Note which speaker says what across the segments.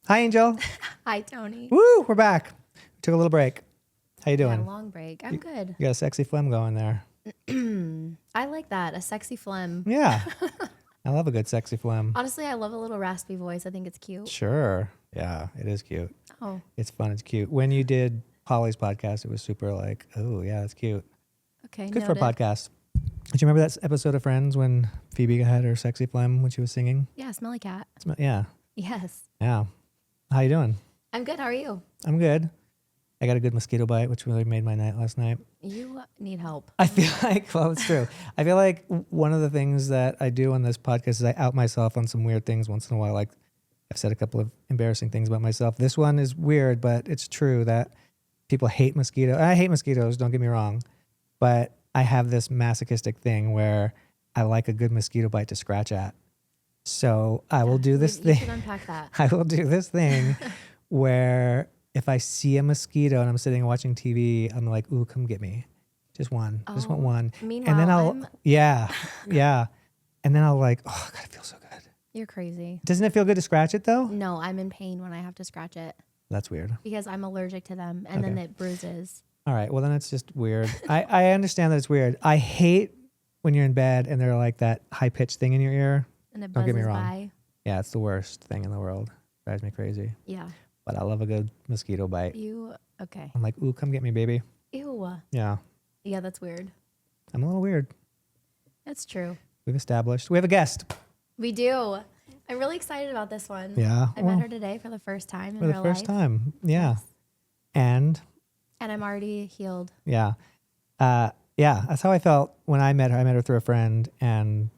Speaker 1: Hi, Angel.
Speaker 2: Hi, Tony.
Speaker 1: Woo, we're back. We took a little break. How you doing?
Speaker 2: Yeah, long break. I'm good.
Speaker 1: You got a sexy phlegm going there.
Speaker 2: I like that. A sexy phlegm.
Speaker 1: Yeah. I love a good sexy phlegm.
Speaker 2: Honestly, I love a little raspy voice. I think it's cute.
Speaker 1: Sure. Yeah, it is cute.
Speaker 2: Oh.
Speaker 1: It's fun. It's cute. When you did Holly's podcast, it was super like, oh, yeah, it's cute.
Speaker 2: Okay,
Speaker 1: Good
Speaker 2: noted.
Speaker 1: for a podcast. Did you remember that episode of Friends when Phoebe had her sexy phlegm when she was singing?
Speaker 2: Yeah, smelly cat.
Speaker 1: Yeah.
Speaker 2: Yes.
Speaker 1: Yeah. How you doing?
Speaker 2: I'm good. How are you?
Speaker 1: I'm good. I got a good mosquito bite, which really made my night last night.
Speaker 2: You need help.
Speaker 1: I feel like, well, it's true. I feel like one of the things that I do on this podcast is I out myself on some weird things once in a while. Like I've said a couple of embarrassing things about myself. This one is weird, but it's true that people hate mosquitoes. I hate mosquitoes, don't get me wrong. But I have this masochistic thing where I like a good mosquito bite to scratch at. So I will do this thing.
Speaker 2: You should unpack that.
Speaker 1: I will do this thing where if I see a mosquito and I'm sitting and watching TV, I'm like, ooh, come get me. Just one. Just want one.
Speaker 2: Meanwhile,
Speaker 1: and then I'll, yeah. And then I'll like, oh, God, it feels so good.
Speaker 2: You're crazy.
Speaker 1: Doesn't it feel good to scratch it though?
Speaker 2: No, I'm in pain when I have to scratch it.
Speaker 1: That's weird.
Speaker 2: Because I'm allergic to them and then it bruises.
Speaker 1: All right. Well, then it's just weird. I understand that it's weird. I hate when you're in bed and they're like that high pitched thing in your ear.
Speaker 2: And it
Speaker 1: Don't get me
Speaker 2: buzzes
Speaker 1: wrong.
Speaker 2: by.
Speaker 1: Yeah, it's the worst thing in the world. Drives me crazy.
Speaker 2: Yeah.
Speaker 1: But I love a good mosquito bite.
Speaker 2: Okay.
Speaker 1: I'm like, ooh, come get me, baby.
Speaker 2: Ew.
Speaker 1: Yeah.
Speaker 2: Yeah, that's weird.
Speaker 1: I'm a little weird.
Speaker 2: That's true.
Speaker 1: We've established. We have a guest.
Speaker 2: We do. I'm really excited about this one.
Speaker 1: Yeah.
Speaker 2: I met her today for the first time in
Speaker 1: for the
Speaker 2: real
Speaker 1: first
Speaker 2: life.
Speaker 1: time. Yeah.
Speaker 2: Yes.
Speaker 1: And
Speaker 2: I'm already healed.
Speaker 1: yeah. Yeah, that's how I felt when I met her. I met her through a friend, and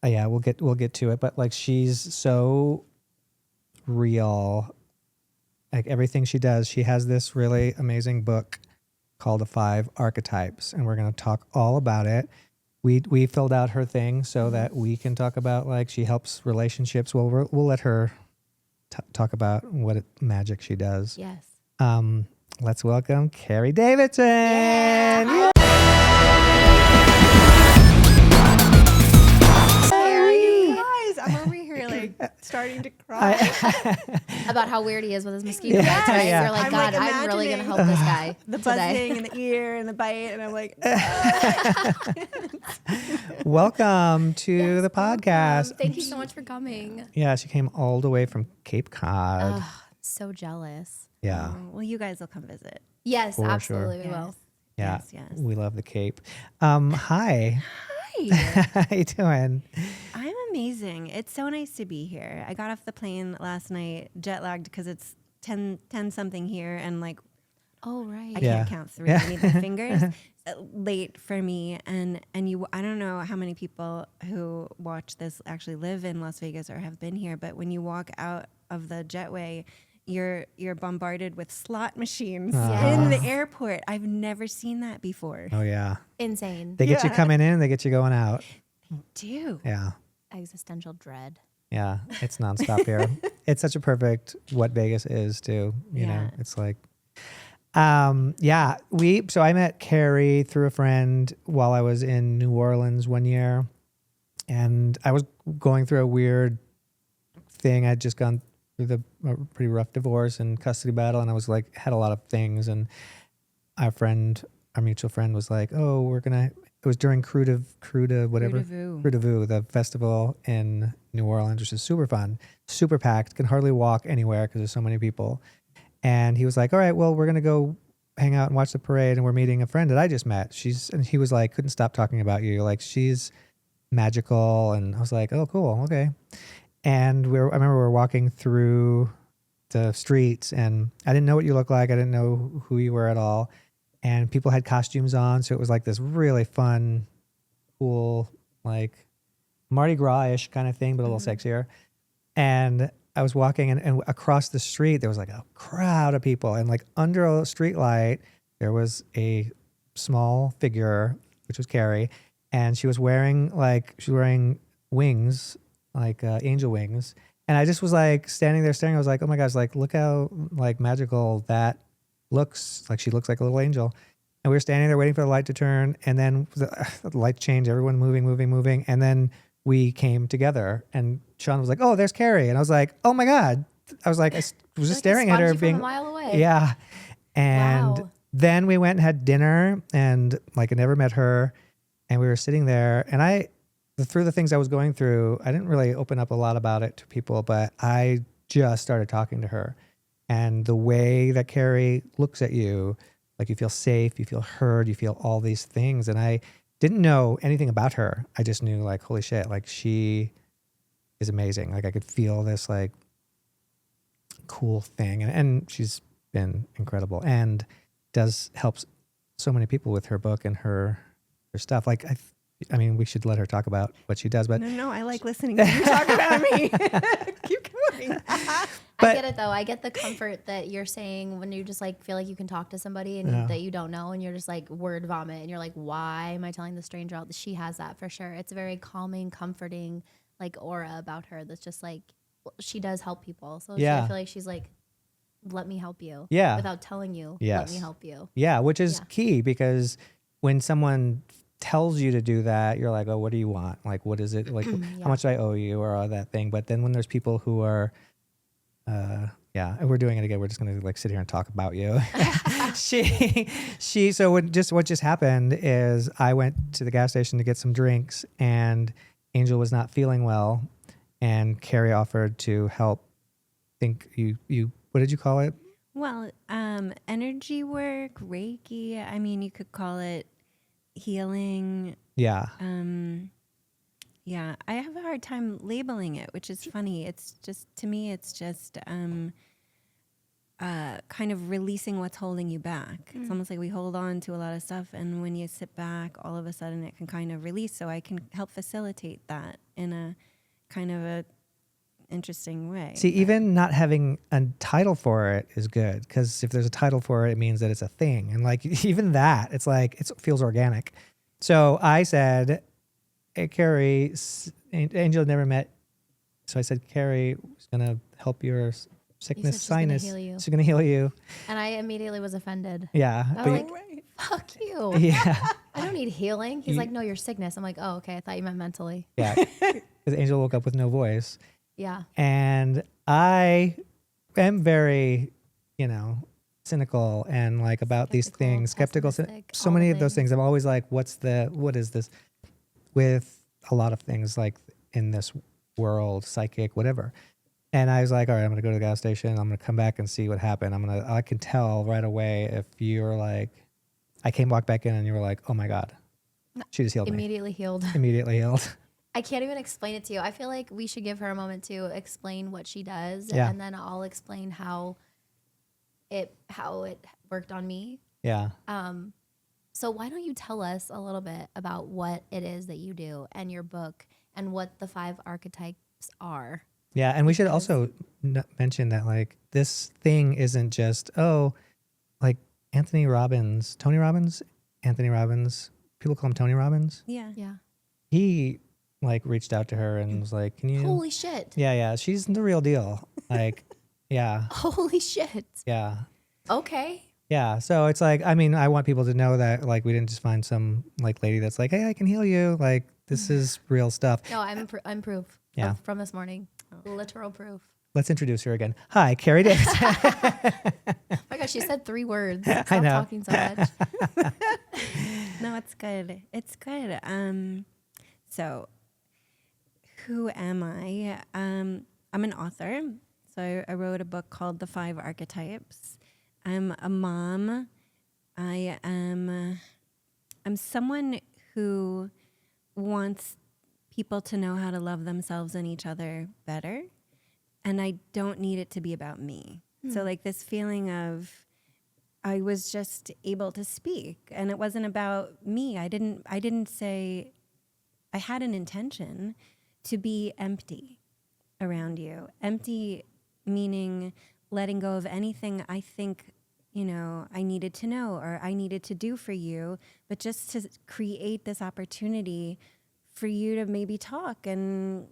Speaker 1: yeah, we'll get to it. But like, she's so real. Like everything she does, she has this really amazing book called The Five Archetypes, and we're going to talk all about it. We filled out her thing so that we can talk about, like, she helps relationships. Well, we'll let her talk about what magic she does.
Speaker 2: Yes.
Speaker 1: Let's welcome Carey Davidson.
Speaker 2: Yeah. Carey.
Speaker 3: Guys, I'm over here like starting to cry.
Speaker 2: About how weird he is with his mosquito
Speaker 1: Yeah,
Speaker 2: bites, right?
Speaker 1: yeah.
Speaker 2: You're like,
Speaker 3: I'm,
Speaker 2: God,
Speaker 3: like,
Speaker 2: I'm really going to help
Speaker 3: imagining
Speaker 2: this guy
Speaker 3: the
Speaker 2: today.
Speaker 3: buzzing in the ear and the bite, and I'm like,
Speaker 1: Welcome to the podcast.
Speaker 2: Thank you so much for coming.
Speaker 1: Yeah, she came all the way from Cape Cod.
Speaker 2: So jealous.
Speaker 1: Yeah.
Speaker 3: well, you guys will come visit.
Speaker 2: Yes,
Speaker 1: For
Speaker 2: absolutely
Speaker 3: sure.
Speaker 2: we will.
Speaker 1: Yeah.
Speaker 3: Yes.
Speaker 1: We love the Cape. Hi.
Speaker 3: Hi.
Speaker 1: How you doing?
Speaker 3: I'm amazing. It's so nice to be here. I got off the plane last night, jet lagged because it's 10 something here, and like
Speaker 2: Oh, right.
Speaker 3: I
Speaker 1: Yeah.
Speaker 3: can't count 3. I need my fingers. Late for me, and you. I don't know how many people who watch this actually live in Las Vegas or have been here, but when you walk out of the jetway, you're bombarded with slot machines in the airport. I've never seen that before.
Speaker 1: Oh, yeah.
Speaker 2: Insane.
Speaker 1: They get you coming in, they get you going out.
Speaker 3: Do
Speaker 1: Yeah.
Speaker 2: Existential dread.
Speaker 1: Yeah. It's nonstop here. It's such a perfect what Vegas is, too. You know,
Speaker 3: Yeah.
Speaker 1: it's like, so I met Carey through a friend while I was in New Orleans one year, and I was going through a weird thing. I'd just gone through a pretty rough divorce and custody battle, and I was like, had a lot of things, and our mutual friend was like, oh, it was during Crew de Vue, the festival in New Orleans, which is super fun, super packed, can hardly walk anywhere because there's so many people. And he was like, all right, well, we're going to go hang out and watch the parade, and we're meeting a friend that I just met. And he was like, couldn't stop talking about you. Like, she's magical. And I was like, oh, cool. Okay. And I remember we were walking through the streets, and I didn't know what you looked like. I didn't know who you were at all. And people had costumes on. So it was like this really fun, cool, like Mardi Gras-ish kind of thing, but a little sexier. And I was walking, and across the street, there was like a crowd of people. And like under a street light, there was a small figure, which was Carey. And she was wearing wings, like angel wings. And I just was like standing there staring. I was like, oh my gosh, like look how like magical that looks. Like she looks like a little angel. And we were standing there waiting for the light to turn. And then the light changed, everyone moving. And then we came together, and Sean was like, "Oh, there's Carey," and I was like, "Oh my god!" I was like, I was just
Speaker 2: Like
Speaker 1: staring at her,
Speaker 2: from
Speaker 1: being
Speaker 2: a mile away.
Speaker 1: yeah. And
Speaker 2: Wow.
Speaker 1: then we went and had dinner, and like I never met her, and we were sitting there, and through the things I was going through, I didn't really open up a lot about it to people, but I just started talking to her, and the way that Carey looks at you, like you feel safe, you feel heard, you feel all these things, and I didn't know anything about her. I just knew like, holy shit, like she is amazing. Like I could feel this like cool thing, and she's been incredible and does help so many people with her book and her stuff. Like I mean, we should let her talk about what she does, but
Speaker 3: No, I like listening to you talk about me. Keep going.
Speaker 2: I get it though. I get the comfort that you're saying when you just like feel like you can talk to somebody and that you don't know, and you're just like word vomit, and you're like, why am I telling the stranger out? She has that for sure. It's a very calming, comforting like aura about her. That's just like she does help people. So I feel like she's like, let me help you.
Speaker 1: Yeah.
Speaker 2: Without telling you,
Speaker 1: Yes.
Speaker 2: let me help you.
Speaker 1: Yeah, which is key, because when someone tells you to do that, you're like, oh, what do you want? Like, what is it? Like, how much do I owe you, or all that thing? But then when there's people who are, and we're doing it again. We're just going to like sit here and talk about you. So what just happened is I went to the gas station to get some drinks, and Angel was not feeling well, and Carey offered to help. What did you call it?
Speaker 3: Well, energy work, Reiki. I mean, you could call it healing.
Speaker 1: Yeah.
Speaker 3: Yeah, I have a hard time labeling it, which is funny. It's just, to me, it's just kind of releasing what's holding you back. It's almost like we hold on to a lot of stuff, and when you sit back, all of a sudden it can kind of release. So I can help facilitate that in a kind of a interesting way.
Speaker 1: See, even not having a title for it is good, because if there's a title for it, it means that it's a thing. And like even that, it's like it feels organic. So I said, hey, Carey, Angel had never met. So I said, Carey is going to help your sickness, sinus. She's going to heal you.
Speaker 2: And I immediately was offended.
Speaker 1: Yeah.
Speaker 2: I was like, fuck you.
Speaker 1: Yeah.
Speaker 2: I don't need healing. He's like, no, your sickness. I'm like, oh, okay. I thought you meant mentally.
Speaker 1: Yeah. Because Angel woke up with no voice.
Speaker 2: Yeah.
Speaker 1: And I am very, cynical and like about these things, skeptical. So many of those things. I'm always like, what is this? With a lot of things like in this world, psychic, whatever. And I was like, all right, I'm going to go to the gas station. I'm going to come back and see what happened. I can tell right away if you're like, walk back in and you were like, oh my God, she just healed me.
Speaker 2: Immediately healed.
Speaker 1: Immediately healed.
Speaker 2: I can't even explain it to you. I feel like we should give her a moment to explain what she does,
Speaker 1: Yeah.
Speaker 2: and then I'll explain how it worked on me.
Speaker 1: Yeah.
Speaker 2: So why don't you tell us a little bit about what it is that you do and your book and what the 5 archetypes are?
Speaker 1: Yeah, and we should also mention that like this thing isn't just like Tony Robbins. People call him Tony Robbins.
Speaker 3: Yeah.
Speaker 2: Yeah.
Speaker 1: He like reached out to her and was like, "Can you?"
Speaker 2: Holy shit.
Speaker 1: Yeah, she's the real deal. Like, yeah,
Speaker 2: Holy shit.
Speaker 1: yeah,
Speaker 2: Okay.
Speaker 1: yeah. So it's like, I mean, I want people to know that like we didn't just find some like lady that's like, "Hey, I can heal you." Like this is real stuff.
Speaker 2: No, I'm proof.
Speaker 1: Yeah.
Speaker 2: From this morning. Literal proof.
Speaker 1: Let's introduce her again. Hi, Carey Davidson.
Speaker 2: Oh my gosh, she said 3 words. Stop
Speaker 1: I know.
Speaker 2: talking so much.
Speaker 3: No, it's good. It's good. So who am I? I'm an author. So I wrote a book called The 5 Archetypes. I'm a mom. I'm someone who wants people to know how to love themselves and each other better. And I don't need it to be about me. So like this feeling of I was just able to speak, and it wasn't about me. I didn't say, I had an intention to be empty around you. Empty meaning letting go of anything I think, I needed to know or I needed to do for you, but just to create this opportunity for you to maybe talk and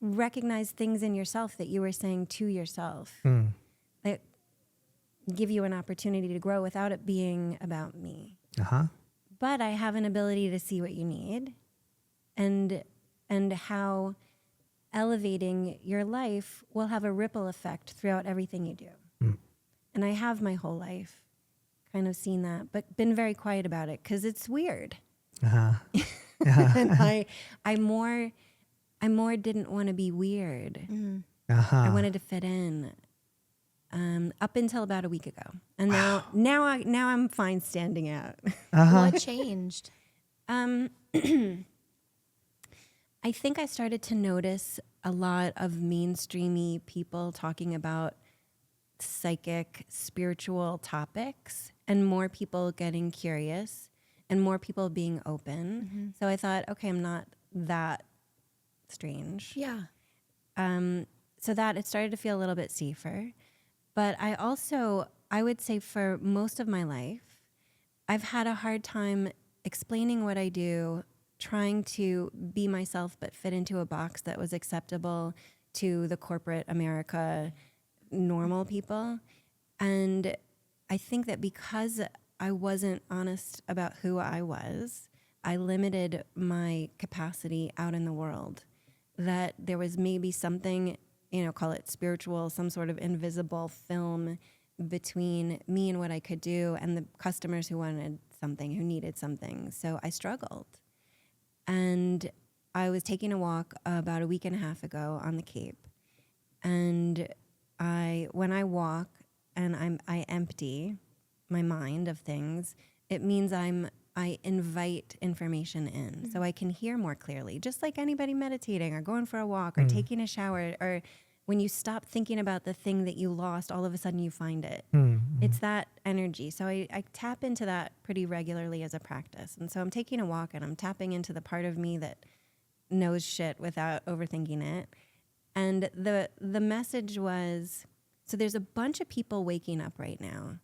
Speaker 3: recognize things in yourself that you were saying to yourself. That give you an opportunity to grow without it being about me. But I have an ability to see what you need and how elevating your life will have a ripple effect throughout everything you do. And I have my whole life kind of seen that, but been very quiet about it because it's weird. And I more didn't want to be weird. I wanted to fit in. Up until about a week ago, and now I'm fine standing out.
Speaker 2: What changed?
Speaker 3: I think I started to notice a lot of mainstreamy people talking about psychic, spiritual topics, and more people getting curious, and more people being open. So I thought, okay, I'm not that strange.
Speaker 2: Yeah.
Speaker 3: So that it started to feel a little bit safer. But I would say for most of my life, I've had a hard time explaining what I do, trying to be myself but fit into a box that was acceptable to the corporate America normal people. And I think that because I wasn't honest about who I was, I limited my capacity out in the world. That there was maybe something, call it spiritual, some sort of invisible film between me and what I could do and the customers who wanted something, who needed something. So I struggled. And I was taking a walk about a week and a half ago on the Cape. And when I walk and I empty my mind of things, it means I invite information in so I can hear more clearly, just like anybody meditating or going for a walk or taking a shower, or when you stop thinking about the thing that you lost, all of a sudden you find it. It's that energy. So I tap into that pretty regularly as a practice. And so I'm taking a walk and I'm tapping into the part of me that knows shit without overthinking it. And the message was, so there's a bunch of people waking up right now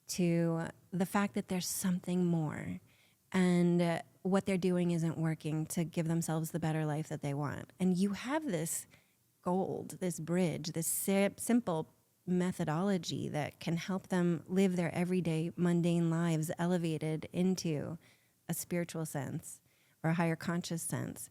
Speaker 3: to the fact that there's something more. And what they're doing isn't working to give themselves the better life that they want. And you have this gold, this bridge, this simple methodology that can help them live their everyday mundane lives elevated into a spiritual sense or a higher conscious sense.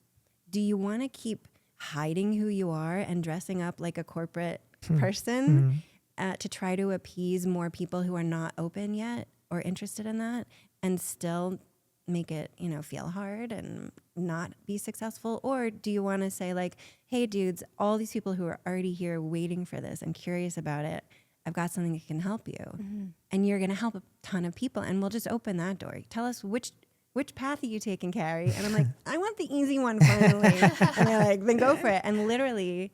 Speaker 3: Do you want to keep hiding who you are and dressing up like a corporate person to try to appease more people who are not open yet or interested in that, and still make it, feel hard and not be successful? Or do you want to say like, hey dudes, all these people who are already here waiting for this and curious about it, I've got something that can help you. And you're going to help a ton of people, and we'll just open that door. Tell us which path are you taking, Carey? And I'm like, I want the easy one finally. And they're like, then go for it. And literally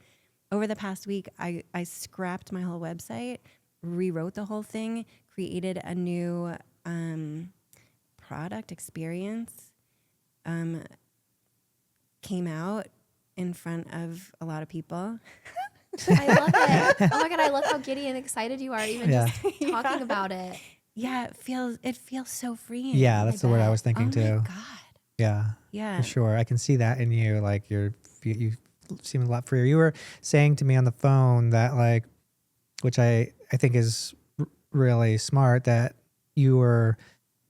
Speaker 3: over the past week, I scrapped my whole website, rewrote the whole thing, created a new product experience, came out in front of a lot of people.
Speaker 2: I love it. Oh my God, I love how giddy and excited you are even just talking about it.
Speaker 3: Yeah, it feels so freeing.
Speaker 1: Yeah, that's the word I was thinking too.
Speaker 3: Oh my God.
Speaker 1: Yeah, for sure. I can see that in you. Like you seem a lot freer. You were saying to me on the phone that like, which I think is really smart, that the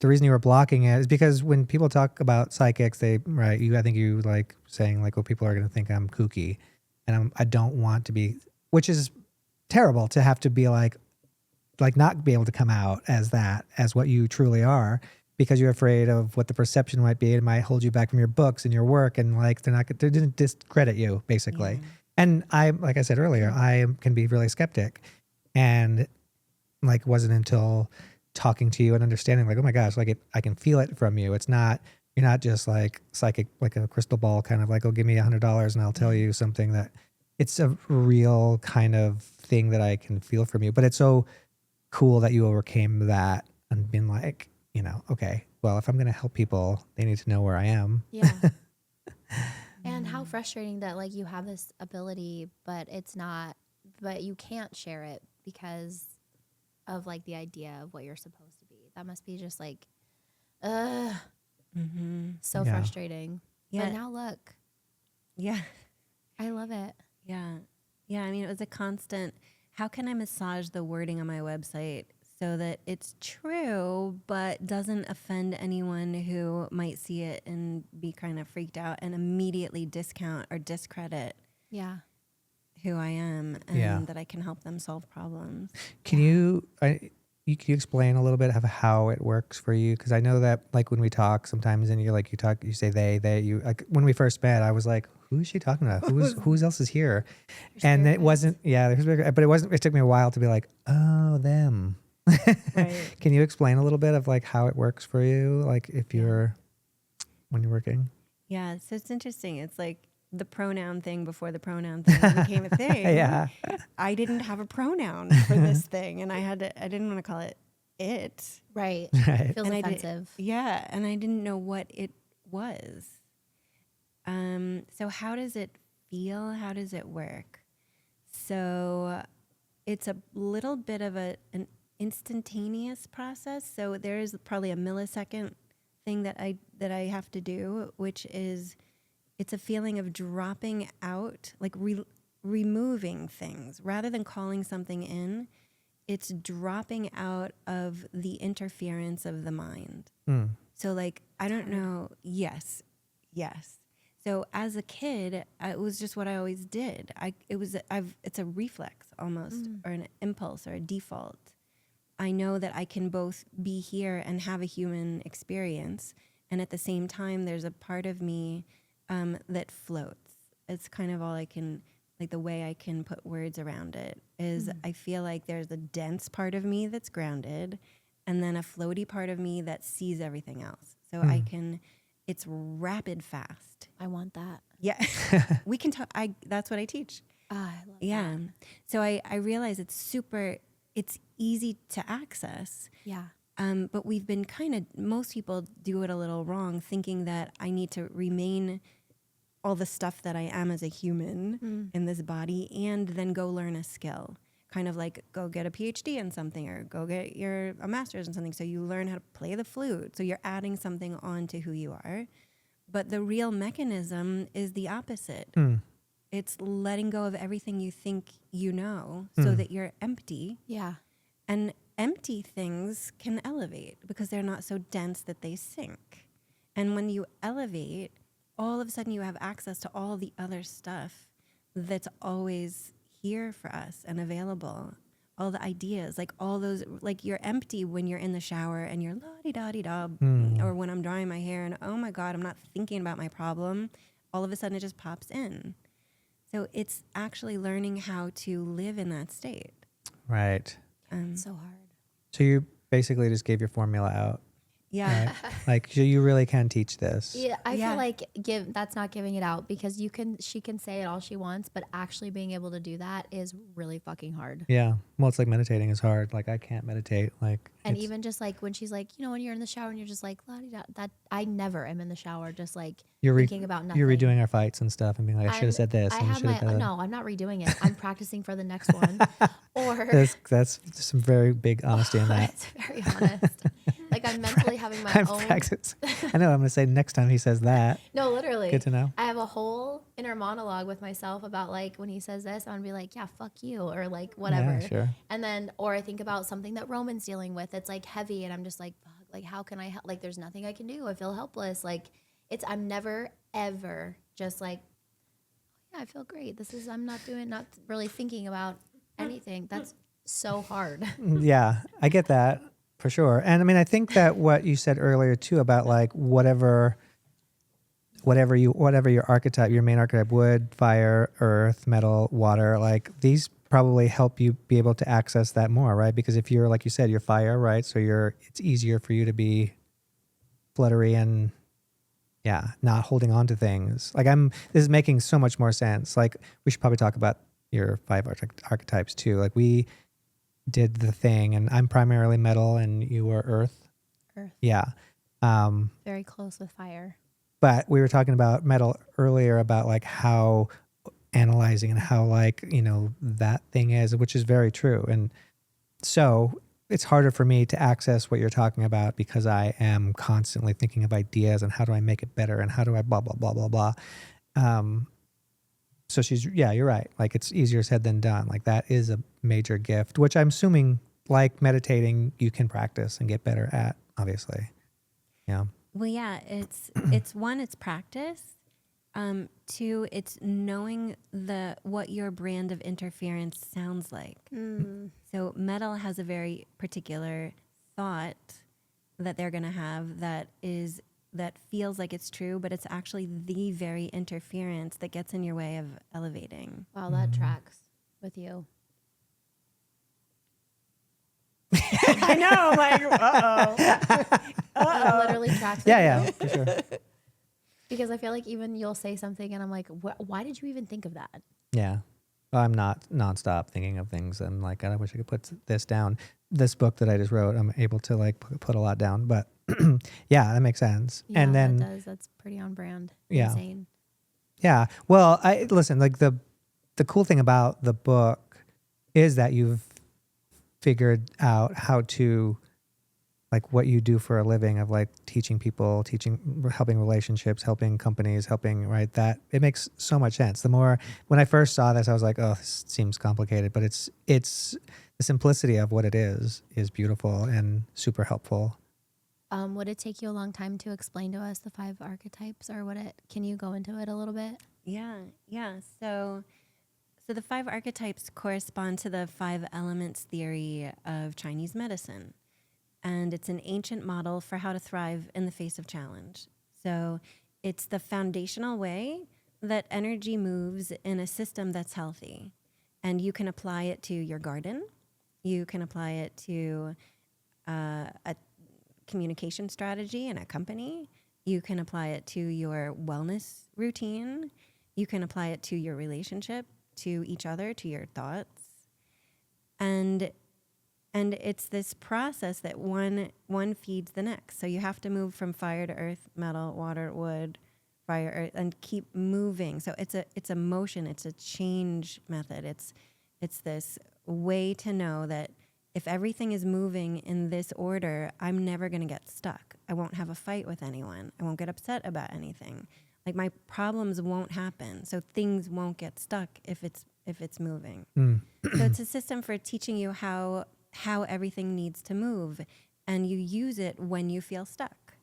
Speaker 1: reason you were blocking it is because when people talk about psychics, I think you like saying like, oh, people are going to think I'm kooky, and I don't want to be, which is terrible to have to be like not be able to come out as what you truly are, because you're afraid of what the perception might be. It might hold you back from your books and your work, and like they didn't discredit you basically. And like I said earlier, I can be really skeptic, and like it wasn't until talking to you and understanding like, oh my gosh, like I can feel it from you. You're not just like psychic, like a crystal ball kind of like, oh, give me $100 and I'll tell you something. That it's a real kind of thing that I can feel from you. But it's so cool that you overcame that and been like, okay, well, if I'm going to help people, they need to know where I am.
Speaker 2: Yeah. And how frustrating that like you have this ability, but you can't share it because of like the idea of what you're supposed to be. That must be just like, so frustrating.
Speaker 3: Yeah.
Speaker 2: But now look.
Speaker 3: Yeah.
Speaker 2: I love it.
Speaker 3: Yeah. Yeah. I mean, it was a constant, how can I massage the wording on my website so that it's true, but doesn't offend anyone who might see it and be kind of freaked out and immediately discount or discredit
Speaker 2: Yeah.
Speaker 3: who I am and that I can help them solve problems.
Speaker 1: Can you explain a little bit of how it works for you? Because I know that like when we talk sometimes and you say they, you like when we first met, I was like, who is she talking about? Who else is here? And it wasn't, it took me a while to be like, oh, them.
Speaker 3: Right.
Speaker 1: Can you explain a little bit of like how it works for you? Like when you're working?
Speaker 3: Yeah. So it's interesting. It's like the pronoun thing before the pronoun thing became a thing.
Speaker 1: Yeah.
Speaker 3: I didn't have a pronoun for this thing, and I didn't want to call it it.
Speaker 2: Right.
Speaker 1: Right.
Speaker 2: Feels
Speaker 3: And
Speaker 2: offensive.
Speaker 3: and I didn't know what it was. So how does it feel? How does it work? So it's a little bit of an instantaneous process. So there is probably a millisecond thing that I have to do, which is it's a feeling of dropping out, like removing things rather than calling something in. It's dropping out of the interference of the mind. So like, I don't know. Yes. So as a kid, it was just what I always did. It's a reflex almost, or an impulse or a default. I know that I can both be here and have a human experience. And at the same time, there's a part of me that floats. It's kind of all I can, like the way I can put words around it is I feel like there's a dense part of me that's grounded and then a floaty part of me that sees everything else. So it's rapid fast.
Speaker 2: I want that.
Speaker 3: Yeah. We can talk. That's what I teach.
Speaker 2: I love
Speaker 3: Yeah.
Speaker 2: that.
Speaker 3: So I realize it's easy to access.
Speaker 2: Yeah.
Speaker 3: But we've been most people do it a little wrong, thinking that I need to remain all the stuff that I am as a human in this body and then go learn a skill. Kind of like go get a PhD in something or go get a master's in something. So you learn how to play the flute. So you're adding something on to who you are. But the real mechanism is the opposite. It's letting go of everything you think you know so that you're empty.
Speaker 2: Yeah.
Speaker 3: And empty things can elevate because they're not so dense that they sink. And when you elevate, all of a sudden you have access to all the other stuff that's always here for us and available. All the ideas, like all those, like you're empty when you're in the shower and you're la-di-da-di-da, or when I'm drying my hair and oh my God, I'm not thinking about my problem. All of a sudden it just pops in. So it's actually learning how to live in that state.
Speaker 1: Right.
Speaker 2: So hard.
Speaker 1: So you basically just gave your formula out.
Speaker 3: Yeah.
Speaker 1: Right? Like so you really can teach this.
Speaker 2: Yeah, I feel like that's not giving it out because she can say it all she wants, but actually being able to do that is really fucking hard.
Speaker 1: Yeah. Well, it's like meditating is hard. Like I can't meditate. Like
Speaker 2: and even just like when she's like, when you're in the shower and you're just like, la-di-da, that I never am in the shower just like thinking about nothing.
Speaker 1: You're redoing our fights and stuff and being like, I should have said this.
Speaker 2: No, I'm not redoing it. I'm practicing for the next one. Or
Speaker 1: that's some very big honesty in that.
Speaker 2: It's very honest. Like I'm mentally having my own.
Speaker 1: Practice. I know. I'm going to say next time he says that.
Speaker 2: No, literally.
Speaker 1: Good to know.
Speaker 2: I have a whole inner monologue with myself about like when he says this, I'm gonna be like, yeah, fuck you, or like whatever.
Speaker 1: Yeah, sure.
Speaker 2: And then, or I think about something that Roman's dealing with. It's like heavy, and I'm just like, fuck, like how can I help? Like there's nothing I can do. I feel helpless. Like I'm never ever just like, oh, yeah, I feel great. I'm not really thinking about anything. That's so hard.
Speaker 1: Yeah, I get that. For sure. And I mean, I think that what you said earlier too about like whatever your archetype, your main archetype, wood, fire, earth, metal, water, like these probably help you be able to access that more, right? Because if you're, like you said, you're fire, right? So it's easier for you to be fluttery and not holding on to things. Like this is making so much more sense. Like we should probably talk about your 5 archetypes too. Like we did the thing and I'm primarily metal and you were earth. Yeah.
Speaker 2: Very close with fire.
Speaker 1: But we were talking about metal earlier about like how analyzing and how like, that thing is, which is very true. And so it's harder for me to access what you're talking about because I am constantly thinking of ideas and how do I make it better and how do I blah, blah, blah, blah, blah. So you're right. Like it's easier said than done. Like that is a major gift, which I'm assuming like meditating, you can practice and get better at, obviously. Yeah.
Speaker 3: Well, yeah, it's practice. Two, it's knowing what your brand of interference sounds like. So metal has a very particular thought that they're going to have that feels like it's true, but it's actually the very interference that gets in your way of elevating.
Speaker 2: Wow, that tracks with you.
Speaker 3: I know, like,
Speaker 2: That literally tracks with
Speaker 1: Yeah,
Speaker 2: you.
Speaker 1: for sure.
Speaker 2: Because I feel like even you'll say something and I'm like, why did you even think of that?
Speaker 1: Yeah. Well, I'm not nonstop thinking of things. I'm like, God, I wish I could put this down. This book that I just wrote, I'm able to like put a lot down. But yeah, that makes sense.
Speaker 2: Yeah,
Speaker 1: and then,
Speaker 2: that does. That's pretty on brand.
Speaker 1: Yeah.
Speaker 2: Insane.
Speaker 1: yeah. Well, I listen, like the cool thing about the book is that you've figured out how to, like what you do for a living of like teaching people, helping relationships, helping companies, right? That it makes so much sense. When I first saw this, I was like, oh, this seems complicated, but it's the simplicity of what it is beautiful and super helpful.
Speaker 2: Would it take you a long time to explain to us the 5 archetypes, or can you go into it a little bit?
Speaker 3: Yeah. So the 5 archetypes correspond to the 5 elements theory of Chinese medicine. And it's an ancient model for how to thrive in the face of challenge. So it's the foundational way that energy moves in a system that's healthy. And you can apply it to your garden. You can apply it to a communication strategy in a company. You can apply it to your wellness routine. You can apply it to your relationship, to each other, to your thoughts. And it's this process that one feeds the next. So you have to move from fire to earth, metal, water, wood, fire, earth, and keep moving. So it's a motion. It's a change method. It's this way to know that if everything is moving in this order, I'm never going to get stuck. I won't have a fight with anyone. I won't get upset about anything. Like my problems won't happen. So things won't get stuck if it's moving. So it's a system for teaching you how everything needs to move, and you use it when you feel stuck.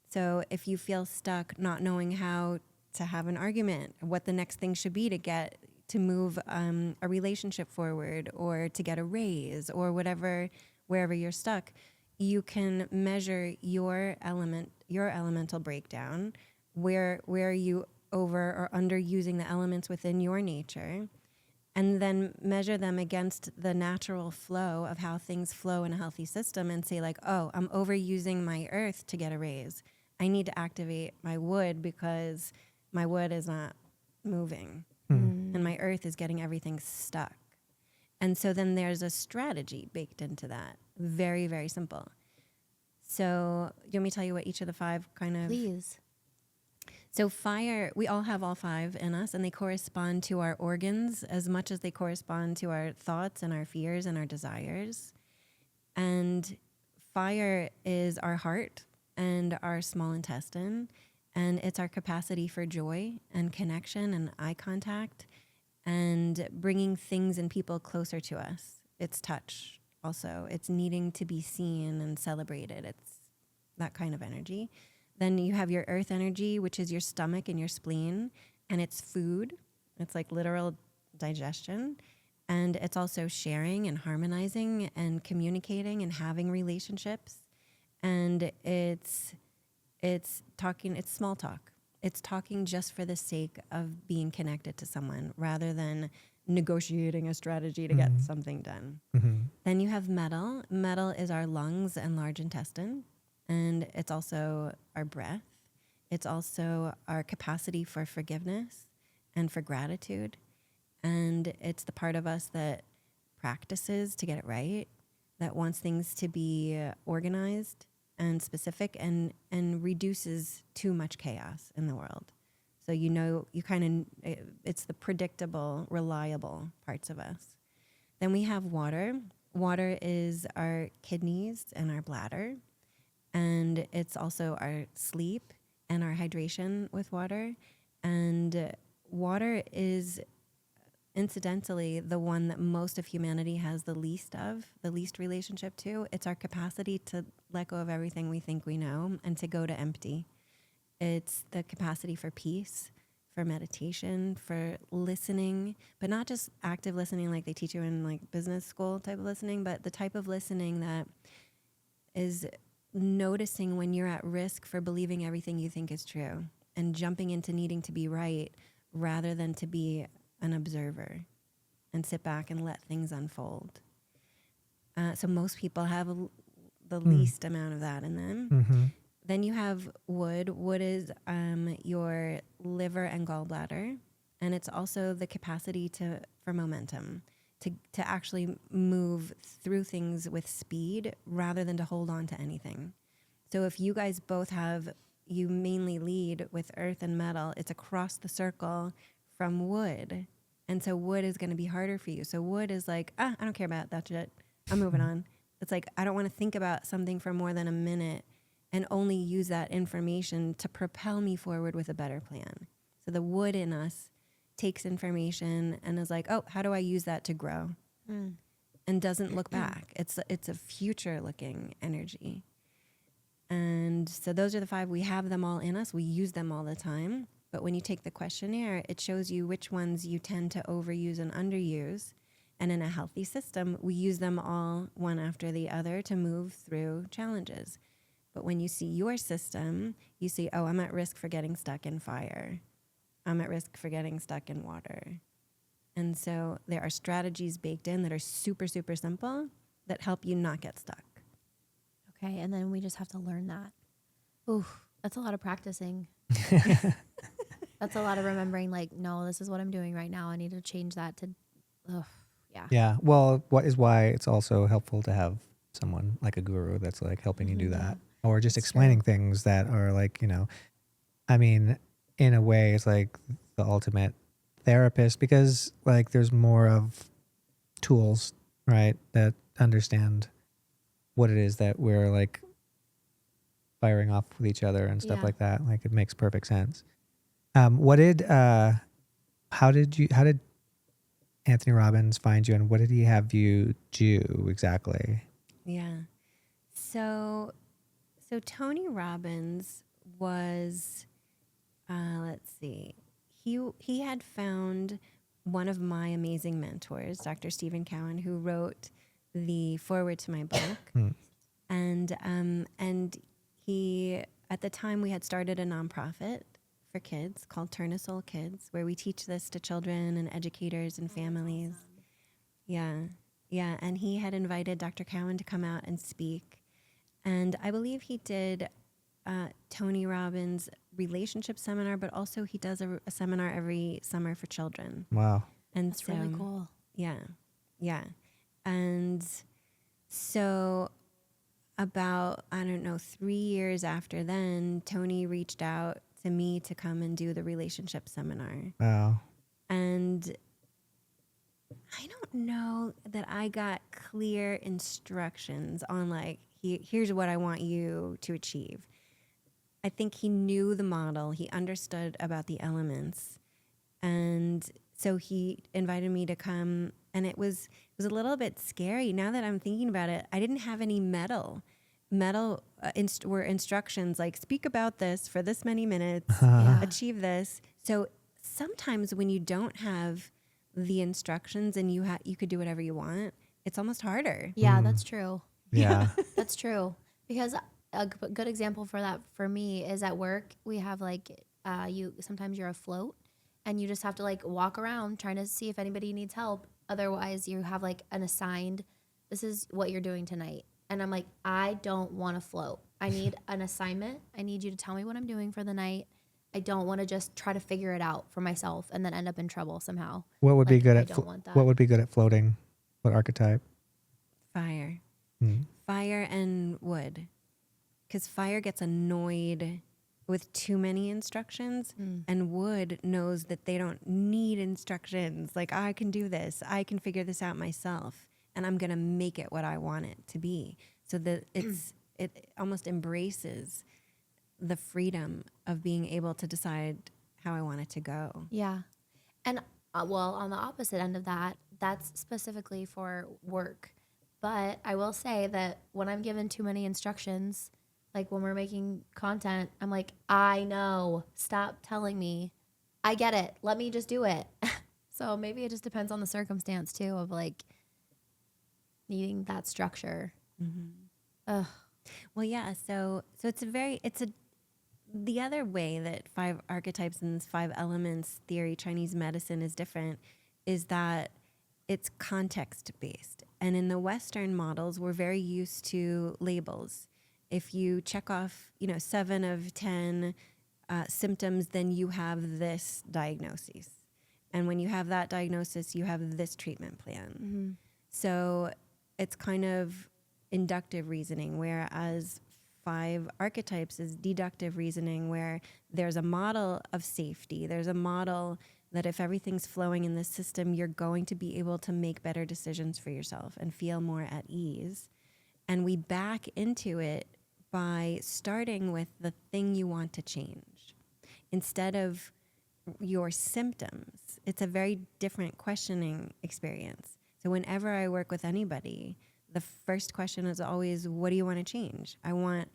Speaker 3: So if you feel stuck not knowing how to have an argument, what the next thing should be to move a relationship forward, or to get a raise, or whatever, wherever you're stuck, you can measure your elemental breakdown, where you over or under using the elements within your nature, and then measure them against the natural flow of how things flow in a healthy system, and say like, oh, I'm overusing my earth to get a raise. I need to activate my wood because my wood is not moving and my earth is getting everything stuck. And so then there's a strategy baked into that. Very, very simple. So you want me to tell you what each of the 5 kind of...
Speaker 2: Please.
Speaker 3: So fire, we all have all 5 in us, and they correspond to our organs as much as they correspond to our thoughts and our fears and our desires. And fire is our heart and our small intestine, and it's our capacity for joy and connection and eye contact and bringing things and people closer to us. It's touch also. It's needing to be seen and celebrated. It's that kind of energy. Then you have your earth energy, which is your stomach and your spleen, and it's food. It's like literal digestion. And it's also sharing and harmonizing and communicating and having relationships. And it's talking, it's small talk. It's talking just for the sake of being connected to someone rather than negotiating a strategy to get something done. Then you have metal. Metal is our lungs and large intestine. And it's also our breath. It's also our capacity for forgiveness and for gratitude. And it's the part of us that practices to get it right, that wants things to be organized and specific, and reduces too much chaos in the world. So it's the predictable, reliable parts of us. Then we have water. Water is our kidneys and our bladder. And it's also our sleep and our hydration with water. And water is incidentally the one that most of humanity has the least relationship to. It's our capacity to let go of everything we think we know and to go to empty. It's the capacity for peace for meditation, for listening, but not just active listening like they teach you in like business school type of listening, but the type of listening that is noticing when you're at risk for believing everything you think is true and jumping into needing to be right rather than to be an observer and sit back and let things unfold. So most people have the least amount of that in them.
Speaker 1: Mm-hmm.
Speaker 3: Then you have wood. Wood is your liver and gallbladder, and it's also the capacity for momentum, to actually move through things with speed rather than to hold on to anything. So if you guys both you mainly lead with earth and metal, it's across the circle from wood. And so wood is going to be harder for you. So wood is like, I don't care about that shit. I'm moving on. It's like, I don't want to think about something for more than a minute and only use that information to propel me forward with a better plan. So the wood in us takes information and is like, oh, how do I use that to grow? And doesn't look back. It's a future-looking energy. And so those are the 5. We have them all in us. We use them all the time. But when you take the questionnaire, it shows you which ones you tend to overuse and underuse. And in a healthy system, we use them all one after the other to move through challenges. But when you see your system, you see, oh, I'm at risk for getting stuck in fire. I'm at risk for getting stuck in water. And so there are strategies baked in that are super, super simple that help you not get stuck.
Speaker 2: Okay, and then we just have to learn that. Ooh, that's a lot of practicing. That's a lot of remembering, like, no, this is what I'm doing right now. I need to change that to, yeah.
Speaker 1: Yeah. Well, why it's also helpful to have someone like a guru that's like helping you do that, or just
Speaker 2: That's
Speaker 1: explaining
Speaker 2: true.
Speaker 1: things that are like, I mean, in a way, it's like the ultimate therapist, because like there's more of tools, right, that understand what it is that we're like firing off with each other and stuff
Speaker 2: Yeah.
Speaker 1: like that. Like it makes perfect sense. How did Anthony Robbins find you, and what did he have you do exactly?
Speaker 3: Yeah. So Tony Robbins was, let's see, he had found one of my amazing mentors, Dr. Stephen Cowan, who wrote the foreword to my book. And he, at the time, we had started a nonprofit for kids called Tournesol Kids, where we teach this to children and educators and families. Yeah. Yeah. And he had invited Dr. Cowan to come out and speak. And I believe he did Tony Robbins' relationship seminar, but also he does a seminar every summer for children.
Speaker 1: Wow.
Speaker 3: And
Speaker 2: That's really cool.
Speaker 3: Yeah. Yeah. And so about, 3 years after then, Tony reached out to me to come and do the relationship seminar.
Speaker 1: Wow.
Speaker 3: And I don't know that I got clear instructions on like, here's what I want you to achieve. I think he knew the model. He understood about the elements. And so he invited me to come, and it was a little bit scary. Now that I'm thinking about it, I didn't have any metal were instructions like, speak about this for this many minutes, achieve this. So sometimes when you don't have the instructions and you could do whatever you want, it's almost harder.
Speaker 2: Yeah, that's true.
Speaker 1: Yeah.
Speaker 2: That's true. Because a good example for that for me is at work. We have like sometimes you're afloat and you just have to like walk around trying to see if anybody needs help. Otherwise, you have like an assigned, this is what you're doing tonight. And I'm like, I don't want to float. I need an assignment. I need you to tell me what I'm doing for the night. I don't want to just try to figure it out for myself and then end up in trouble somehow.
Speaker 1: What would be good
Speaker 2: I
Speaker 1: at
Speaker 2: don't want that.
Speaker 1: what would be good at floating? What archetype?
Speaker 3: Fire. Fire and wood. Because fire gets annoyed with too many instructions, and wood knows that they don't need instructions. Like, I can do this. I can figure this out myself, and I'm going to make it what I want it to be. So that it almost embraces the freedom of being able to decide how I want it to go.
Speaker 2: Yeah. And well, on the opposite end of that, that's specifically for work. But I will say that when I'm given too many instructions, like when we're making content, I'm like, I know, stop telling me I get it. Let me just do it. So maybe it just depends on the circumstance too of like needing that structure. Ugh.
Speaker 3: Well, yeah. So the other way that 5 archetypes and this 5 elements theory, Chinese medicine, is different is that it's context based. And in the Western models, we're very used to labels. If you check off, 7 of 10 symptoms, then you have this diagnosis. And when you have that diagnosis, you have this treatment plan. So it's kind of inductive reasoning, whereas 5 archetypes is deductive reasoning, where there's a model of safety. There's a model that if everything's flowing in this system, you're going to be able to make better decisions for yourself and feel more at ease. And we back into it by starting with the thing you want to change instead of your symptoms. It's a very different questioning experience. So whenever I work with anybody, the first question is always, what do you want to change? I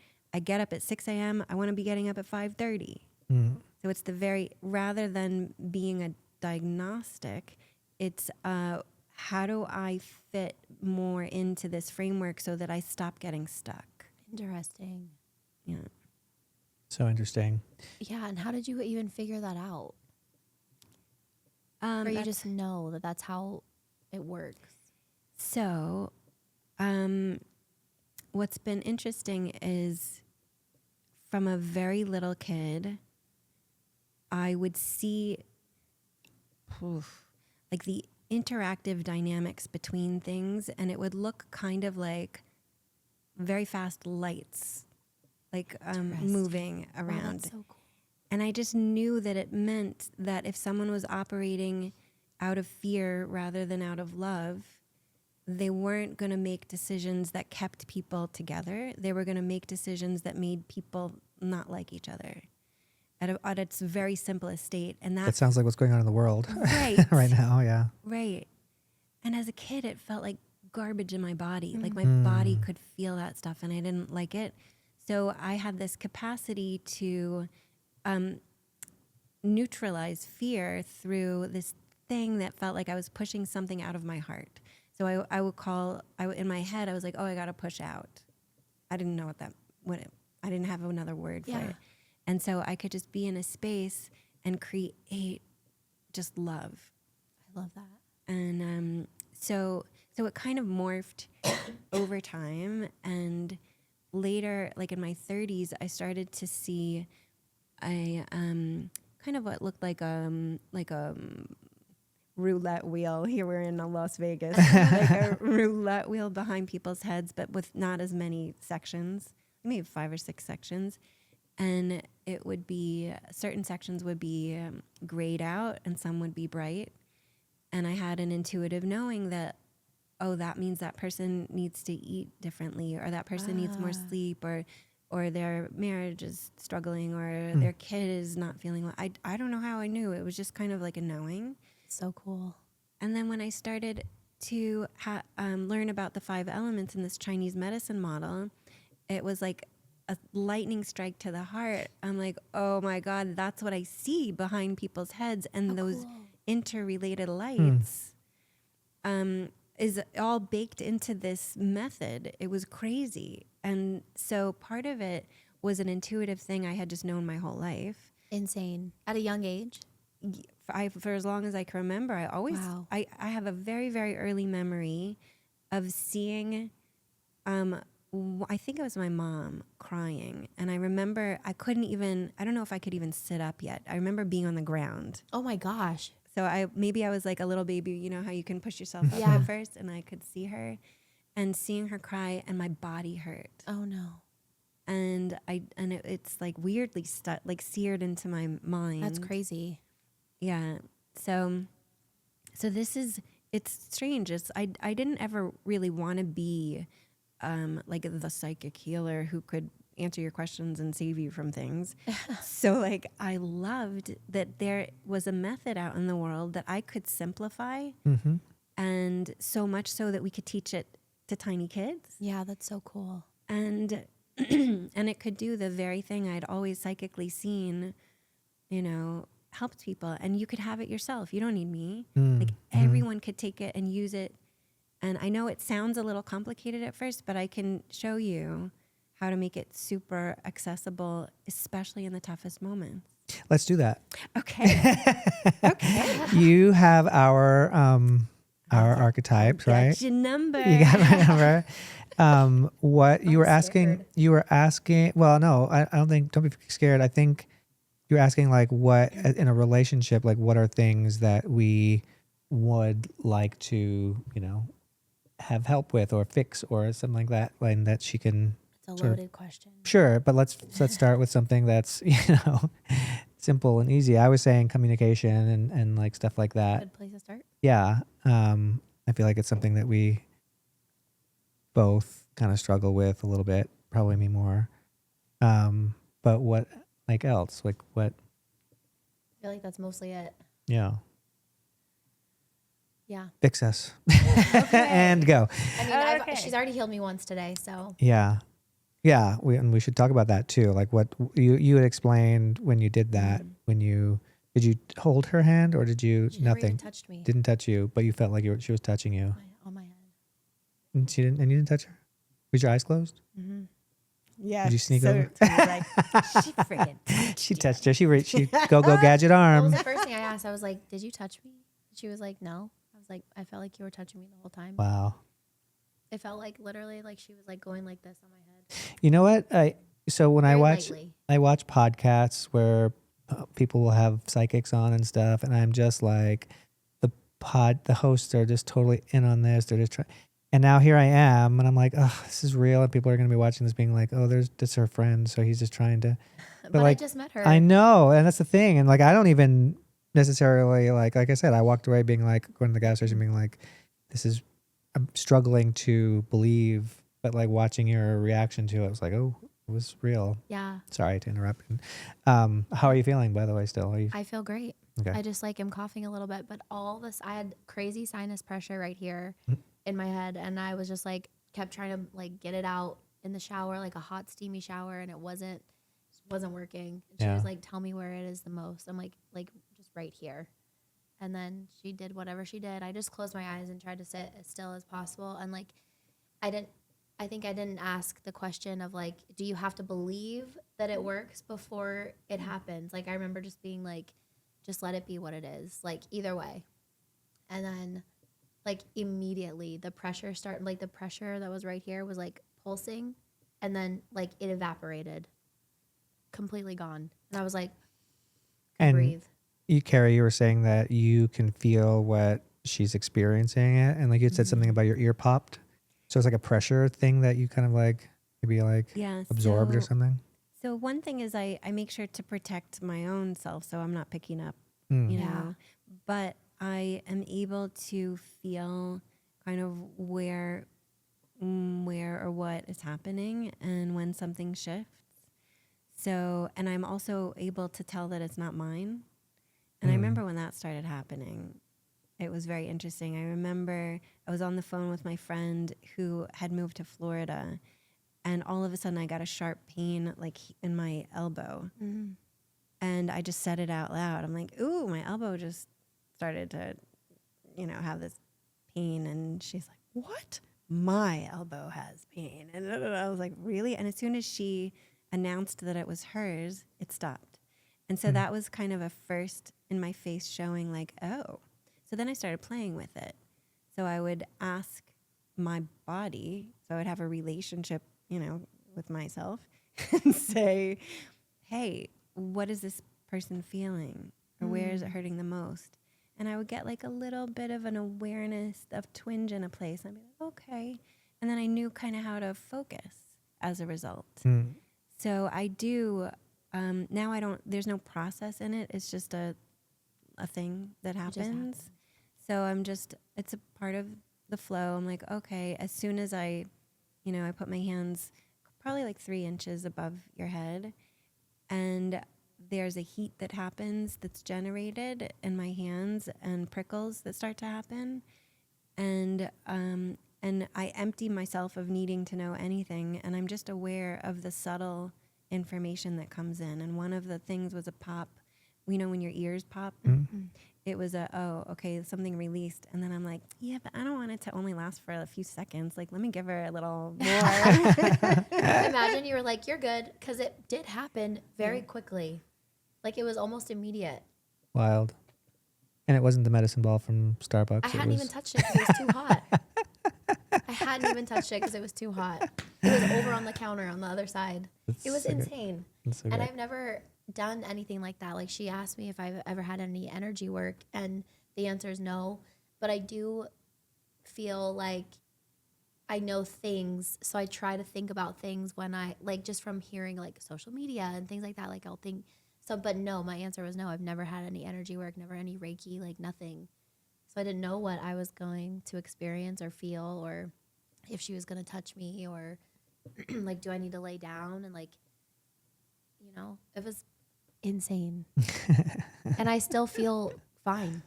Speaker 3: get up at 6 a.m. I want to be getting up at 5:30. So it's rather than being a diagnostic, it's how do I fit more into this framework so that I stop getting stuck?
Speaker 2: Interesting.
Speaker 3: Yeah.
Speaker 1: So interesting.
Speaker 2: Yeah. And how did you even figure that out? Or you just know that that's how it works?
Speaker 3: So what's been interesting is from a very little kid, I would see like the interactive dynamics between things, and it would look kind of like very fast lights, like moving around.
Speaker 2: Wow, that's so cool.
Speaker 3: And I just knew that it meant that if someone was operating out of fear rather than out of love, they weren't going to make decisions that kept people together. They were going to make decisions that made people not like each other at its very simplest state. And
Speaker 1: That sounds like what's going on in the world
Speaker 3: right,
Speaker 1: right now. Yeah.
Speaker 3: right. And as a kid, it felt like garbage in my body. Like my body could feel that stuff, and I didn't like it. So I had this capacity to neutralize fear through this thing that felt like I was pushing something out of my heart. So in my head, I was like, oh, I got to push out. I didn't know I didn't have another word for it. And so I could just be in a space and create just love.
Speaker 2: I love that.
Speaker 3: And so it kind of morphed over time. And later, like in my 30s, I started to see a kind of what looked like a roulette wheel. Here we're in Las Vegas, like a roulette wheel behind people's heads, but with not as many sections, maybe 5 or 6 sections. And it would be, certain sections would be grayed out and some would be bright. And I had an intuitive knowing that, oh, that means that person needs to eat differently, or that person needs more sleep, or their marriage is struggling, or their kid is not feeling well. I don't know how I knew. It was just kind of like a knowing.
Speaker 2: So cool.
Speaker 3: And then when I started to learn about the 5 elements in this Chinese medicine model, it was like a lightning strike to the heart. I'm like, oh my God, that's what I see behind people's heads. And those interrelated lights is all baked into this method. It was crazy. And so part of it was an intuitive thing I had just known my whole life.
Speaker 2: Insane. At a young age?
Speaker 3: For as long as I can remember, I have a very, very early memory of seeing, I think it was my mom crying. And I remember I don't know if I could even sit up yet. I remember being on the ground.
Speaker 2: Oh my gosh.
Speaker 3: So I was like a little baby, you know how you can push yourself up at first, and I could see her and seeing her cry, and my body hurt.
Speaker 2: Oh no.
Speaker 3: And it's like weirdly seared into my mind.
Speaker 2: That's crazy.
Speaker 3: Yeah. So it's strange. I didn't ever really want to be like the psychic healer who could answer your questions and save you from things. So like I loved that there was a method out in the world that I could simplify, and so much so that we could teach it to tiny kids.
Speaker 2: Yeah, that's so cool.
Speaker 3: And and it could do the very thing I'd always psychically seen, helped people, and you could have it yourself. You don't need me.
Speaker 1: Mm.
Speaker 3: Like everyone could take it and use it. And I know it sounds a little complicated at first, but I can show you how to make it super accessible, especially in the toughest moments.
Speaker 1: Let's do that.
Speaker 3: Okay. Okay.
Speaker 1: You have our archetypes, right?
Speaker 3: Got your number.
Speaker 1: You got my number. What you were asking?
Speaker 2: scared.
Speaker 1: You were asking. Well, no, I don't think. Don't be scared. I think you're asking like what in a relationship, like what are things that we would like to, have help with or fix or something like that, and that she can.
Speaker 2: It's a loaded question.
Speaker 1: Sure, but let's start with something that's simple and easy. I was saying communication and like stuff like that.
Speaker 2: Good place to start.
Speaker 1: Yeah. I feel like it's something that we both kind of struggle with a little bit, probably me more. But what like else? Like what?
Speaker 2: I feel like that's mostly it.
Speaker 1: Yeah.
Speaker 2: Yeah.
Speaker 1: Fix us. And go.
Speaker 2: I mean,
Speaker 3: Okay.
Speaker 2: she's already healed me once today, so.
Speaker 1: Yeah. Yeah. We should talk about that too. Like what you had explained when you did that, did you hold her hand or did you
Speaker 2: She never
Speaker 1: nothing?
Speaker 2: even touched me
Speaker 1: Didn't touch you, but you felt like she was touching you.
Speaker 2: on my head.
Speaker 1: And you didn't touch her? Was your eyes closed?
Speaker 2: Mm-hmm.
Speaker 3: Yeah.
Speaker 1: Did you sneak over?
Speaker 3: So like, she friggin'
Speaker 1: She touched her. She go gadget
Speaker 2: That was
Speaker 1: arm.
Speaker 2: the first thing I asked. I was like, "Did you touch me?" She was like, "No." I was like, "I felt like you were touching me the whole time."
Speaker 1: Wow.
Speaker 2: It felt like literally like she was like going like this on my head.
Speaker 1: You know what? So when I
Speaker 2: Very
Speaker 1: watch
Speaker 2: lightly.
Speaker 1: podcasts where people will have psychics on and stuff, and I'm just like the hosts are just totally in on this. They're just trying. And now here I am, and I'm like, oh, this is real, and people are going to be watching this, being like, oh, that's her friend, so he's just trying to.
Speaker 2: But
Speaker 1: like,
Speaker 2: I just met her.
Speaker 1: I know, and that's the thing, and like I don't even necessarily like I said, I walked away being like going to the gas station, being like, I'm struggling to believe, but like watching your reaction to it, I was like, oh, it was real.
Speaker 2: Yeah.
Speaker 1: Sorry to interrupt. How are you feeling, by the way? Still, are you
Speaker 2: I feel great.
Speaker 1: okay?
Speaker 2: I just like am coughing a little bit, but all this, I had crazy sinus pressure right here in my head, and I was just like kept trying to like get it out in the shower, like a hot steamy shower, and it wasn't working. And she
Speaker 1: Yeah.
Speaker 2: was like, "Tell me where it is the most." I'm like just right here. And then she did whatever she did. I just closed my eyes and tried to sit as still as possible. And like, I think I didn't ask the question of like, do you have to believe that it works before it happens? Like, I remember just being like, just let it be what it is. Like, either way. And then like immediately the pressure that was right here was like pulsing, and then like it evaporated, completely gone. And I was like,
Speaker 1: And
Speaker 2: breathe.
Speaker 1: Carey, you were saying that you can feel what she's experiencing it, and like you said something about your ear popped. So it's like a pressure thing that you kind of like maybe like absorbed or something.
Speaker 3: So one thing is I make sure to protect my own self, so I'm not picking up,
Speaker 1: Mm.
Speaker 3: you
Speaker 2: Yeah.
Speaker 3: know, but I am able to feel kind of where or what is happening and when something shifts. So, and I'm also able to tell that it's not mine. And I remember when that started happening, it was very interesting. I remember I was on the phone with my friend who had moved to Florida, and all of a sudden I got a sharp pain like in my elbow.
Speaker 2: Mm-hmm.
Speaker 3: And I just said it out loud. I'm like, ooh, my elbow just started to, have this pain. And she's like, what? My elbow has pain. And I was like, really? And as soon as she announced that it was hers, it stopped. And so that was kind of a first in my face showing like, oh. So then I started playing with it. So I would ask my body, so I would have a relationship, with myself and say, hey, what is this person feeling? Or where is it hurting the most? And I would get like a little bit of an awareness of twinge in a place. I'd be like, okay. And then I knew kind of how to focus as a result.
Speaker 1: Mm.
Speaker 3: So I do, now there's no process in it. It's just a thing that happens. So it's a part of the flow. I'm like, okay, as soon as I put my hands probably like 3 inches above your head, and there's a heat that happens that's generated in my hands and prickles that start to happen. And I empty myself of needing to know anything, and I'm just aware of the subtle information that comes in. And one of the things was a pop when your ears pop.
Speaker 1: Mm-hmm.
Speaker 3: It was okay, something released. And then I'm like, yeah, but I don't want it to only last for a few seconds. Like, let me give her a little more.
Speaker 2: Imagine you were like, you're good. Because it did happen very quickly. Like, it was almost immediate.
Speaker 1: Wild. And it wasn't the medicine ball from Starbucks.
Speaker 2: I hadn't even touched it because it was too hot. I hadn't even touched it because it was too hot. It was over on the counter on the other side. It was insane.
Speaker 1: So
Speaker 2: and I've never done anything like that. Like, she asked me if I've ever had any energy work, and the answer is no. But I do feel like I know things, so I try to think about things when I, like, just from hearing, like, social media and things like that, like, I'll think. So, but no, my answer was no. I've never had any energy work, never any Reiki, like, nothing. So I didn't know what I was going to experience or feel, or if she was going to touch me, or like, do I need to lay down? And, like, you know, it was insane. And I still feel fine.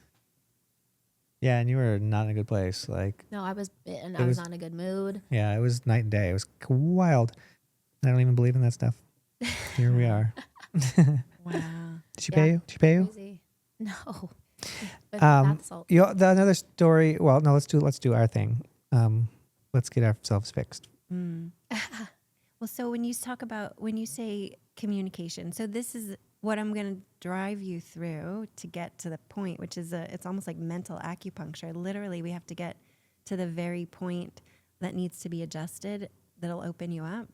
Speaker 1: Yeah, and you were not in a good place. Like,
Speaker 2: No, I was not in a good mood.
Speaker 1: yeah, it was night and day. It was wild. I don't even believe in that stuff. Here we are.
Speaker 3: Wow.
Speaker 1: Did she pay you? Did she pay you?
Speaker 2: Crazy. No. With bath salts.
Speaker 1: Another story. Well, no, let's do our thing. Let's get ourselves fixed.
Speaker 3: Well, so when you say communication, so this is what I'm going to drive you through to get to the point, which is it's almost like mental acupuncture. Literally, we have to get to the very point that needs to be adjusted that'll open you up.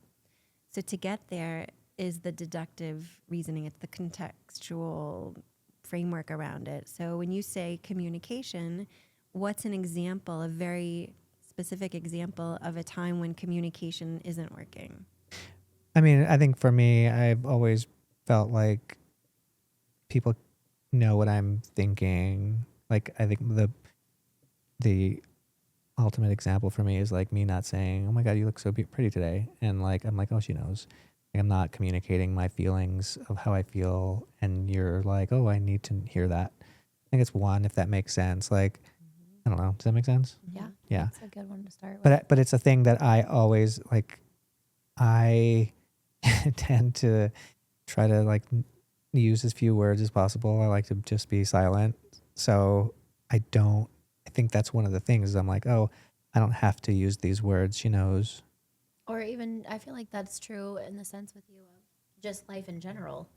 Speaker 3: So to get there is the deductive reasoning. It's the contextual framework around it. So when you say communication, what's an example, a very specific example of a time when communication isn't working?
Speaker 1: I mean, I think for me, I've always felt like people know what I'm thinking. Like, I think the ultimate example for me is like me not saying, "Oh my God, you look so pretty today," and like I'm like, "Oh, she knows." Like, I'm not communicating my feelings of how I feel, and you're like, "Oh, I need to hear that." I think it's one, if that makes sense. Like, I don't know. Does that make sense?
Speaker 2: Yeah.
Speaker 1: Yeah.
Speaker 2: That's a good one to start with.
Speaker 1: But it's a thing that I always like. I tend to try to like use as few words as possible. I like to just be silent. So I think that's one of the things. I'm like, oh, I don't have to use these words. She knows.
Speaker 2: Or even, I feel like that's true in the sense with you of just life in general.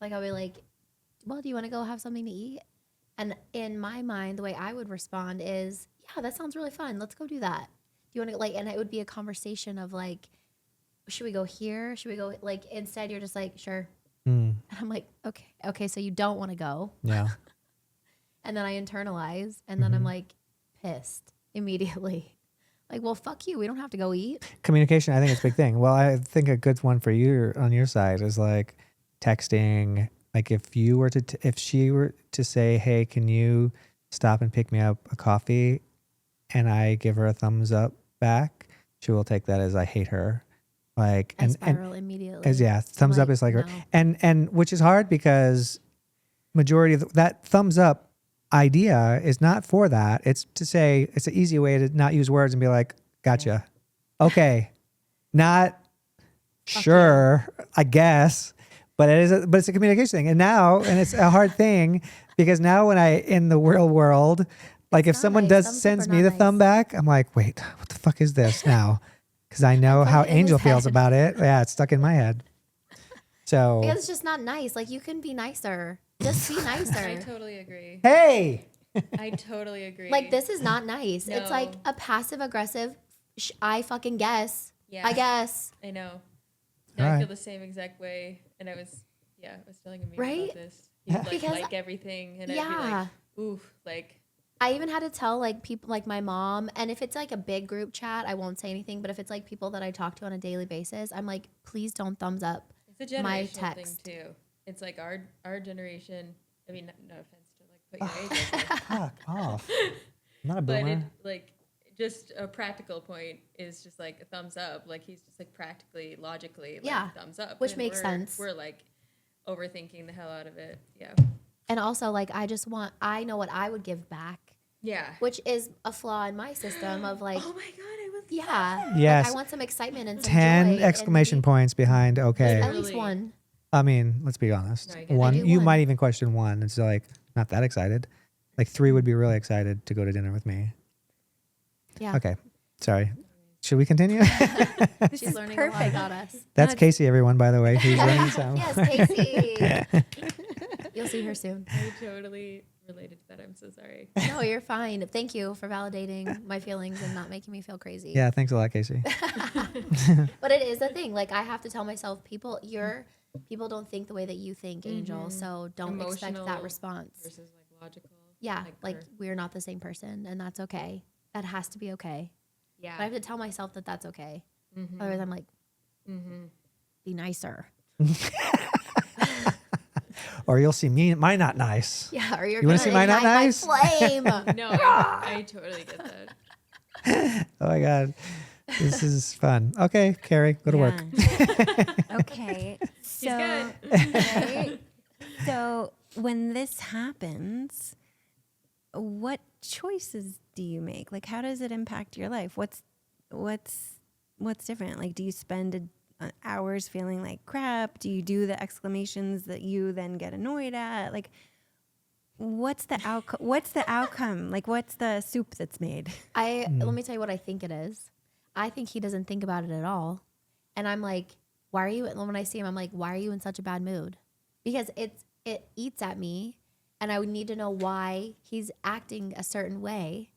Speaker 2: Like, I'll be like, well, do you want to go have something to eat? And in my mind, the way I would respond is, yeah, that sounds really fun. Let's go do that. Do you want to, like, and it would be a conversation of like, should we go here? Should we go, like, instead you're just like, sure. And I'm like, okay, so you don't want to go.
Speaker 1: Yeah.
Speaker 2: And then I internalize, and then I'm like pissed immediately. Like, well, fuck you. We don't have to go eat.
Speaker 1: Communication, I think, is a big thing. Well, I think a good one for you on your side is like texting. Like, if she were to say, "Hey, can you stop and pick me up a coffee?" and I give her a thumbs up back, she will take that as I hate her. Like,
Speaker 2: I spiral immediately.
Speaker 1: Thumbs up is like her, and which is hard because majority of that thumbs up idea is not for that. It's to say, it's an easy way to not use words and be like, gotcha. Okay. Not sure, I guess, but it's a communication thing. And it's a hard thing because now when in the real world, like if someone sends me the thumb back, I'm like, wait, what the fuck is this now? Because I know how Angel feels about it. Yeah, it's stuck in my head. So
Speaker 2: because it's just not nice. Like, you can be nicer. Just be nicer.
Speaker 4: I totally agree.
Speaker 1: Hey!
Speaker 4: I totally agree.
Speaker 2: Like, this is not nice.
Speaker 4: No.
Speaker 2: It's like a passive aggressive, I fucking guess.
Speaker 4: Yeah.
Speaker 2: I guess.
Speaker 4: I know. No, I feel the same exact way. And I was telling Amir
Speaker 2: Right?
Speaker 4: about this. He would
Speaker 2: Because-
Speaker 4: like everything. And I'd
Speaker 2: Yeah.
Speaker 4: be like, ooh, like.
Speaker 2: I even had to tell like people like my mom, and if it's like a big group chat, I won't say anything. But if it's like people that I talk to on a daily basis, I'm like, please don't thumbs up
Speaker 4: It's a
Speaker 2: my
Speaker 4: generational
Speaker 2: text.
Speaker 4: thing too. It's like our generation. I mean, no offense to like put your age out there,
Speaker 1: Fuck off. I'm not a
Speaker 4: but
Speaker 1: boomer.
Speaker 4: it like just a practical point is just like a thumbs up. Like, he's just like practically, logically, like,
Speaker 2: Yeah,
Speaker 4: thumbs up,
Speaker 2: which
Speaker 4: and
Speaker 2: makes sense.
Speaker 4: We're like overthinking the hell out of it. Yeah.
Speaker 2: And also, like, I know what I would give back,
Speaker 4: Yeah.
Speaker 2: which is a flaw in my system of like,
Speaker 4: Oh my god, I would.
Speaker 2: yeah,
Speaker 1: Yes.
Speaker 2: Like, I want some excitement and some
Speaker 1: 10
Speaker 2: joy
Speaker 1: exclamation
Speaker 2: and
Speaker 1: points behind okay.
Speaker 2: at least one.
Speaker 1: I mean, let's be honest.
Speaker 4: No, I get it.
Speaker 1: One,
Speaker 2: I do
Speaker 1: you
Speaker 2: one.
Speaker 1: might even question one. It's like not that excited. Like 3 would be really excited to go to dinner with me.
Speaker 2: Yeah.
Speaker 1: Okay, sorry. Should we continue?
Speaker 2: She's learning a lot about us.
Speaker 1: That's Casey, everyone. By the way, who's learning some.
Speaker 2: Yes, Casey. You'll see her soon.
Speaker 4: I totally related to that. I'm so sorry.
Speaker 2: No, you're fine. Thank you for validating my feelings and not making me feel crazy.
Speaker 1: Yeah, thanks a lot, Casey.
Speaker 2: But it is a thing. Like I have to tell myself, people don't think the way that you think, Angel. So don't expect that
Speaker 4: Emotional
Speaker 2: response.
Speaker 4: Versus like logical.
Speaker 2: Yeah, like
Speaker 4: her.
Speaker 2: we're not the same person, and that's okay. That has to be okay.
Speaker 4: Yeah.
Speaker 2: But I have to tell myself that that's okay.
Speaker 4: Mm-hmm.
Speaker 2: Otherwise, I'm like,
Speaker 4: Mm-hmm.
Speaker 2: be nicer.
Speaker 1: Or you'll see me, my not nice.
Speaker 2: Yeah, or you're
Speaker 1: You wanna
Speaker 2: gonna
Speaker 1: see my not
Speaker 2: ignite my
Speaker 1: nice?
Speaker 2: flame.
Speaker 4: No, I totally get that.
Speaker 1: Oh my God. This is fun. Okay, Carrie, go to work.
Speaker 3: Okay.
Speaker 4: She's
Speaker 3: So,
Speaker 4: good.
Speaker 3: right? So when this happens, what choices do you make? Like, how does it impact your life? What's different? Like, do you spend hours feeling like crap? Do you do the exclamations that you then get annoyed at? Like, what's the outcome? What's the outcome? Like, what's the soup that's made?
Speaker 2: Let me tell you what I think it is. I think he doesn't think about it at all. And I'm like, why are you, when I see him, I'm like, why are you in such a bad mood? Because it eats at me, and I would need to know why he's acting a certain way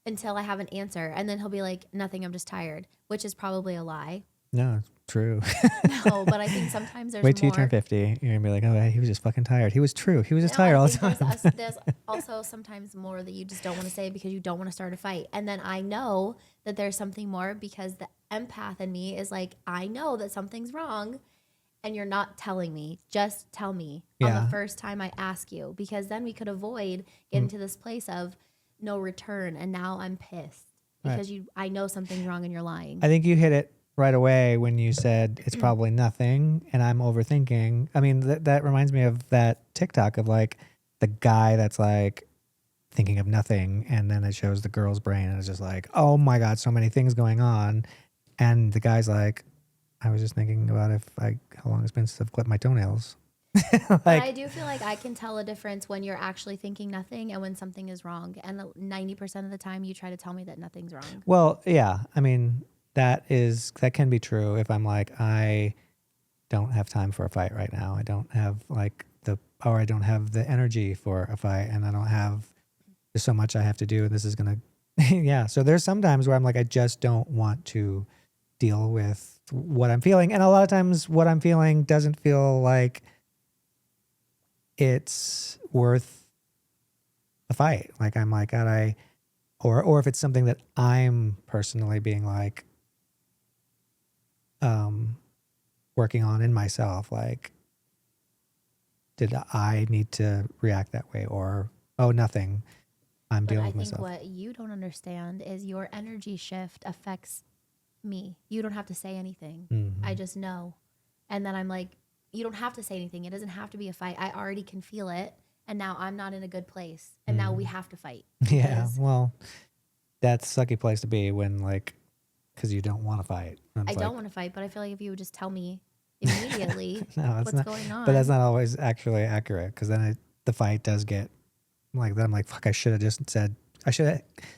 Speaker 2: until I have an answer. And then he'll be like, nothing, I'm just tired, which is probably a lie.
Speaker 1: No, it's true.
Speaker 2: No, but I think sometimes there's
Speaker 1: Wait till you
Speaker 2: more.
Speaker 1: turn 50. You're going to be like, oh, he was just fucking tired. He was true. He was just
Speaker 2: No, I
Speaker 1: tired all the
Speaker 2: think
Speaker 1: time.
Speaker 2: There's also sometimes more that you just don't want to say because you don't want to start a fight. And then I know that there's something more because the empath in me is like, I know that something's wrong and you're not telling me. Just tell me on
Speaker 1: Yeah.
Speaker 2: the first time I ask you, because then we could avoid getting to this place of no return. And now I'm pissed because I know something's wrong and you're lying.
Speaker 1: I think you hit it right away when you said it's probably nothing and I'm overthinking. I mean, that reminds me of that TikTok of like the guy that's like thinking of nothing, and then it shows the girl's brain and it's just like, oh my God, so many things going on. And the guy's like, I was just thinking about how long it's been since I've clipped my toenails.
Speaker 2: But I do feel like I can tell a difference when you're actually thinking nothing and when something is wrong. And 90% of the time you try to tell me that nothing's wrong.
Speaker 1: Well, yeah. I mean, that can be true if I'm like, I don't have time for a fight right now. I don't have I don't have the energy for a fight, and there's so much I have to do, and this is going to, yeah. So there's some times where I'm like, I just don't want to deal with what I'm feeling. And a lot of times what I'm feeling doesn't feel like it's worth a fight. Like I'm like, or if it's something that I'm personally being like, working on in myself, like, did I need to react that way, or, oh, nothing, I'm
Speaker 2: But
Speaker 1: dealing
Speaker 2: I
Speaker 1: with
Speaker 2: think
Speaker 1: myself.
Speaker 2: what you don't understand is your energy shift affects me. You don't have to say anything.
Speaker 1: Mhm.
Speaker 2: I just know. And then I'm like, you don't have to say anything. It doesn't have to be a fight. I already can feel it. And now I'm not in a good place. And now we have to fight.
Speaker 1: Yeah,
Speaker 2: because
Speaker 1: well, that's a sucky place to be when, like, because you don't want to fight.
Speaker 2: I don't want to fight, but I feel like if you would just tell me immediately
Speaker 1: No, it's
Speaker 2: what's
Speaker 1: not.
Speaker 2: going on.
Speaker 1: But that's not always actually accurate, because then the fight does get like, then I'm like, fuck, I should have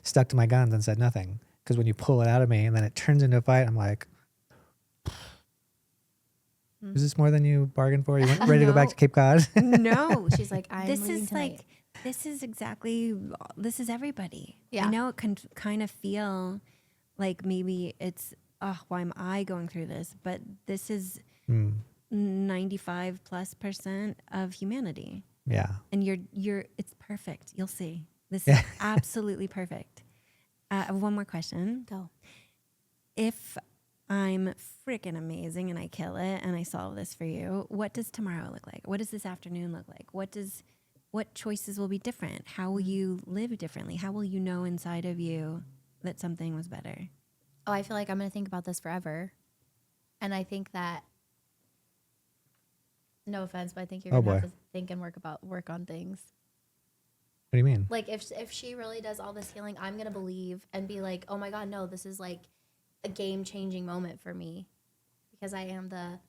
Speaker 1: stuck to my guns and said nothing. Because when you pull it out of me and then it turns into a fight, I'm like, is this more than you bargained for? You went ready to go back to Cape Cod?
Speaker 3: No,
Speaker 2: She's like, I'm
Speaker 3: this
Speaker 2: leaving
Speaker 3: is
Speaker 2: tonight.
Speaker 3: like, this is everybody.
Speaker 2: Yeah.
Speaker 3: I know it can kind of feel like maybe it's, oh, why am I going through this? But this is 95+% of humanity.
Speaker 1: Yeah.
Speaker 3: And it's perfect. You'll see. This is absolutely perfect. I have one more question.
Speaker 2: Go.
Speaker 3: If I'm freaking amazing and I kill it and I solve this for you, what does tomorrow look like? What does this afternoon look like? What choices will be different? How will you live differently? How will you know inside of you that something was better?
Speaker 2: Oh, I feel like I'm going to think about this forever. And I think that, no offense, but I think you're going to have to think and work on things.
Speaker 1: What do you mean?
Speaker 2: Like if she really does all this healing, I'm going to believe and be like, oh my God, no, this is like a game-changing moment for me, because I am the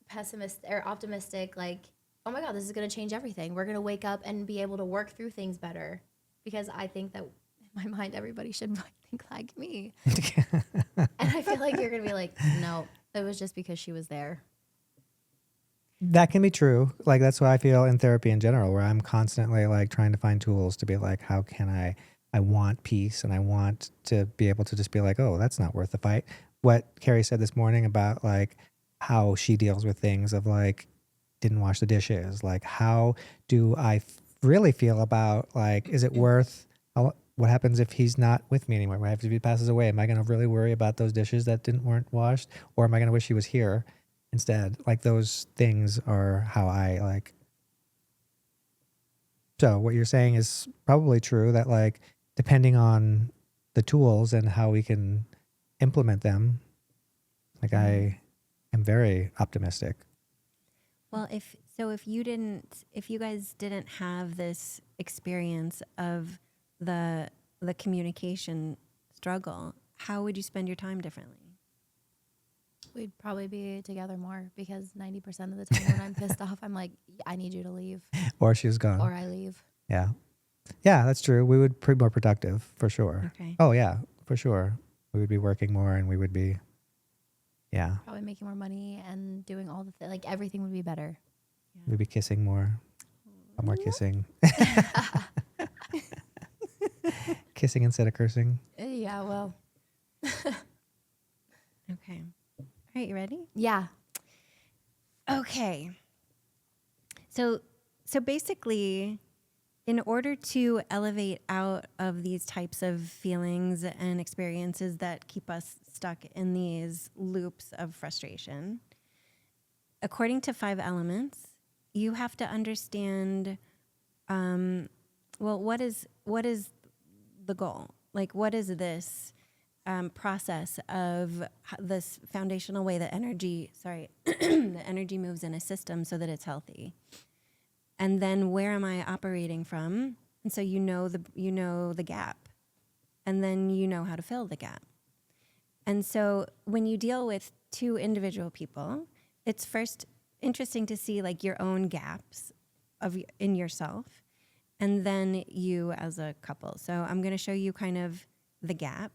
Speaker 2: pessimistic or optimistic, like, oh my God, this is going to change everything. We're going to wake up and be able to work through things better. Because I think that in my mind, everybody should think like me. And I feel like you're going to be like, no, it was just because she was there.
Speaker 1: That can be true. Like, that's why I feel in therapy in general, where I'm constantly like trying to find tools to be like, how can I want peace, and I want to be able to just be like, oh, that's not worth the fight. What Carey said this morning about like how she deals with things of like, didn't wash the dishes. Like, how do I really feel about like, is it worth, what happens if he's not with me anymore? If he passes away, am I going to really worry about those dishes that weren't washed? Or am I going to wish he was here instead? Like, those things are how I like. So what you're saying is probably true, that like, depending on the tools and how we can implement them, like I am very optimistic.
Speaker 3: Well, if you guys didn't have this experience of the communication struggle, how would you spend your time differently?
Speaker 2: We'd probably be together more, because 90% of the time when I'm pissed off, I'm like, I need you to leave.
Speaker 1: Or she's gone.
Speaker 2: Or I leave.
Speaker 1: Yeah. Yeah, that's true. We would be more productive for sure.
Speaker 3: Okay.
Speaker 1: Oh yeah, for sure. We would be working more, and we would be, yeah.
Speaker 2: Probably making more money and doing all the like everything would be better.
Speaker 1: We'd be kissing more. A lot more kissing. Kissing instead of cursing.
Speaker 2: Yeah, well.
Speaker 3: Okay. All right, you ready?
Speaker 2: Yeah.
Speaker 3: Okay. So basically, in order to elevate out of these types of feelings and experiences that keep us stuck in these loops of frustration, according to 5 elements, you have to understand, what is the goal? Like, what is this process of this foundational way that the energy moves in a system so that it's healthy? And then where am I operating from? And so you know the gap, and then you know how to fill the gap. And so when you deal with 2 individual people, it's first interesting to see like your own gaps in yourself, and then you as a couple. So I'm going to show you kind of the gap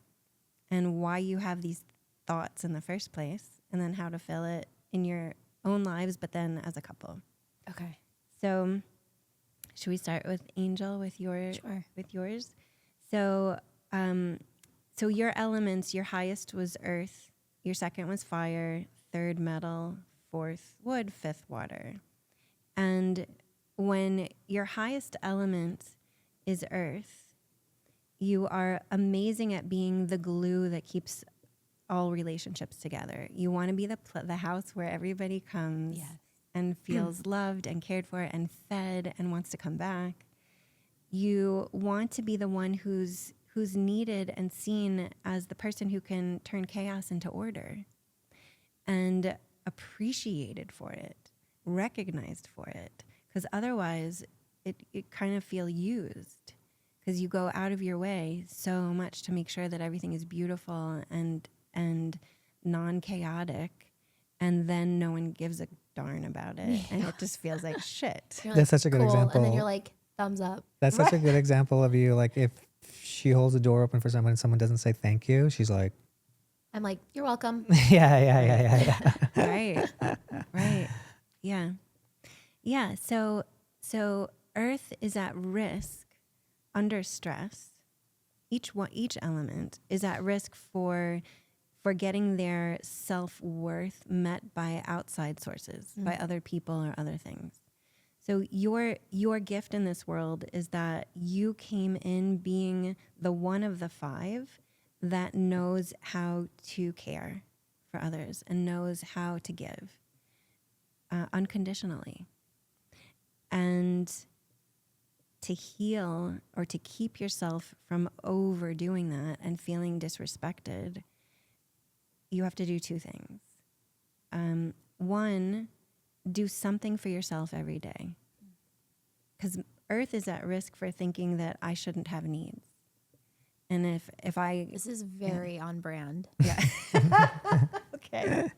Speaker 3: and why you have these thoughts in the first place, and then how to fill it in your own lives, but then as a couple.
Speaker 2: Okay.
Speaker 3: So should we start with Angel, with yours? So your elements, your highest was earth, your second was fire, third metal, fourth wood, fifth water. And when your highest element is earth, you are amazing at being the glue that keeps all relationships together. You want to be the house where everybody comes.
Speaker 2: Yes.
Speaker 3: And feels loved and cared for and fed and wants to come back. You want to be the one who's needed and seen as the person who can turn chaos into order, and appreciated for it, recognized for it, because otherwise it kind of feel used, because you go out of your way so much to make sure that everything is beautiful and non-chaotic, and then no one gives a darn about it, and it just feels like shit.
Speaker 2: You're
Speaker 1: That's such a good example.
Speaker 2: And then you're like, thumbs up.
Speaker 1: That's such a good example of you. Like, if she holds the door open for someone and someone doesn't say thank you, she's like,
Speaker 2: I'm like, you're welcome.
Speaker 1: yeah.
Speaker 3: Right. Yeah. So earth is at risk under stress. Each element is at risk for getting their self-worth met by outside sources, by other people or other things. So your gift in this world is that you came in being the one of the 5 that knows how to care for others and knows how to give unconditionally. And to heal or to keep yourself from overdoing that and feeling disrespected, you have to do 2 things. 1, do something for yourself every day. Because earth is at risk for thinking that I shouldn't have needs. And if I...
Speaker 2: This is very on brand.
Speaker 3: Yeah. Okay.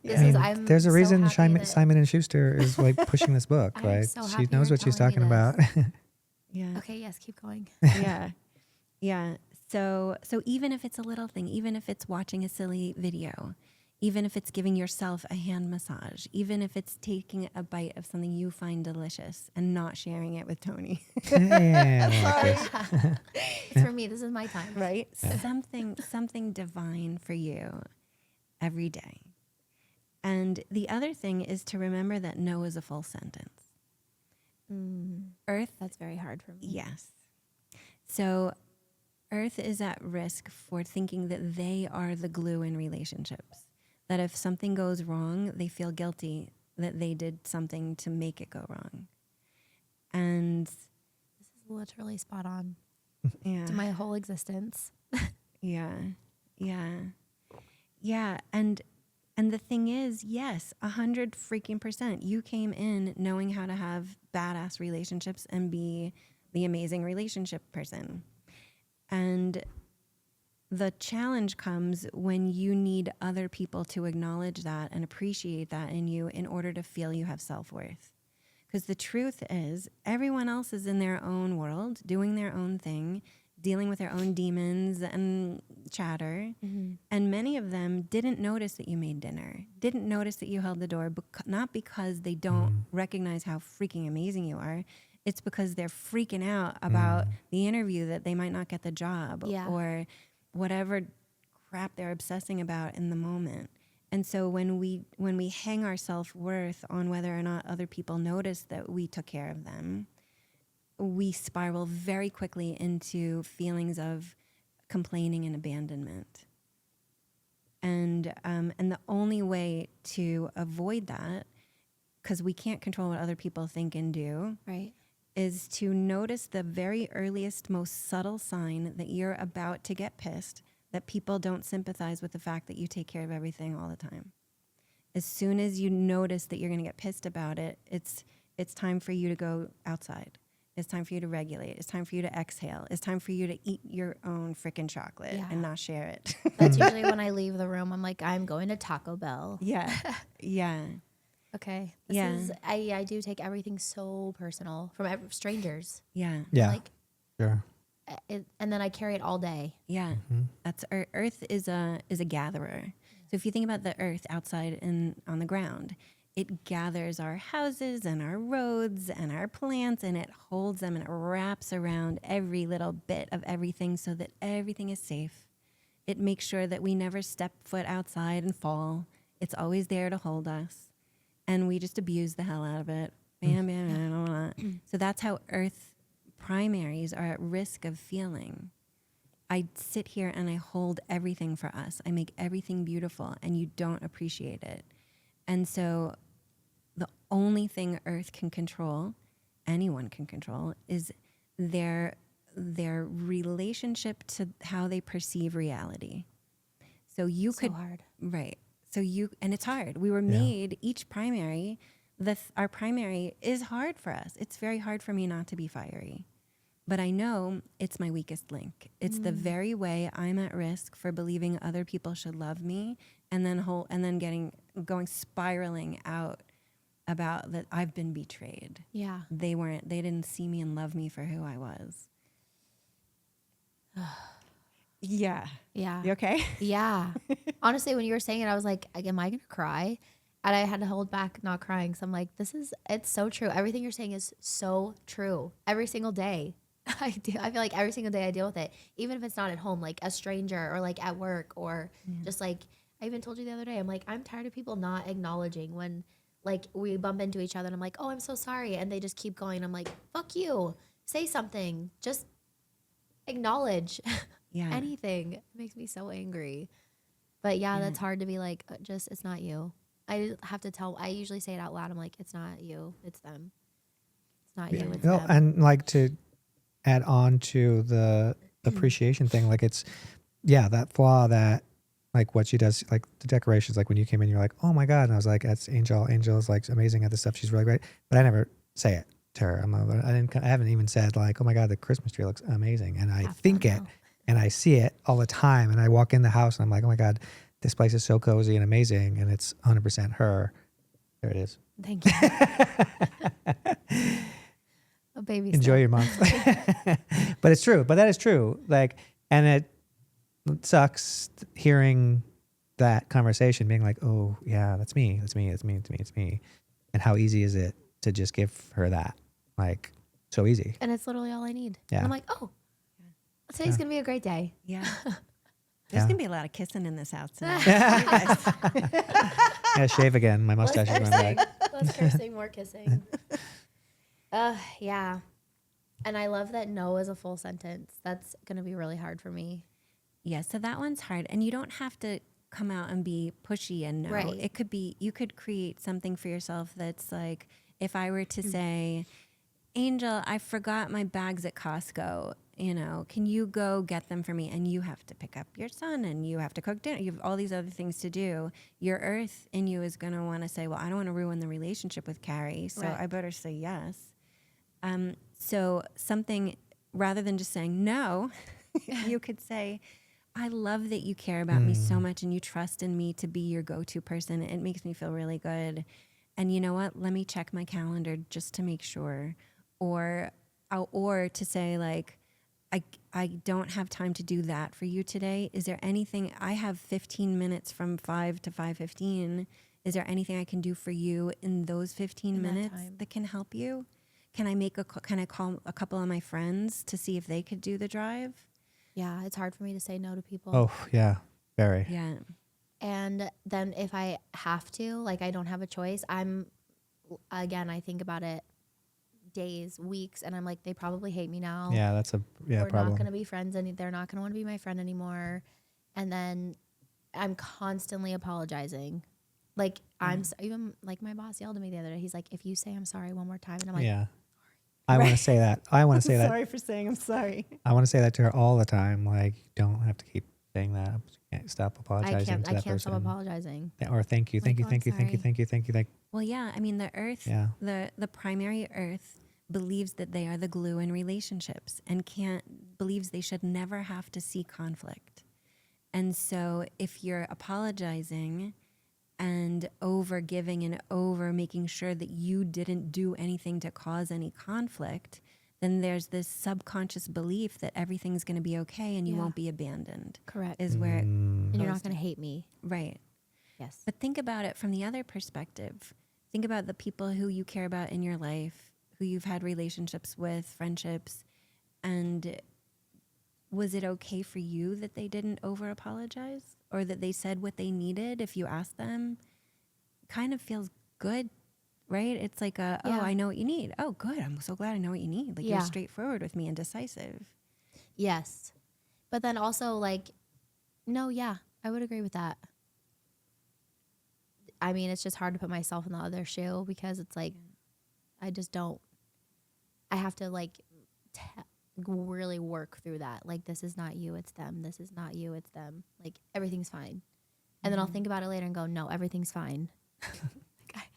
Speaker 2: This is,
Speaker 1: there's a
Speaker 2: so
Speaker 1: reason
Speaker 2: happy that-
Speaker 1: Simon and Schuster is like pushing this book,
Speaker 2: I'm
Speaker 1: right?
Speaker 2: so
Speaker 1: She
Speaker 2: happy
Speaker 1: knows
Speaker 2: you're
Speaker 1: what she's
Speaker 2: telling me
Speaker 1: talking
Speaker 2: this.
Speaker 1: about.
Speaker 3: Yeah.
Speaker 2: Okay, yes, keep going.
Speaker 3: Yeah. Yeah. So even if it's a little thing, even if it's watching a silly video, even if it's giving yourself a hand massage, even if it's taking a bite of something you find delicious and not sharing it with Tony,
Speaker 1: Yeah, I like this.
Speaker 2: It's for me. This is my time.
Speaker 3: right? Something divine for you every day. And the other thing is to remember that no is a full sentence. Earth,
Speaker 2: That's very hard for me.
Speaker 3: yes. So Earth is at risk for thinking that they are the glue in relationships. That if something goes wrong, they feel guilty that they did something to make it go wrong. And
Speaker 2: This is literally spot on
Speaker 3: yeah,
Speaker 2: to my whole existence.
Speaker 3: yeah, yeah, yeah. And the thing is, yes, 100% you came in knowing how to have badass relationships and be the amazing relationship person. And the challenge comes when you need other people to acknowledge that and appreciate that in you in order to feel you have self-worth. Because the truth is, everyone else is in their own world, doing their own thing, dealing with their own demons and chatter. And many of them didn't notice that you made dinner, didn't notice that you held the door, not because they don't recognize how freaking amazing you are. It's because they're freaking out about the interview that they might not get the job or whatever crap they're obsessing about in the moment. And so when we hang our self-worth on whether or not other people notice that we took care of them, we spiral very quickly into feelings of complaining and abandonment. And the only way to avoid that, because we can't control what other people think and do,
Speaker 2: Right.
Speaker 3: is to notice the very earliest, most subtle sign that you're about to get pissed, that people don't sympathize with the fact that you take care of everything all the time. As soon as you notice that you're going to get pissed about it, it's time for you to go outside. It's time for you to regulate. It's time for you to exhale. It's time for you to eat your own freaking chocolate and not share it.
Speaker 2: That's usually when I leave the room. I'm like, I'm going to Taco Bell.
Speaker 3: Yeah. Yeah.
Speaker 2: Okay.
Speaker 3: Yeah.
Speaker 2: I do take everything so personal from strangers.
Speaker 3: Yeah.
Speaker 1: Yeah,
Speaker 2: Like,
Speaker 1: sure.
Speaker 2: and then I carry it all day.
Speaker 3: Yeah. That's Earth is a gatherer. So if you think about the earth outside and on the ground, it gathers our houses and our roads and our plants, and it holds them and it wraps around every little bit of everything so that everything is safe. It makes sure that we never step foot outside and fall. It's always there to hold us. And we just abuse the hell out of it. Bam, bam, bam, bam, bam. So that's how Earth primaries are at risk of feeling. I sit here and I hold everything for us. I make everything beautiful, and you don't appreciate it. And so the only thing Earth can control, anyone can control, is their relationship to how they perceive reality. So you
Speaker 2: So
Speaker 3: could,
Speaker 2: hard.
Speaker 3: right. So and it's hard. We were made, each primary, our primary is hard for us. It's very hard for me not to be fiery. But I know it's my weakest link. It's the very way I'm at risk for believing other people should love me, and then going spiraling out about that I've been betrayed.
Speaker 2: Yeah.
Speaker 3: They didn't see me and love me for who I was. Yeah.
Speaker 2: Yeah.
Speaker 3: You okay?
Speaker 2: Yeah. Honestly, when you were saying it, I was like, am I going to cry? And I had to hold back not crying. So I'm like, it's so true. Everything you're saying is so true. Every single day. I feel like every single day I deal with it, even if it's not at home, like a stranger or like at work or just like, I even told you the other day, I'm like, I'm tired of people not acknowledging when like we bump into each other and I'm like, oh, I'm so sorry. And they just keep going. I'm like, fuck you. Say something. Just acknowledge.
Speaker 3: Yeah.
Speaker 2: Anything. It makes me so angry. But yeah, that's hard to be like, it's not you. I have to I usually say it out loud. I'm like, it's not you, it's them. It's not you, it's them.
Speaker 1: And like to add on to the appreciation thing, like it's, that flaw that like what she does, like the decorations, like when you came in, you're like, oh my God. And I was like, that's Angel. Angel is like amazing at this stuff. She's really great. But I never say it to her. I haven't even said like, oh my God, the Christmas tree looks amazing. And I think it. And I see it all the time. And I walk in the house and I'm like, oh my God, this place is so cozy and amazing, and it's 100% her. There it is.
Speaker 2: Thank you. A baby.
Speaker 1: Enjoy your month. But it's true. But that is true. Like, and it sucks hearing that conversation, being like, oh yeah, that's me. That's me. It's me. It's me. It's me. And how easy is it to just give her that? Like, so easy.
Speaker 2: And it's literally all I need.
Speaker 1: Yeah.
Speaker 2: And I'm like, oh, today's going to be a great day.
Speaker 3: Yeah. There's
Speaker 1: Yeah.
Speaker 3: going to be a lot of kissing in this house tonight.
Speaker 1: Yeah, shave again. My mustache is going back.
Speaker 2: Less cursing, more kissing. Yeah. And I love that no is a full sentence. That's going to be really hard for me.
Speaker 3: Yeah, so that one's hard. And you don't have to come out and be pushy and no.
Speaker 2: Right.
Speaker 3: It could be, you could create something for yourself that's like, if I were to say, Angel, I forgot my bags at Costco. You know, can you go get them for me? And you have to pick up your son and you have to cook dinner. You have all these other things to do. Your earth in you is going to want to say, well, I don't want to ruin the relationship with Carey, so
Speaker 2: Right.
Speaker 3: I better say yes. So something, rather than just saying no, you could say, I love that you care about me so much and you trust in me to be your go-to person. It makes me feel really good. And you know what? Let me check my calendar just to make sure. Or to say like, I don't have time to do that for you today. Is there anything, I have 15 minutes from 5 to 5:15. Is there anything I can do for you in those 15
Speaker 2: In that
Speaker 3: minutes
Speaker 2: time.
Speaker 3: that can help you? Can I call a couple of my friends to see if they could do the drive?
Speaker 2: Yeah, it's hard for me to say no to people.
Speaker 1: Oh, yeah. Very.
Speaker 3: Yeah.
Speaker 2: And then if I have to, like I don't have a choice, I think about it days, weeks, and I'm like, they probably hate me now.
Speaker 1: Yeah, that's a
Speaker 2: We're
Speaker 1: problem.
Speaker 2: not going to be friends, and they're not going to want to be my friend anymore. And then I'm constantly apologizing. Like even like my boss yelled at me the other day. He's like, if you say I'm sorry one more time, and I'm like,
Speaker 1: Yeah. I want to say that. I want to say that.
Speaker 3: Sorry for saying I'm sorry.
Speaker 1: I want to say that to her all the time. Like, you don't have to keep saying that. You can't stop apologizing to
Speaker 2: I
Speaker 1: that
Speaker 2: can't
Speaker 1: person.
Speaker 2: stop apologizing.
Speaker 1: Yeah, or thank you, thank you,
Speaker 2: Like, oh,
Speaker 1: thank you,
Speaker 2: I'm
Speaker 1: thank you,
Speaker 2: sorry.
Speaker 1: thank you, thank you, thank.
Speaker 3: Well, yeah. I mean, the earth,
Speaker 1: Yeah.
Speaker 3: the primary earth believes that they are the glue in relationships and believes they should never have to see conflict. And so if you're apologizing and over giving and over making sure that you didn't do anything to cause any conflict, then there's this subconscious belief that everything's going to be okay and you
Speaker 2: Yeah.
Speaker 3: won't be abandoned.
Speaker 2: Correct.
Speaker 3: Is where it
Speaker 2: And you're
Speaker 3: goes
Speaker 2: not going to hate me.
Speaker 3: right.
Speaker 2: Yes.
Speaker 3: But think about it from the other perspective. Think about the people who you care about in your life, who you've had relationships with, friendships, and was it okay for you that they didn't over apologize or that they said what they needed if you asked them? Kind of feels good, right? It's like
Speaker 2: Yeah.
Speaker 3: I know what you need. Oh, good. I'm so glad I know what you need. Like
Speaker 2: Yeah.
Speaker 3: you're straightforward with me and decisive.
Speaker 2: Yes. But then also like, no, yeah, I would agree with that. I mean, it's just hard to put myself in the other shoe because it's like, I just don't, I have to like really work through that. Like, this is not you, it's them. This is not you, it's them. Like, everything's fine. And then I'll think about it later and go, no, everything's fine. Like,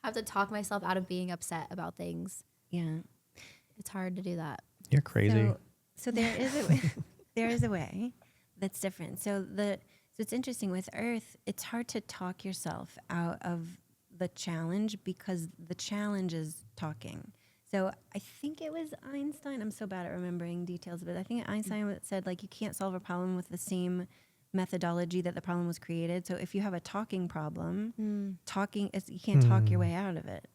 Speaker 2: I have to talk myself out of being upset about things.
Speaker 3: Yeah.
Speaker 2: It's hard to do that.
Speaker 1: You're crazy.
Speaker 3: So there is a way, there is a way that's different. So it's interesting with Earth, it's hard to talk yourself out of the challenge because the challenge is talking. So I think it was Einstein. I'm so bad at remembering details, but I think Einstein said like you can't solve a problem with the same methodology that the problem was created. So if you have a talking problem, you can't talk your way out of it.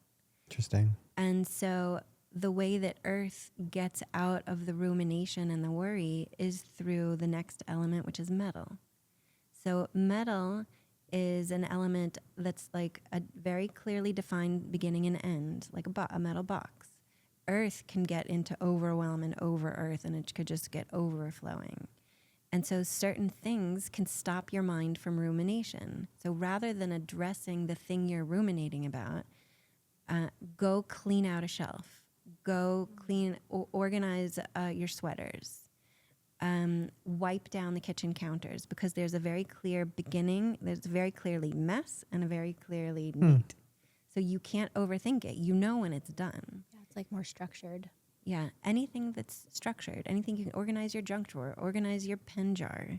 Speaker 1: Interesting.
Speaker 3: And so the way that Earth gets out of the rumination and the worry is through the next element, which is metal. So metal is an element that's like a very clearly defined beginning and end, like a metal box. Earth can get into overwhelm and over Earth, and it could just get overflowing. And so certain things can stop your mind from rumination. So rather than addressing the thing you're ruminating about, go clean out a shelf. Go clean, organize your sweaters. Wipe down the kitchen counters because there's a very clear beginning. There's very clearly mess and a very clearly neat. So you can't overthink it. You know when it's done.
Speaker 2: Yeah, it's like more structured.
Speaker 3: Yeah, anything that's structured, anything you can organize your junk drawer, organize your pen jar.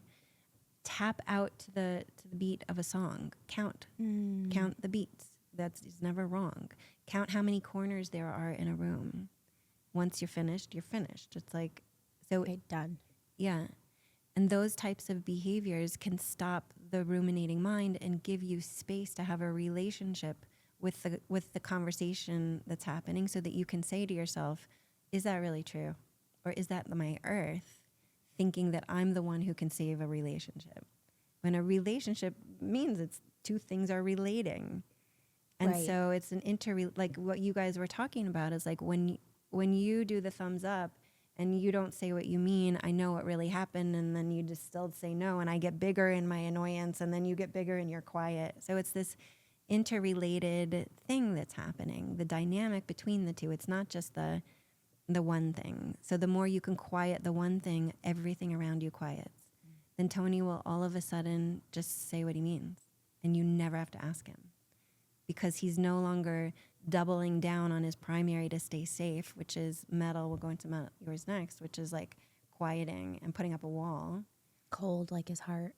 Speaker 3: tap out to the beat of a song. Count the beats. That's never wrong. Count how many corners there are in a room. Once you're finished, you're finished. It's like, so
Speaker 2: Okay, done.
Speaker 3: yeah. And those types of behaviors can stop the ruminating mind and give you space to have a relationship with the conversation that's happening, so that you can say to yourself, is that really true? Or is that my earth thinking that I'm the one who can save a relationship? When a relationship means it's two things are relating. And
Speaker 2: Right.
Speaker 3: so it's an like what you guys were talking about is like when you do the thumbs up and you don't say what you mean, I know what really happened, and then you just still say no, and I get bigger in my annoyance, and then you get bigger and you're quiet. So it's this interrelated thing that's happening, the dynamic between the two. It's not just the one thing. So the more you can quiet the one thing, everything around you quiets. Then Tony will all of a sudden just say what he means, and you never have to ask him, because he's no longer doubling down on his primary to stay safe, which is metal. We'll go into yours next, which is like quieting and putting up a wall.
Speaker 2: Cold like his heart.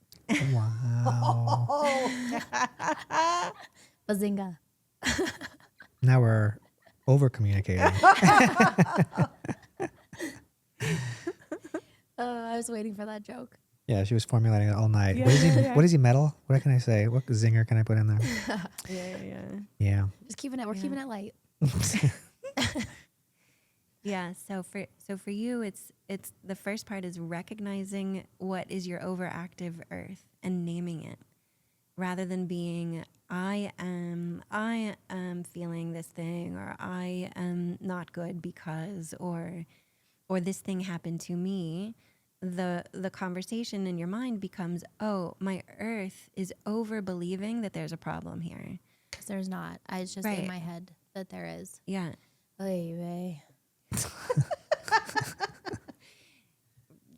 Speaker 1: Wow.
Speaker 2: Bazinga.
Speaker 1: Now we're over communicating.
Speaker 2: I was waiting for that joke.
Speaker 1: Yeah, she was formulating it all night.
Speaker 3: Yeah.
Speaker 1: What is he metal? What can I say? What zinger can I put in there?
Speaker 3: Yeah.
Speaker 1: Yeah.
Speaker 2: Just keeping it. We're keeping it light.
Speaker 3: Yeah. So for you, it's the first part is recognizing what is your overactive earth and naming it, rather than being I am feeling this thing, or I am not good because, or this thing happened to me. The conversation in your mind becomes, oh, my earth is over believing that there's a problem here.
Speaker 2: Because there's not. It's just
Speaker 3: Right.
Speaker 2: in my head that there is.
Speaker 3: Yeah.
Speaker 2: Oy vey.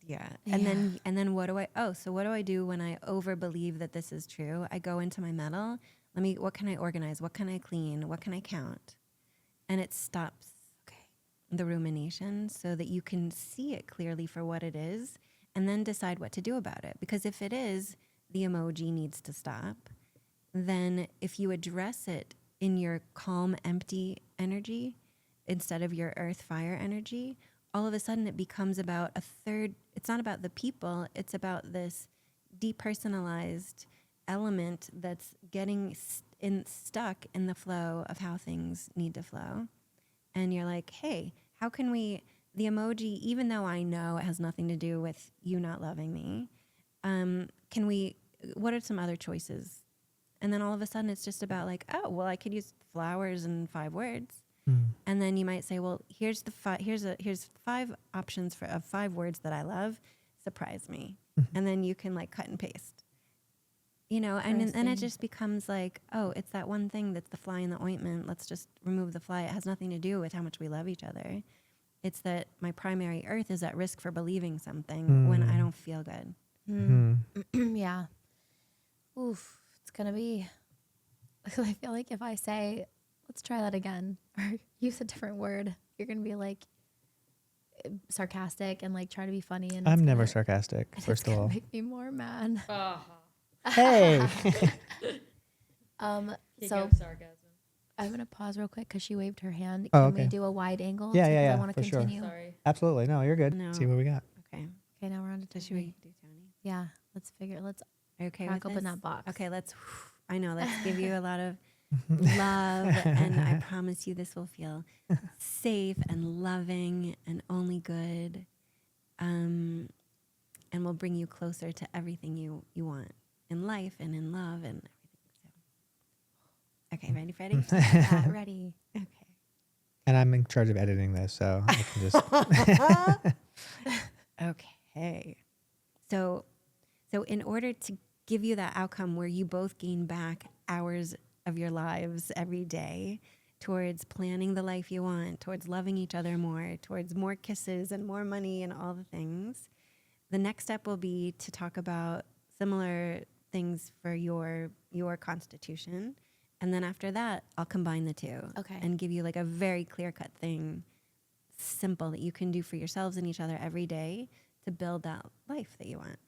Speaker 3: Yeah.
Speaker 2: Yeah.
Speaker 3: And then what do I do when I over believe that this is true? I go into my metal. What can I organize? What can I clean? What can I count? And it stops the rumination so that you can see it clearly for what it is, and then decide what to do about it. Because if it is, the emoji needs to stop, then if you address it in your calm, empty energy instead of your earth fire energy, all of a sudden it becomes about a third. It's not about the people. It's about this depersonalized element that's getting stuck in the flow of how things need to flow. And you're like, hey, how can the emoji, even though I know it has nothing to do with you not loving me, what are some other choices? And then all of a sudden it's just about like, oh, well, I could use flowers and 5 words. And then you might say, well, here's 5 options of 5 words that I love. Surprise me. And then you can like cut and paste. And then it just becomes like, oh, it's that one thing that's the fly in the ointment. Let's just remove the fly. It has nothing to do with how much we love each other. It's that my primary earth is at risk for believing something when I don't feel good.
Speaker 2: Yeah. Oof. It's going to be. I feel like if I say, let's try that again, or use a different word, you're going to be like sarcastic and like try to be funny. And
Speaker 1: I'm never sarcastic, first of all.
Speaker 2: Make me more mad.
Speaker 1: Hey.
Speaker 2: So
Speaker 4: sarcasm.
Speaker 2: I'm gonna pause real quick because she waved her hand.
Speaker 1: Oh,
Speaker 2: Can we
Speaker 1: okay.
Speaker 2: do a wide angle?
Speaker 1: Yeah,
Speaker 2: too, 'cause
Speaker 1: yeah,
Speaker 2: I want
Speaker 1: for
Speaker 2: to
Speaker 1: sure.
Speaker 2: continue.
Speaker 4: Sorry.
Speaker 1: Absolutely. No, you're good.
Speaker 3: No.
Speaker 1: See what we got.
Speaker 3: Okay.
Speaker 2: Okay, now we're on to
Speaker 3: So should we
Speaker 2: Tony.
Speaker 3: do Tony?
Speaker 2: Yeah, let's figure. Let's
Speaker 3: Okay.
Speaker 2: crack
Speaker 3: with
Speaker 2: open
Speaker 3: this?
Speaker 2: that box.
Speaker 3: Okay, let's give you a lot of love, and I promise you this will feel safe and loving and only good, and will bring you closer to everything you want in life and in love and everything. So, okay, ready, Freddie?
Speaker 2: Ready.
Speaker 3: Okay.
Speaker 1: And I'm in charge of editing this, so I can just.
Speaker 3: Okay. So in order to give you that outcome where you both gain back hours of your lives every day towards planning the life you want, towards loving each other more, towards more kisses and more money and all the things, the next step will be to talk about similar things for your constitution. And then after that, I'll combine the two.
Speaker 2: Okay.
Speaker 3: And give you like a very clear-cut thing, simple, that you can do for yourselves and each other every day to build that life that you want.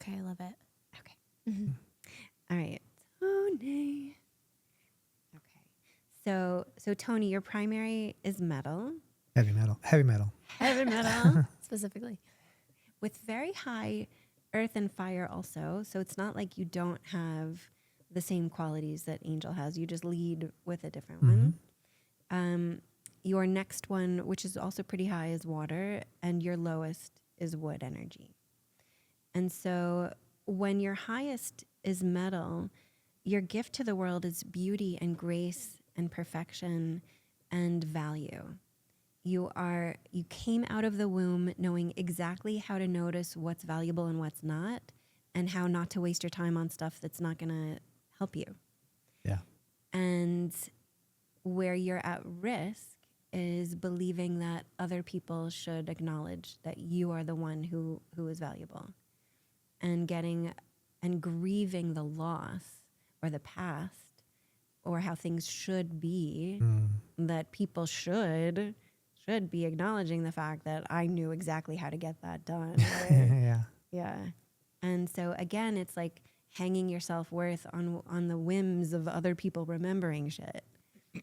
Speaker 2: Okay, I love it.
Speaker 3: All right, Tony. Okay, so Tony, your primary is metal.
Speaker 1: Heavy metal.
Speaker 3: Heavy metal
Speaker 2: Specifically.
Speaker 3: with very high earth and fire also. So it's not like you don't have the same qualities that Angel has. You just lead with a different one. Your next one, which is also pretty high, is water, and your lowest is wood energy. And so when your highest is metal, your gift to the world is beauty and grace and perfection and value. You came out of the womb knowing exactly how to notice what's valuable and what's not, and how not to waste your time on stuff that's not going to help you.
Speaker 1: Yeah.
Speaker 3: And where you're at risk is believing that other people should acknowledge that you are the one who is valuable, and grieving the loss or the past or how things should be, that people should be acknowledging the fact that I knew exactly how to get that done. Right?
Speaker 1: Yeah.
Speaker 3: Yeah. And so again, it's like hanging your self-worth on the whims of other people remembering shit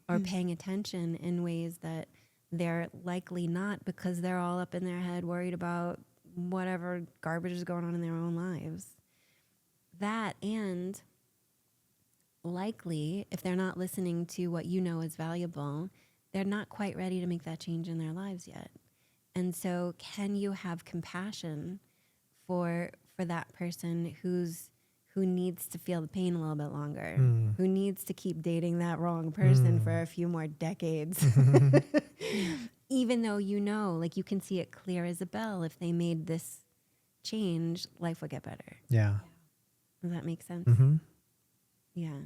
Speaker 3: or paying attention in ways that they're likely not, because they're all up in their head worried about whatever garbage is going on in their own lives. That, and likely, if they're not listening to what you know is valuable, they're not quite ready to make that change in their lives yet. And so can you have compassion for that person who needs to feel the pain a little bit longer, who needs to keep dating that wrong person for a few more decades? Even though like you can see it clear as a bell, if they made this change, life would get better.
Speaker 1: Yeah.
Speaker 3: Does that make sense?
Speaker 1: Mm-hmm.
Speaker 3: Yeah.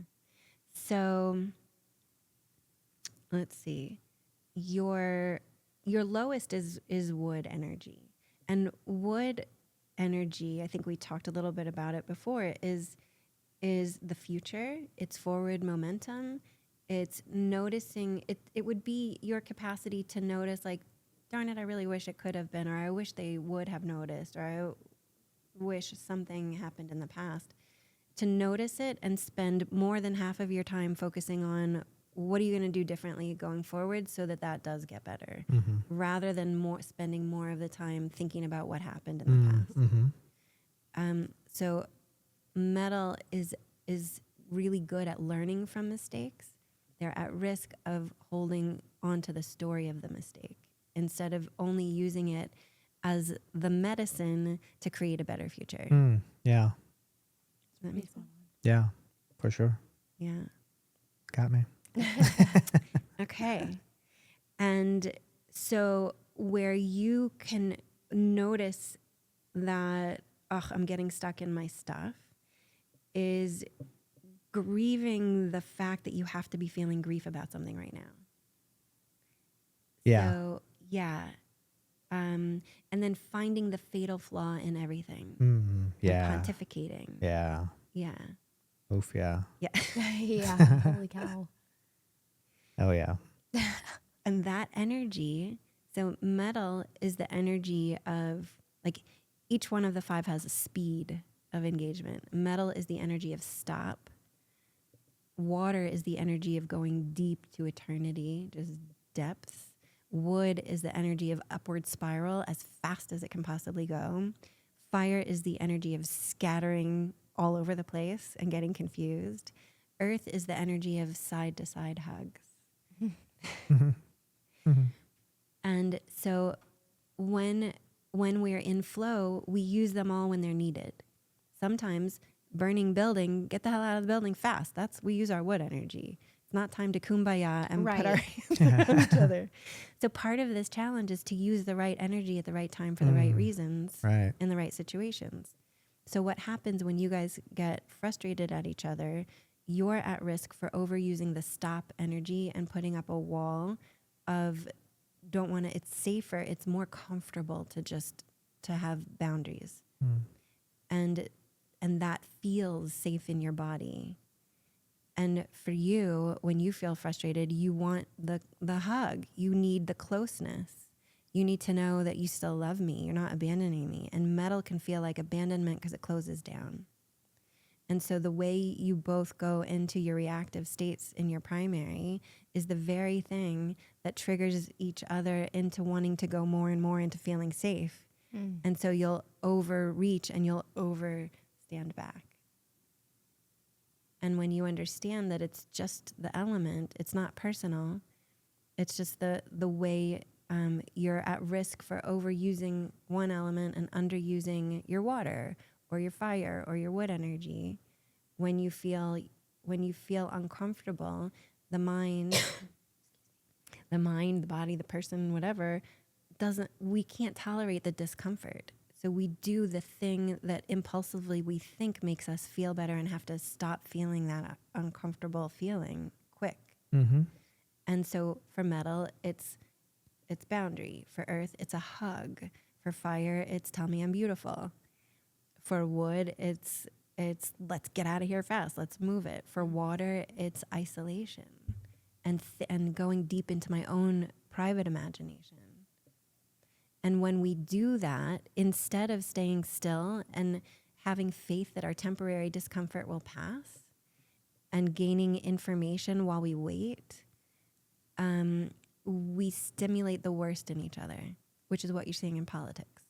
Speaker 3: So let's see. Your lowest is wood energy. And wood energy, I think we talked a little bit about it before, is the future. It's forward momentum. It's noticing. It would be your capacity to notice, like, darn it, I really wish it could have been, or I wish they would have noticed, or I wish something happened in the past. To notice it and spend more than half of your time focusing on what are you going to do differently going forward so that does get better, rather than spending more of the time thinking about what happened in the past. So metal is really good at learning from mistakes. They're at risk of holding on to the story of the mistake instead of only using it as the medicine to create a better future.
Speaker 1: Yeah.
Speaker 3: Does that make sense?
Speaker 1: Yeah, for sure.
Speaker 3: Yeah.
Speaker 1: Got me.
Speaker 3: Okay. And so where you can notice that, I'm getting stuck in my stuff, is grieving the fact that you have to be feeling grief about something right now.
Speaker 1: Yeah.
Speaker 3: So, yeah. And then finding the fatal flaw in everything.
Speaker 1: Yeah.
Speaker 3: And pontificating.
Speaker 1: Yeah.
Speaker 3: Yeah.
Speaker 1: Oof, yeah.
Speaker 3: Yeah.
Speaker 2: Yeah. Holy cow.
Speaker 1: Oh, yeah.
Speaker 3: And that energy, so metal is the energy of, like, each one of the five has a speed of engagement. Metal is the energy of stop. Water is the energy of going deep to eternity, just depth. Wood is the energy of upward spiral as fast as it can possibly go. Fire is the energy of scattering all over the place and getting confused. Earth is the energy of side to side hugs. And so when we're in flow, we use them all when they're needed. Sometimes burning building, get the hell out of the building fast. We use our wood energy. It's not time to kumbaya and put our hands around each other. So part of this challenge is to use the right energy at the right time for the right reasons,
Speaker 1: Right.
Speaker 3: in the right situations. So what happens when you guys get frustrated at each other, you're at risk for overusing the stop energy and putting up a wall of don't want to, it's safer, it's more comfortable to have boundaries. And that feels safe in your body. And for you, when you feel frustrated, you want the hug. You need the closeness. You need to know that you still love me. You're not abandoning me. And metal can feel like abandonment because it closes down. And so the way you both go into your reactive states in your primary is the very thing that triggers each other into wanting to go more and more into feeling safe. And so you'll overreach and you'll stand back. And when you understand that it's just the element, it's not personal, it's just the way you're at risk for overusing one element and underusing your water or your fire or your wood energy. When you feel uncomfortable, the mind, the body, the person, whatever, we can't tolerate the discomfort. So we do the thing that impulsively we think makes us feel better and have to stop feeling that uncomfortable feeling quick.
Speaker 1: Mm-hmm.
Speaker 3: And so for metal, it's boundary. For earth, it's a hug. For fire, it's tell me I'm beautiful. For wood, it's let's get out of here fast. Let's move it. For water, it's isolation and going deep into my own private imagination. And when we do that, instead of staying still and having faith that our temporary discomfort will pass and gaining information while we wait, we stimulate the worst in each other, which is what you're seeing in politics,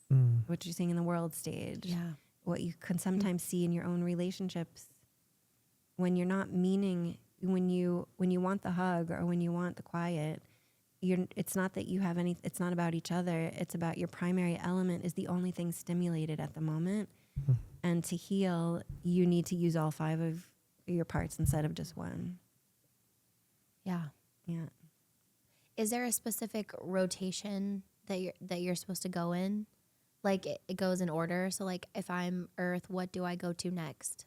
Speaker 3: what you're seeing in the world stage, what you can sometimes see in your own relationships. When you're not meaning, when you want the hug or when you want the quiet, it's not that you have any, it's not about each other. It's about your primary element is the only thing stimulated at the moment. Mm-hmm. And to heal, you need to use all 5 of your parts instead of just one.
Speaker 2: Yeah.
Speaker 3: Yeah.
Speaker 2: Is there a specific rotation that you're supposed to go in? Like it goes in order. So like if I'm Earth, what do I go to next?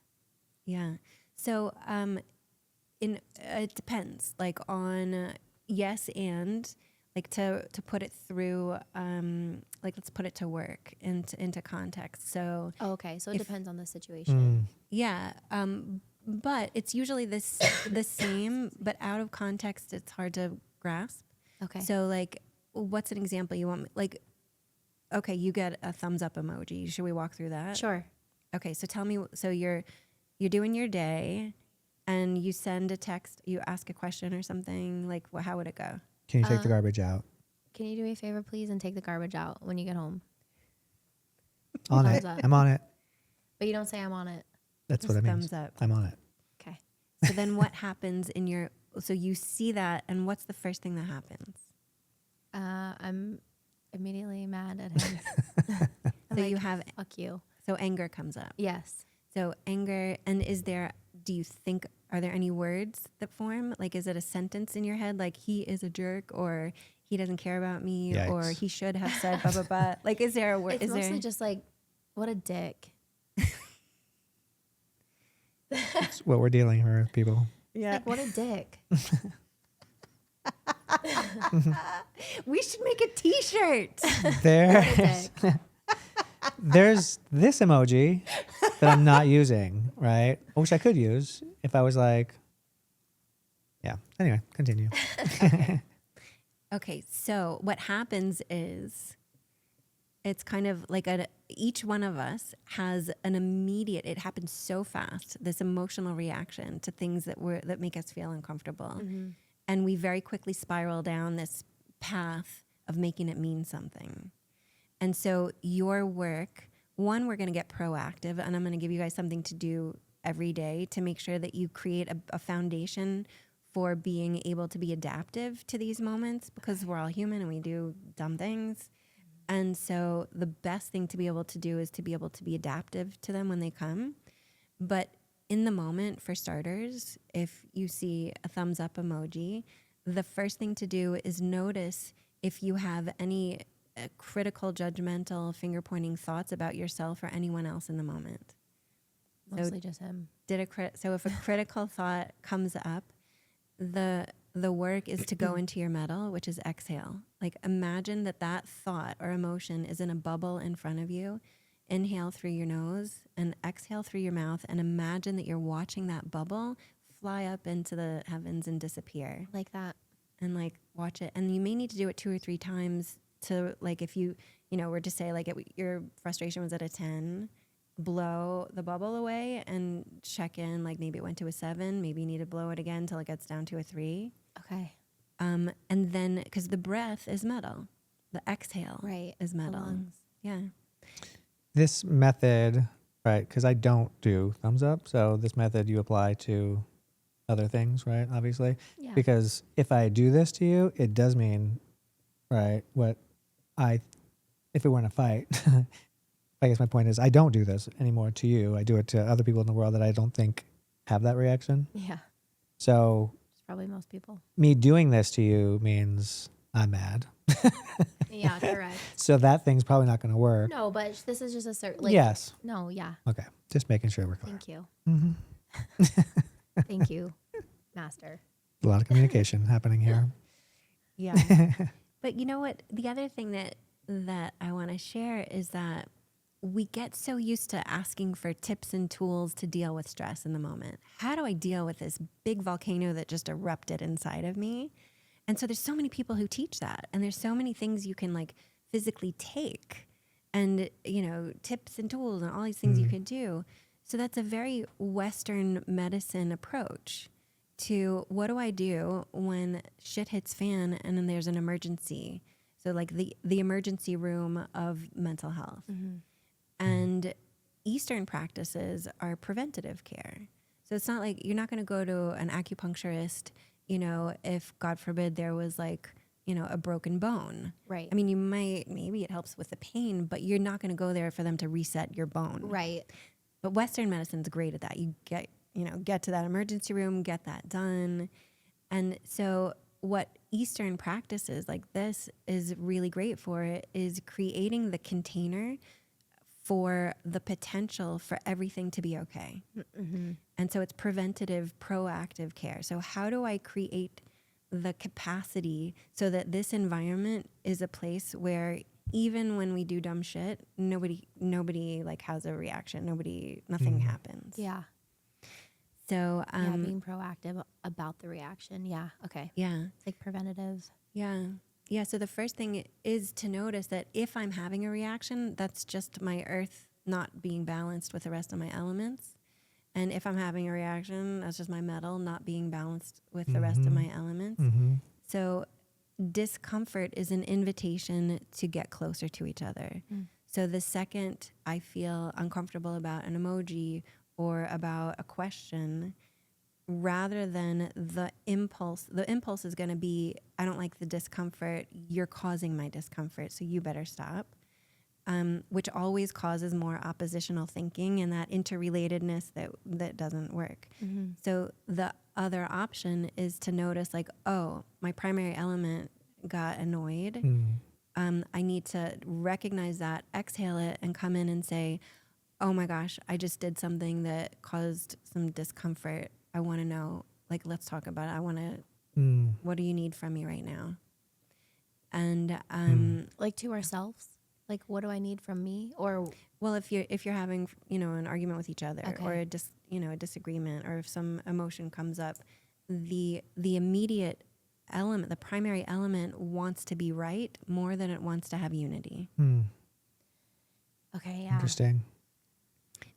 Speaker 3: Yeah. So it depends. Like on yes, and like to put it through, like let's put it to work into context. So
Speaker 2: okay, so it depends on the situation.
Speaker 3: Yeah, but it's usually the same, but out of context, it's hard to grasp.
Speaker 2: Okay.
Speaker 3: So like, what's an example you want? Like, okay, you get a thumbs up emoji. Should we walk through that?
Speaker 2: Sure.
Speaker 3: Okay, so tell me. So you're doing your day, and you send a text. You ask a question or something. Like, how would it go?
Speaker 1: Can you take the garbage out?
Speaker 2: Can you do me a favor, please, and take the garbage out when you get home?
Speaker 1: On it. I'm on it.
Speaker 2: But you don't say I'm on it.
Speaker 1: That's
Speaker 3: Just
Speaker 1: what it means.
Speaker 3: thumbs up.
Speaker 1: I'm on it.
Speaker 2: Okay.
Speaker 3: So then what happens in your, so you see that, and what's the first thing that happens?
Speaker 2: I'm immediately mad at him.
Speaker 3: So you have,
Speaker 2: fuck you.
Speaker 3: so anger comes up.
Speaker 2: Yes.
Speaker 3: So anger, and do you think, are there any words that form? Like, is it a sentence in your head? Like, he is a jerk, or he doesn't care about me,
Speaker 1: Yikes.
Speaker 3: or he should have said blah, blah, blah. Like, is there a word?
Speaker 2: It's mostly just like, what a dick.
Speaker 1: That's what we're dealing with, people.
Speaker 3: Yeah.
Speaker 2: Like, what a dick.
Speaker 3: We should make a t-shirt.
Speaker 1: There's this emoji that I'm not using, right? Which I could use if I was like, yeah. Anyway, continue.
Speaker 3: Okay, so what happens is it's kind of like each one of us has an immediate, it happens so fast, this emotional reaction to things that make us feel uncomfortable. Mm-hmm. And we very quickly spiral down this path of making it mean something. And so your work, one, we're going to get proactive, and I'm going to give you guys something to do every day to make sure that you create a foundation for being able to be adaptive to these moments, because we're all human and we do dumb things. And so the best thing to be able to do is to be able to be adaptive to them when they come. But in the moment, for starters, if you see a thumbs up emoji, the first thing to do is notice if you have any critical, judgmental, finger-pointing thoughts about yourself or anyone else in the moment.
Speaker 2: Mostly just him.
Speaker 3: So if a critical thought comes up, the work is to go into your metal, which is exhale. Like, imagine that thought or emotion is in a bubble in front of you. Inhale through your nose and exhale through your mouth, and imagine that you're watching that bubble fly up into the heavens and disappear.
Speaker 2: Like that.
Speaker 3: And like watch it. And you may need to do it 2 or 3 times to, like, if you were to say like your frustration was at a 10, blow the bubble away and check in, like maybe it went to a 7, maybe you need to blow it again till it gets down to a 3.
Speaker 2: Okay.
Speaker 3: And then, because the breath is metal, the exhale
Speaker 2: Right.
Speaker 3: is
Speaker 2: The
Speaker 3: metal.
Speaker 2: lungs.
Speaker 3: Yeah.
Speaker 1: This method, right? Because I don't do thumbs up, so this method you apply to other things, right? Obviously,
Speaker 2: Yeah.
Speaker 1: because if I do this to you, it does mean, right? If it weren't a fight, I guess my point is I don't do this anymore to you. I do it to other people in the world that I don't think have that reaction.
Speaker 2: Yeah.
Speaker 1: So
Speaker 2: It's probably most people.
Speaker 1: me doing this to you means I'm mad.
Speaker 2: Yeah, correct.
Speaker 1: So that thing's probably not going to work.
Speaker 2: No, but this is just a certain, like,
Speaker 1: Yes.
Speaker 2: no, yeah.
Speaker 1: Okay. Just making sure we're clear.
Speaker 2: Thank you.
Speaker 1: Mm-hmm.
Speaker 2: Thank you, master.
Speaker 1: A lot of communication happening here.
Speaker 3: Yeah. But you know what? The other thing that I want to share is that we get so used to asking for tips and tools to deal with stress in the moment. How do I deal with this big volcano that just erupted inside of me? And so there's so many people who teach that, and there's so many things you can like physically take, and tips and tools and all these things you can do. So that's a very Western medicine approach to what do I do when shit hits fan and then there's an emergency. So like the emergency room of mental health. And Eastern practices are preventative care. So it's not like you're not going to go to an acupuncturist, if God forbid there was like, a broken bone.
Speaker 2: Right.
Speaker 3: I mean, maybe it helps with the pain, but you're not going to go there for them to reset your bone.
Speaker 2: Right.
Speaker 3: But Western medicine's great at that. You get to that emergency room, get that done. And so what Eastern practices like this is really great for is creating the container for the potential for everything to be okay. And so it's preventative, proactive care. So how do I create the capacity so that this environment is a place where even when we do dumb shit, nobody like has a reaction. Nothing happens.
Speaker 2: Yeah.
Speaker 3: So
Speaker 2: Being proactive about the reaction. Yeah. Okay.
Speaker 3: yeah.
Speaker 2: It's like preventative.
Speaker 3: Yeah. Yeah. So the first thing is to notice that if I'm having a reaction, that's just my earth not being balanced with the rest of my elements. And if I'm having a reaction, that's just my metal not being balanced with the rest of my elements. So discomfort is an invitation to get closer to each other. So the second I feel uncomfortable about an emoji or about a question, rather than the impulse is going to be, I don't like the discomfort, you're causing my discomfort, so you better stop, which always causes more oppositional thinking and that interrelatedness that doesn't work. So the other option is to notice like, oh, my primary element got annoyed. I need to recognize that, exhale it, and come in and say, oh my gosh, I just did something that caused some discomfort. I want to know, like, let's talk about it. What do you need from me right now? And
Speaker 2: Like to ourselves. Like, what do I need from me? Or
Speaker 3: well, if you're having an argument with each other,
Speaker 2: Okay.
Speaker 3: or a disagreement, or if some emotion comes up, the immediate element, the primary element, wants to be right more than it wants to have unity.
Speaker 2: okay, yeah.
Speaker 1: Interesting.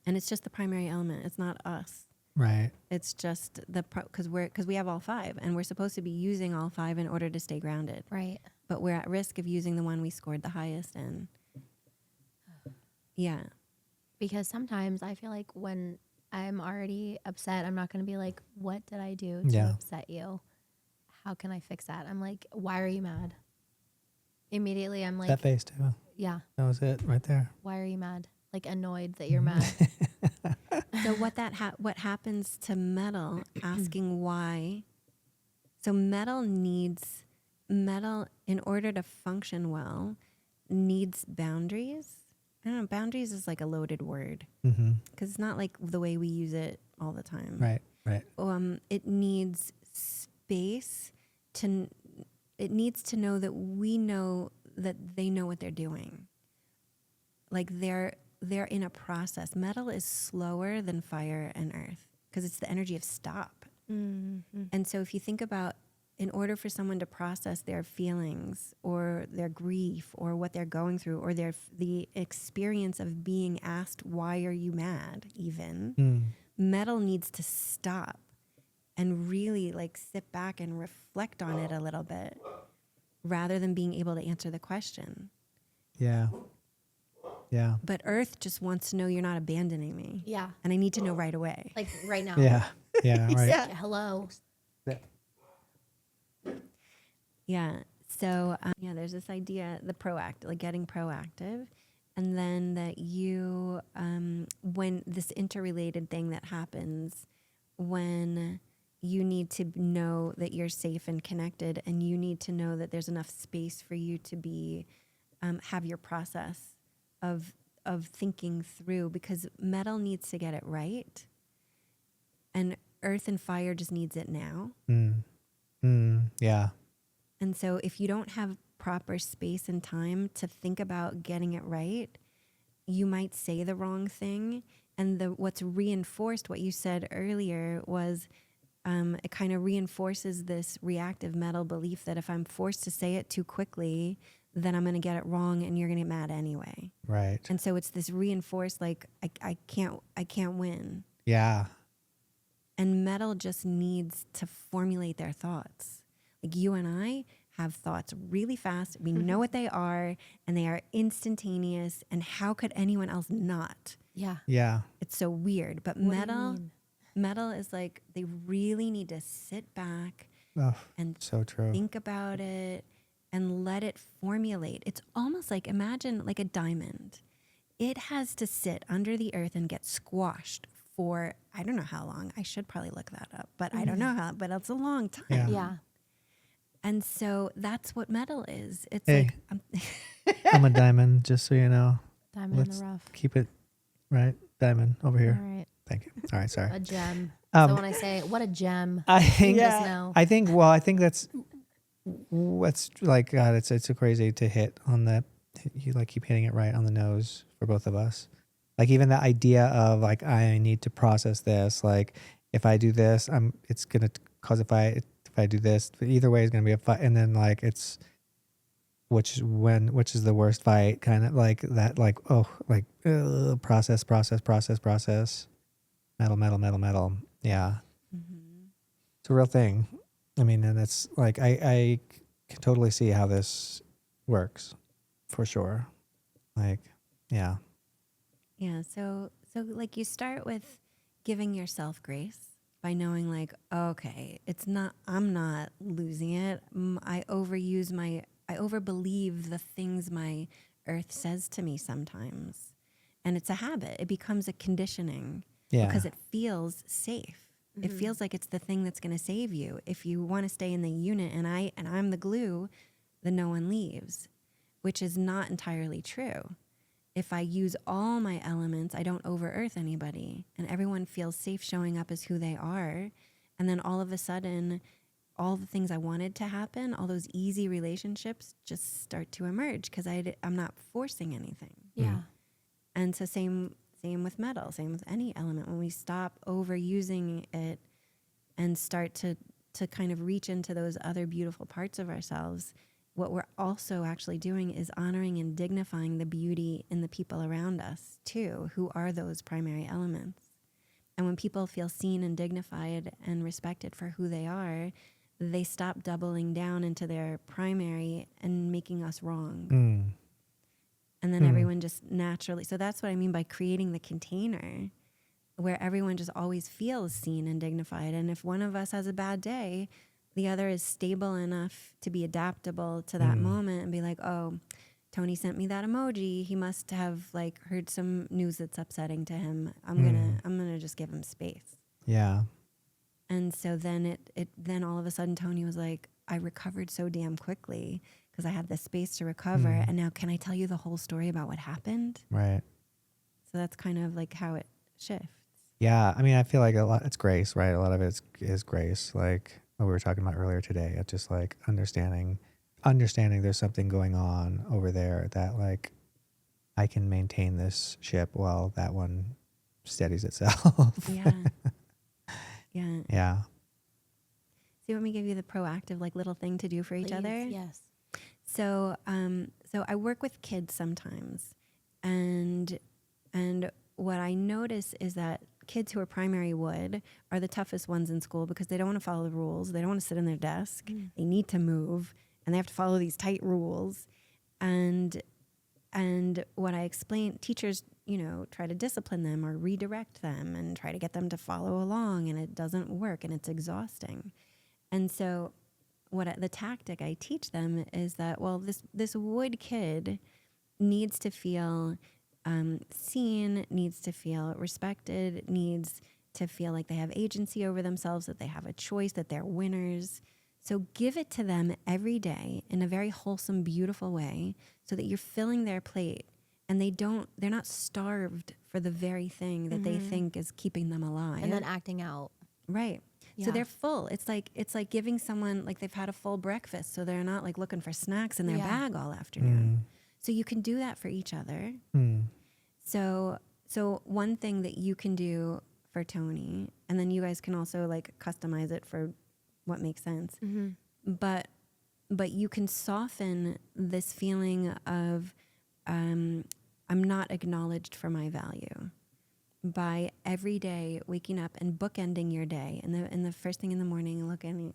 Speaker 3: And it's just the primary element. It's not us.
Speaker 1: Right.
Speaker 3: It's just because we have all 5, and we're supposed to be using all 5 in order to stay grounded.
Speaker 2: Right.
Speaker 3: But we're at risk of using the one we scored the highest in. Yeah.
Speaker 2: Because sometimes I feel like when I'm already upset, I'm not going to be like, what did I do to
Speaker 1: Yeah.
Speaker 2: upset you? How can I fix that? I'm like, why are you mad? Immediately I'm like,
Speaker 1: That face too.
Speaker 2: yeah,
Speaker 1: That was it right there.
Speaker 2: why are you mad? Like annoyed that you're mad.
Speaker 3: So what happens to metal? Asking why. So metal in order to function well needs boundaries. I don't know. Boundaries is like a loaded word because it's not like the way we use it all the time.
Speaker 1: Right. Right.
Speaker 3: It needs space it needs to know that we know that they know what they're doing. Like they're in a process. Metal is slower than fire and earth because it's the energy of stop. And so if you think about in order for someone to process their feelings or their grief or what they're going through or the experience of being asked, why are you mad even, metal needs to stop and really like sit back and reflect on it a little bit rather than being able to answer the question.
Speaker 1: Yeah. Yeah.
Speaker 3: But Earth just wants to know you're not abandoning me.
Speaker 2: Yeah.
Speaker 3: And I need to know right away.
Speaker 2: Like right now.
Speaker 1: Yeah. Yeah. Right.
Speaker 3: Yeah.
Speaker 2: Hello.
Speaker 3: Yeah. So, there's this idea, like getting proactive. And then that you, when this interrelated thing that happens, when you need to know that you're safe and connected, and you need to know that there's enough space for you to be, have your process of thinking through, because metal needs to get it right. And earth and fire just needs it now.
Speaker 1: Yeah.
Speaker 3: And so if you don't have proper space and time to think about getting it right, you might say the wrong thing. And what's reinforced, what you said earlier, was it kind of reinforces this reactive metal belief that if I'm forced to say it too quickly, then I'm going to get it wrong and you're going to get mad anyway.
Speaker 1: Right.
Speaker 3: And so it's this reinforced, like, I can't win.
Speaker 1: Yeah.
Speaker 3: And metal just needs to formulate their thoughts. Like you and I have thoughts really fast. We know what they are, and they are instantaneous. And how could anyone else not?
Speaker 2: Yeah.
Speaker 1: Yeah.
Speaker 3: It's so weird. But
Speaker 2: What do you mean?
Speaker 3: metal is like, they really need to sit back
Speaker 1: Oh,
Speaker 3: and
Speaker 1: so true.
Speaker 3: think about it and let it formulate. It's almost like, imagine like a diamond. It has to sit under the earth and get squashed for, I don't know how long. I should probably look that up, but I don't know how, but it's a long time.
Speaker 1: Yeah.
Speaker 2: Yeah.
Speaker 3: And so that's what metal is. It's
Speaker 1: Hey.
Speaker 3: like,
Speaker 1: I'm a diamond, just so you know.
Speaker 2: Diamond
Speaker 1: Let's
Speaker 2: in the rough.
Speaker 1: keep it right. Diamond over here.
Speaker 2: All right.
Speaker 1: Thank you. All right. Sorry.
Speaker 2: A gem.
Speaker 1: Um,
Speaker 2: So when I say what a gem,
Speaker 1: I think.
Speaker 2: just know.
Speaker 1: I think. Well, I think that's what's like. God, it's so crazy to hit on the. You like keep hitting it right on the nose for both of us. Like even the idea of like I need to process this. Like if I do this, it's gonna cause if I do this. Either way, it's gonna be a fight. And then like it's which is the worst fight? Kind of like that. Like process. Metal. Yeah. It's a real thing. I mean, and it's like I can totally see how this works, for sure. Like, yeah.
Speaker 3: yeah. So like you start with giving yourself grace by knowing like, okay, I'm not losing it. I overbelieve the things my earth says to me sometimes. And it's a habit. It becomes a conditioning because it feels safe. It feels like it's the thing that's going to save you. If you want to stay in the unit and I'm the glue, then no one leaves, which is not entirely true. If I use all my elements, I don't over-earth anybody, and everyone feels safe showing up as who they are. And then all of a sudden, all the things I wanted to happen, all those easy relationships just start to emerge because I'm not forcing anything.
Speaker 2: Yeah.
Speaker 3: And so same with metal, same with any element. When we stop overusing it and start to kind of reach into those other beautiful parts of ourselves, what we're also actually doing is honoring and dignifying the beauty in the people around us too, who are those primary elements. And when people feel seen and dignified and respected for who they are, they stop doubling down into their primary and making us wrong. And then everyone just naturally, so that's what I mean by creating the container where everyone just always feels seen and dignified. And if one of us has a bad day, the other is stable enough to be adaptable to that moment and be like, oh, Tony sent me that emoji. He must have like heard some news that's upsetting to him. I'm gonna just give him space.
Speaker 1: Yeah.
Speaker 3: And so then then all of a sudden Tony was like, I recovered so damn quickly because I had the space to recover. And now can I tell you the whole story about what happened?
Speaker 1: Right.
Speaker 3: So that's kind of like how it shifts.
Speaker 1: Yeah. I mean, I feel like a lot, it's grace, right? A lot of it is grace. Like what we were talking about earlier today. It's just like understanding there's something going on over there that like I can maintain this ship while that one steadies itself.
Speaker 3: Yeah. Yeah.
Speaker 1: Yeah.
Speaker 3: So you want me to give you the proactive, like, little thing to do for each
Speaker 2: Please,
Speaker 3: other?
Speaker 2: yes.
Speaker 3: So, so I work with kids sometimes, and what I notice is that kids who are primary wood are the toughest ones in school because they don't want to follow the rules. They don't want to sit in their desk. They need to move, and they have to follow these tight rules. And what I explain, teachers, try to discipline them or redirect them and try to get them to follow along, and it doesn't work, and it's exhausting. And so the tactic I teach them is that, well, this wood kid needs to feel seen, needs to feel respected, needs to feel like they have agency over themselves, that they have a choice, that they're winners. So give it to them every day in a very wholesome, beautiful way so that you're filling their plate, and they're not starved for the very thing that they think is keeping them alive.
Speaker 2: And then acting out.
Speaker 3: Right.
Speaker 2: Yeah.
Speaker 3: So they're full. It's like giving someone, like, they've had a full breakfast, so they're not like looking for snacks in their bag all afternoon. So you can do that for each other. So one thing that you can do for Tony, and then you guys can also like customize it for what makes sense. But you can soften this feeling of I'm not acknowledged for my value by every day waking up and bookending your day, and the first thing in the morning, looking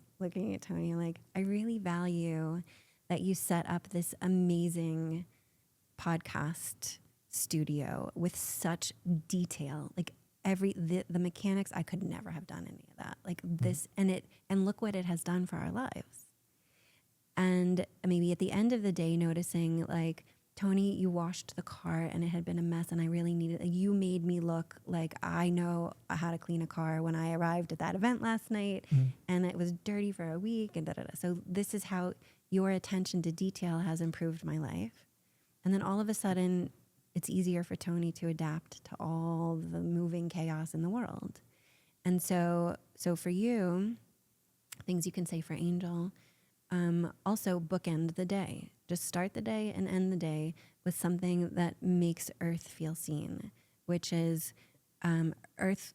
Speaker 3: at Tony, like, I really value that you set up this amazing podcast studio with such detail, like the mechanics. I could never have done any of that, like this, and look what it has done for our lives. And maybe at the end of the day, noticing, like, Tony, you washed the car and it had been a mess, and I really needed, you made me look like I know how to clean a car when I arrived at that event last night, and it was dirty for a week, and da-da-da. So this is how your attention to detail has improved my life. And then all of a sudden, it's easier for Tony to adapt to all the moving chaos in the world. And so for you, things you can say for Angel, also bookend the day. Just start the day and end the day with something that makes Earth feel seen, which is Earth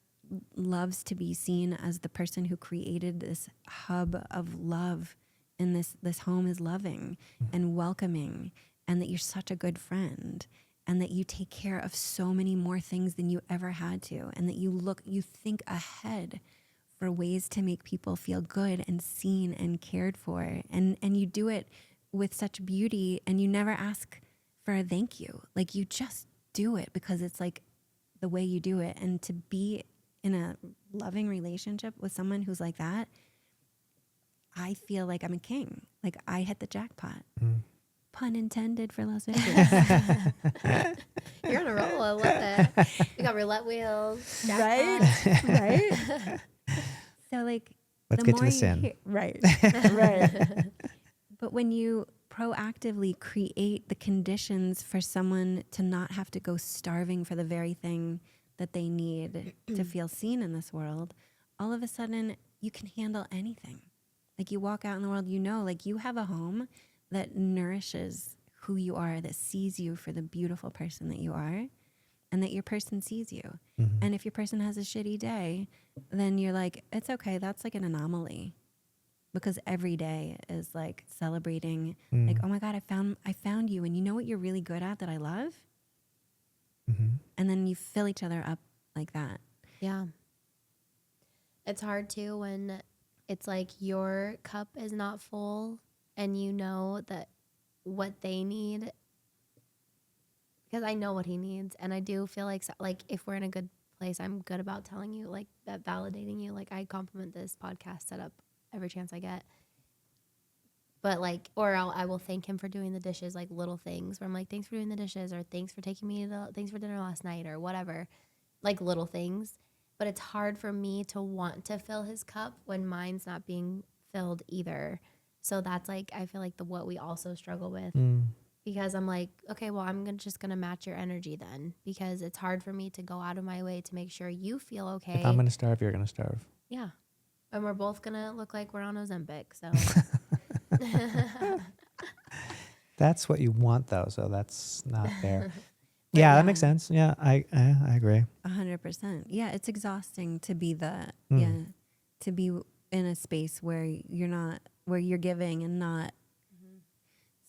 Speaker 3: loves to be seen as the person who created this hub of love, and this home is loving and welcoming, and that you're such a good friend, and that you take care of so many more things than you ever had to, and that you think ahead for ways to make people feel good and seen and cared for, and you do it with such beauty, and you never ask for a thank you. Like, you just do it because it's like the way you do it. And to be in a loving relationship with someone who's like that, I feel like I'm a king. Like, I hit the jackpot. Pun intended for Las Vegas.
Speaker 2: You're on a roll. I love that. You got roulette wheels.
Speaker 3: Right? Right? So, like,
Speaker 1: Let's get to the sin.
Speaker 3: Right. Right. But when you proactively create the conditions for someone to not have to go starving for the very thing that they need to feel seen in this world, all of a sudden you can handle anything. Like, you walk out in the world, like, you have a home that nourishes who you are, that sees you for the beautiful person that you are, and that your person sees you. And if your person has a shitty day, then you're like, it's okay. That's like an anomaly. Because every day is like celebrating, like, oh my God, I found you, and you know what you're really good at that I love? And then you fill each other up like that.
Speaker 2: Yeah. It's hard too when it's like your cup is not full, and you know that what they need, because I know what he needs, and I do feel like if we're in a good place, I'm good about telling you, like, that, validating you. Like, I compliment this podcast setup every chance I get. But like, or I will thank him for doing the dishes, like little things where I'm like, thanks for doing the dishes, or thanks for taking me thanks for dinner last night, or whatever, like little things. But it's hard for me to want to fill his cup when mine's not being filled either. So that's like, I feel like what we also struggle with, because I'm like, okay, well, I'm just going to match your energy then, because it's hard for me to go out of my way to make sure you feel okay.
Speaker 1: If I'm going to starve, you're going to starve.
Speaker 2: Yeah. And we're both going to look like we're on Ozempic. So
Speaker 1: that's what you want, though. So that's not fair. Yeah, that makes sense. Yeah, I agree.
Speaker 3: 100%. Yeah, it's exhausting to be to be in a space where you're giving and not.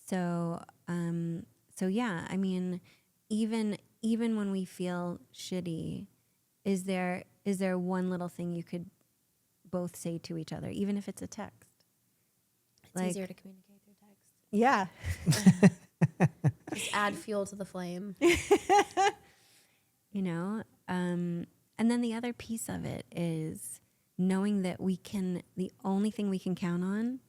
Speaker 3: So, yeah, I mean, even when we feel shitty, is there one little thing you could both say to each other, even if it's a text?
Speaker 2: It's easier to communicate through text.
Speaker 3: Yeah.
Speaker 2: Just add fuel to the flame.
Speaker 3: You know, and then the other piece of it is knowing that the only thing we can count on,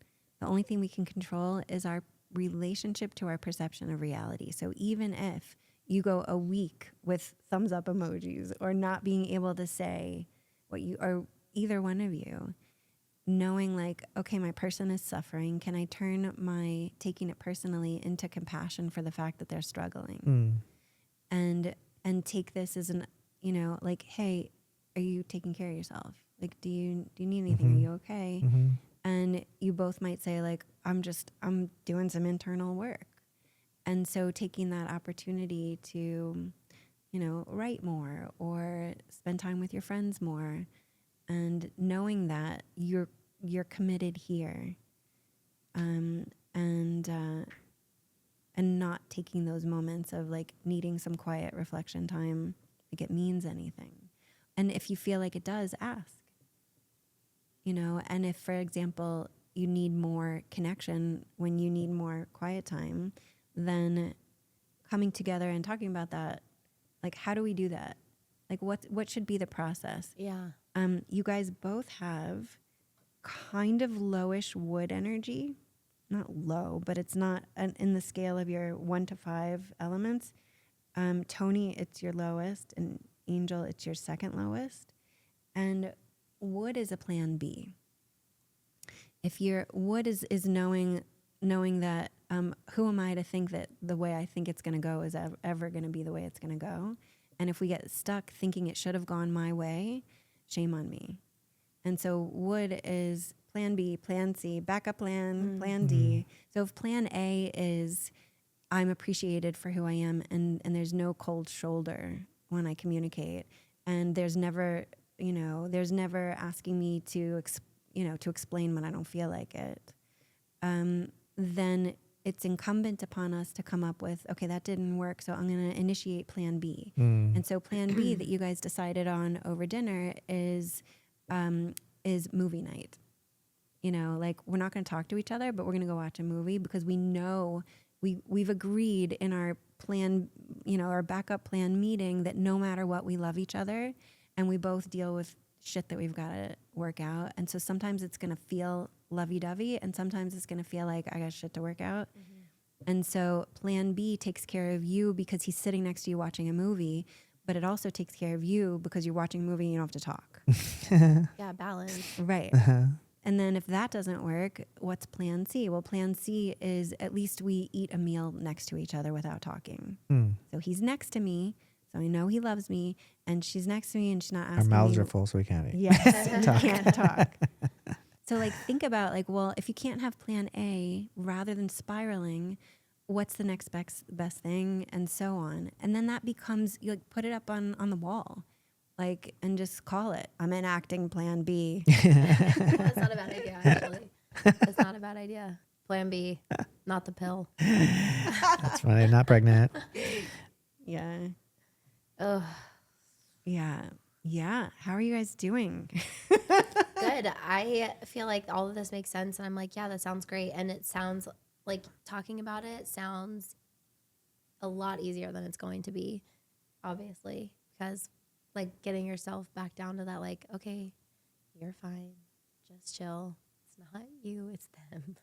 Speaker 3: the only thing we can control is our relationship to our perception of reality. So even if you go a week with thumbs up emojis or not being able to say what you, or either one of you, knowing like, okay, my person is suffering. Can I turn my taking it personally into compassion for the fact that they're struggling? And take this as an, you know, like, hey, are you taking care of yourself? Like, do you need anything? Are you okay? And you both might say like, I'm doing some internal work. And so taking that opportunity to, you know, write more or spend time with your friends more, and knowing that you're committed here, and not taking those moments of like needing some quiet reflection time like it means anything. And if you feel like it does, ask. You know, and if, for example, you need more connection when you need more quiet time, then coming together and talking about that, like, how do we do that? Like, what should be the process?
Speaker 2: Yeah.
Speaker 3: You guys both have kind of lowish wood energy. Not low, but it's not in the scale of your 1 to 5 elements. Tony, it's your lowest, and Angel, it's your second lowest. And wood is a plan B. If your wood is knowing that who am I to think that the way I think it's going to go is ever going to be the way it's going to go? And if we get stuck thinking it should have gone my way, shame on me. And so wood is plan B, plan C, backup plan, plan D. So if plan A is I'm appreciated for who I am, and there's no cold shoulder when I communicate, and there's never asking me to explain when I don't feel like it, then it's incumbent upon us to come up with, okay, that didn't work, so I'm going to initiate plan B. And so plan B that you guys decided on over dinner is movie night. You know, like, we're not going to talk to each other, but we're going to go watch a movie because we know we've agreed in our plan, you know, our backup plan meeting that no matter what, we love each other, and we both deal with shit that we've got to work out. And so sometimes it's going to feel lovey-dovey, and sometimes it's going to feel like I got shit to work out. And so plan B takes care of you because he's sitting next to you watching a movie, but it also takes care of you because you're watching a movie and you don't have to talk.
Speaker 2: Yeah, balance.
Speaker 3: Right. And then if that doesn't work, what's plan C? Well, plan C is at least we eat a meal next to each other without talking. So he's next to me, so I know he loves me, and she's next to me and she's not asking me.
Speaker 1: Our mouths are full, so we can't eat.
Speaker 3: Yes, we can't talk. So like, think about like, well, if you can't have plan A, rather than spiraling, what's the next best thing, and so on. And then that becomes, you like put it up on the wall. Like, and just call it, I'm enacting plan B.
Speaker 2: That's not a bad idea, actually. It's not a bad idea. Plan B, not the pill.
Speaker 1: That's funny. Not pregnant.
Speaker 3: Yeah.
Speaker 2: Ugh.
Speaker 3: Yeah. How are you guys doing?
Speaker 2: Good. I feel like all of this makes sense. And I'm like, yeah, that sounds great. And it sounds like talking about it sounds a lot easier than it's going to be, obviously, because like getting yourself back down to that, like, okay, you're fine, just chill. It's not you, it's them.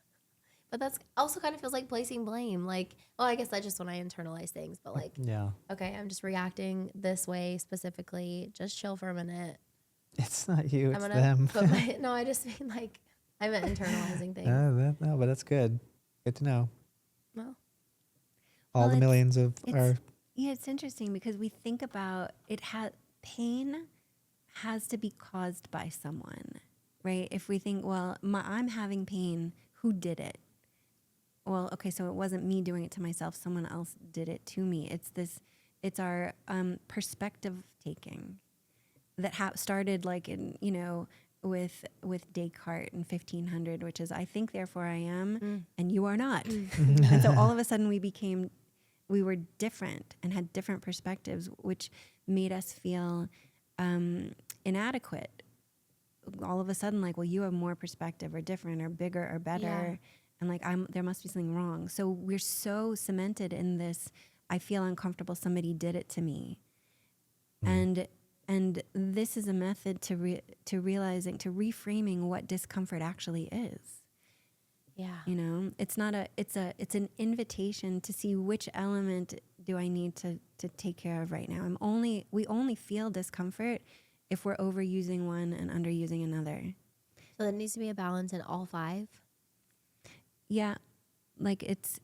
Speaker 2: But that's also kind of feels like placing blame. Like, well, I guess that's just when I internalize things. But like,
Speaker 1: Yeah.
Speaker 2: okay, I'm just reacting this way specifically. Just chill for a minute.
Speaker 1: It's not you, it's
Speaker 2: I'm
Speaker 1: them.
Speaker 2: gonna put no, I just mean like I meant internalizing things.
Speaker 1: No, but that's good. Good to know.
Speaker 2: Well,
Speaker 1: All the
Speaker 3: it's-
Speaker 1: millions of our.
Speaker 3: Yeah, it's interesting because we think about it. Pain has to be caused by someone, right? If we think, well, I'm having pain, who did it? Well, okay, so it wasn't me doing it to myself. Someone else did it to me. It's our perspective taking that started like in, Descartes in 1500, which is I think therefore I am, and you are not. And so all of a sudden we were different and had different perspectives, which made us feel inadequate. All of a sudden, like, well, you have more perspective or different or bigger or better.
Speaker 2: Yeah.
Speaker 3: And like, there must be something wrong. So we're so cemented in this, I feel uncomfortable, somebody did it to me. And this is a method to realizing, to reframing what discomfort actually is.
Speaker 2: Yeah.
Speaker 3: You know, it's an invitation to see which element do I need to take care of right now. We only feel discomfort if we're overusing one and underusing another.
Speaker 2: So there needs to be a balance in all 5,
Speaker 3: Yeah, like it's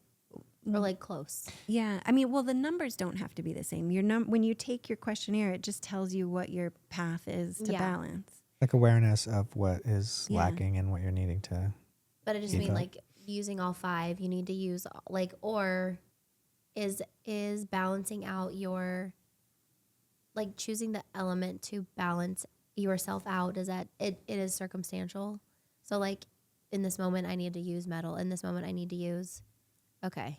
Speaker 2: or like close.
Speaker 3: yeah. I mean, well, the numbers don't have to be the same. When you take your questionnaire, it just tells you what your path is to balance.
Speaker 1: Like awareness of what is lacking and what you're needing to.
Speaker 2: But I just mean like using all 5, you need to use like, or is balancing out your, like choosing the element to balance yourself out, is that it is circumstantial. So like in this moment I need to use metal. In this moment I need to use, okay.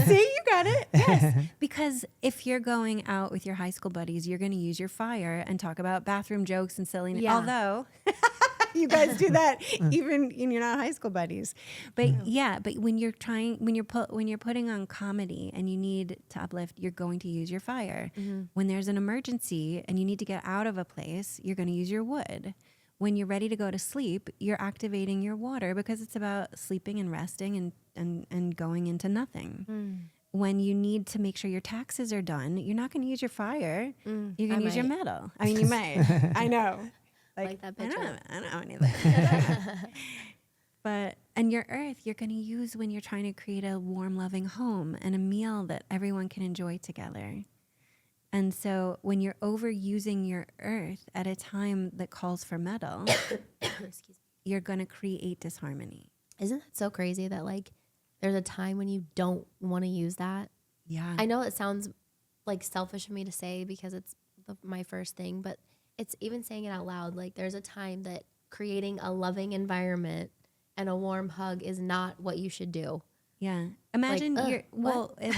Speaker 3: See, you got it. Yes. Because if you're going out with your high school buddies, you're going to use your fire and talk about bathroom jokes and silliness.
Speaker 2: Yeah.
Speaker 3: Although you guys do that even when you're not high school buddies. But but when you're putting on comedy and you need to uplift, you're going to use your fire. When there's an emergency and you need to get out of a place, you're going to use your wood. When you're ready to go to sleep, you're activating your water because it's about sleeping and resting and going into nothing. When you need to make sure your taxes are done, you're not going to use your fire. You're going to use your metal. I mean, you might. I know.
Speaker 2: Like that picture.
Speaker 3: I don't know anything. And your earth, you're going to use when you're trying to create a warm, loving home and a meal that everyone can enjoy together. And so when you're overusing your earth at a time that calls for metal, you're going to create disharmony.
Speaker 2: Isn't that so crazy that like there's a time when you don't want to use that?
Speaker 3: Yeah.
Speaker 2: I know it sounds like selfish of me to say because it's my first thing, but it's even saying it out loud. Like there's a time that creating a loving environment and a warm hug is not what you should do.
Speaker 3: Yeah. Imagine
Speaker 2: Like,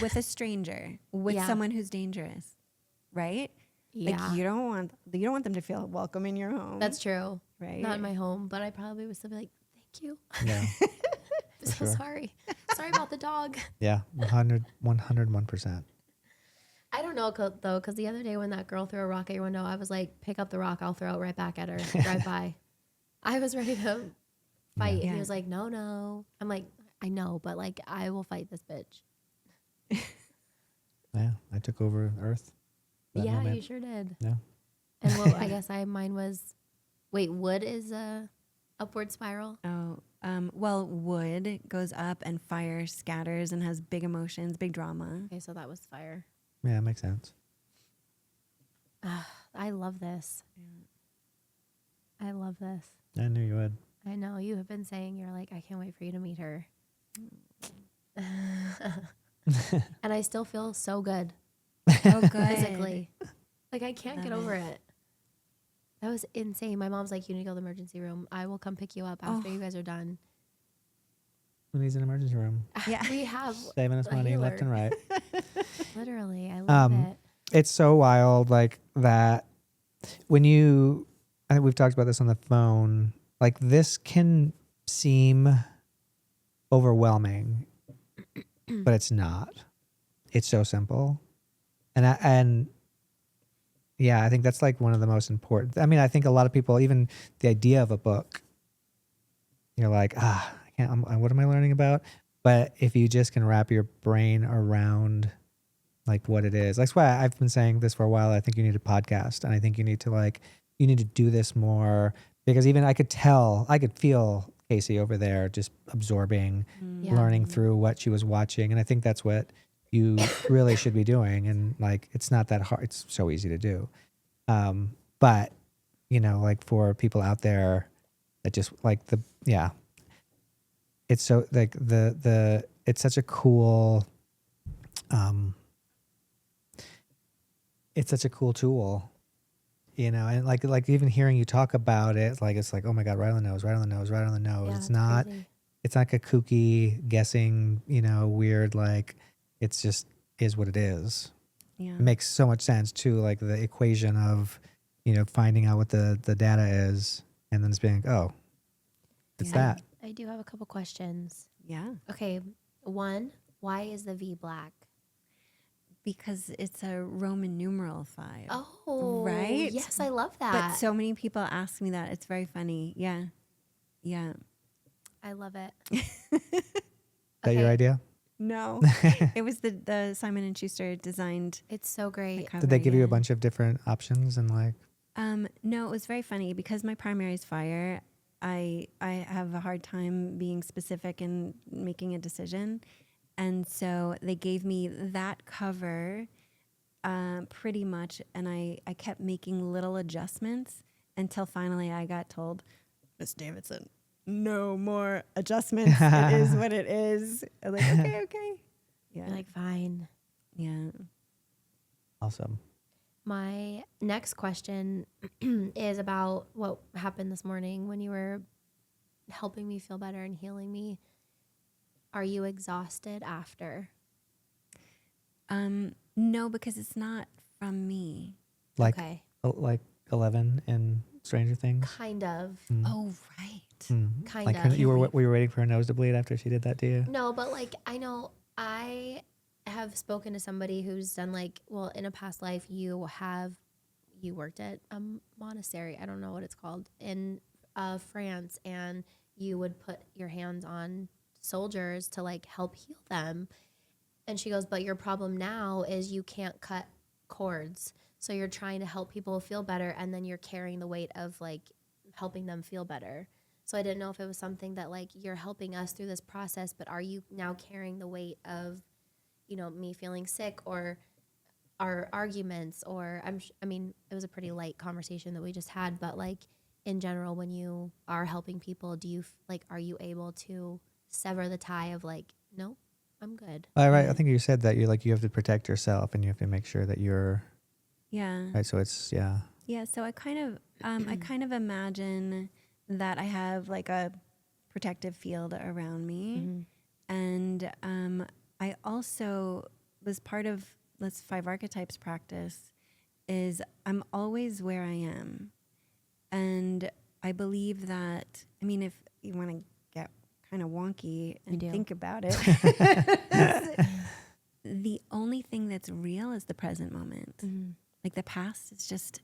Speaker 3: with a stranger, with someone who's dangerous, right?
Speaker 2: Yeah.
Speaker 3: Like you don't want them to feel welcome in your home.
Speaker 2: That's true.
Speaker 3: Right.
Speaker 2: Not in my home, but I probably would still be like, thank you.
Speaker 1: Yeah.
Speaker 2: I'm so sorry. Sorry about the dog.
Speaker 1: Yeah. 101%.
Speaker 2: I don't know though, because the other day when that girl threw a rock at your window, I was like, pick up the rock, I'll throw it right back at her. Drive by. I was ready to fight. And he was like, no. I'm like, I know, but like, I will fight this bitch.
Speaker 1: Yeah. I took over Earth.
Speaker 2: Yeah,
Speaker 1: moment.
Speaker 2: you sure did.
Speaker 1: Yeah.
Speaker 2: And well, I guess mine was, wood is a upward spiral.
Speaker 3: Oh, well, wood goes up and fire scatters and has big emotions, big drama.
Speaker 2: Okay, so that was fire.
Speaker 1: Yeah, it makes sense.
Speaker 2: I love this. I love this.
Speaker 1: I knew you would.
Speaker 2: I know you have been saying you're like, I can't wait for you to meet her. And I still feel so good.
Speaker 3: Oh, good.
Speaker 2: Physically. Like I can't get over it. That was insane. My mom's like, you need to go to the emergency room. I will come pick you up after you guys are done.
Speaker 1: Who needs an emergency room?
Speaker 3: Yeah.
Speaker 2: We have
Speaker 1: Saving us
Speaker 2: a
Speaker 1: money
Speaker 2: healer.
Speaker 1: left and right.
Speaker 2: Literally. I love it.
Speaker 1: It's so wild, like that. When I think we've talked about this on the phone. Like this can seem overwhelming, but it's not. It's so simple, and yeah, I think that's like one of the most important. I mean, I think a lot of people, even the idea of a book, you're like, I can't. What am I learning about? But if you just can wrap your brain around like what it is. That's why I've been saying this for a while. I think you need a podcast, and I think you need to do this more, because even I could feel Casey over there just absorbing, learning through what she was watching. And I think that's what you really should be doing. And like, it's not that hard. It's so easy to do. But like for people out there that just like it's so like it's such a cool, it's such a cool tool. you know, and like even hearing you talk about it, like it's like, oh my God, right on the nose, right on the nose, right on the nose.
Speaker 2: Yeah,
Speaker 1: It's not,
Speaker 2: crazy.
Speaker 1: it's like a kooky guessing, you know, weird, like it's just is what it is.
Speaker 3: Yeah.
Speaker 1: It makes so much sense too, like the equation of, you know, finding out what the data is and then it's being, oh, it's
Speaker 3: Yeah.
Speaker 1: that.
Speaker 2: I do have a couple questions.
Speaker 3: Yeah.
Speaker 2: Okay, one, why is the V black?
Speaker 3: Because it's a Roman numeral 5.
Speaker 2: Oh,
Speaker 3: Right?
Speaker 2: Yes, I love that.
Speaker 3: But so many people ask me that. It's very funny. Yeah. Yeah.
Speaker 2: I love it.
Speaker 1: Is that your idea?
Speaker 3: No. It was the Simon and Schuster designed
Speaker 2: It's so
Speaker 3: the
Speaker 2: great.
Speaker 3: cover.
Speaker 1: Did they give you a
Speaker 3: yeah.
Speaker 1: bunch of different options and like,
Speaker 3: No, it was very funny because my primary is fire. I have a hard time being specific and making a decision. And so they gave me that cover pretty much. And I kept making little adjustments until finally I got told, Miss Davidson, no more adjustments. It is what it is. I'm like, okay. Yeah.
Speaker 2: You're like, fine.
Speaker 3: Yeah.
Speaker 1: awesome.
Speaker 2: My next question is about what happened this morning when you were helping me feel better and healing me. Are you exhausted after?
Speaker 3: No, because it's not from me.
Speaker 1: Like,
Speaker 2: Okay.
Speaker 1: like 11 in Stranger Things.
Speaker 2: Kind of.
Speaker 3: Oh, right.
Speaker 2: Kind
Speaker 1: Like
Speaker 2: of.
Speaker 1: you were waiting for her nose to bleed after she did that to you?
Speaker 2: No, but like I know I have spoken to somebody who's done like, well, in a past life you worked at a monastery, I don't know what it's called, in France, and you would put your hands on soldiers to like help heal them. And she goes, but your problem now is you can't cut cords. So you're trying to help people feel better and then you're carrying the weight of like helping them feel better. So I didn't know if it was something that like you're helping us through this process, but are you now carrying the weight of, you know, me feeling sick or our arguments, or I mean, it was a pretty light conversation that we just had, but like in general, when you are helping people, do you like, are you able to sever the tie of like, nope, I'm good.
Speaker 1: All right. I think you said that you have to protect yourself and you have to make sure that you're
Speaker 3: Yeah.
Speaker 1: right. So it's, yeah.
Speaker 3: Yeah, so I kind of imagine that I have like a protective field around me, and I also was part of this 5 Archetypes practice. Is I'm always where I am, and I believe that. I mean, if you want to get kind of wonky and think about it, the only thing that's real is the present moment. Like the past is just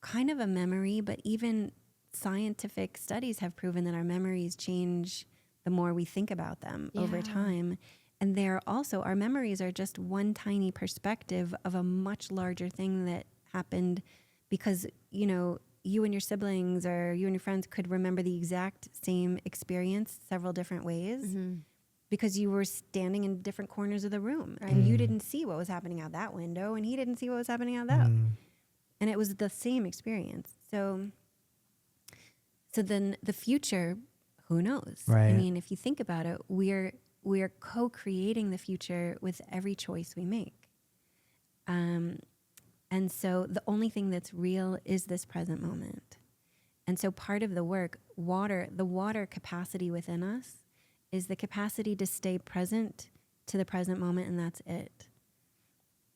Speaker 3: kind of a memory, but even scientific studies have proven that our memories change the more we think about them over time. And they're also, our memories are just one tiny perspective of a much larger thing that happened because, you know, you and your siblings or you and your friends could remember the exact same experience several different ways because you were standing in different corners of the room and you didn't see what was happening out that window and he didn't see what was happening out that. And it was the same experience. So then the future, who knows?
Speaker 1: Right.
Speaker 3: I mean, if you think about it, we're co-creating the future with every choice we make. And so the only thing that's real is this present moment. And so part of the work, the water capacity within us is the capacity to stay present to the present moment, and that's it.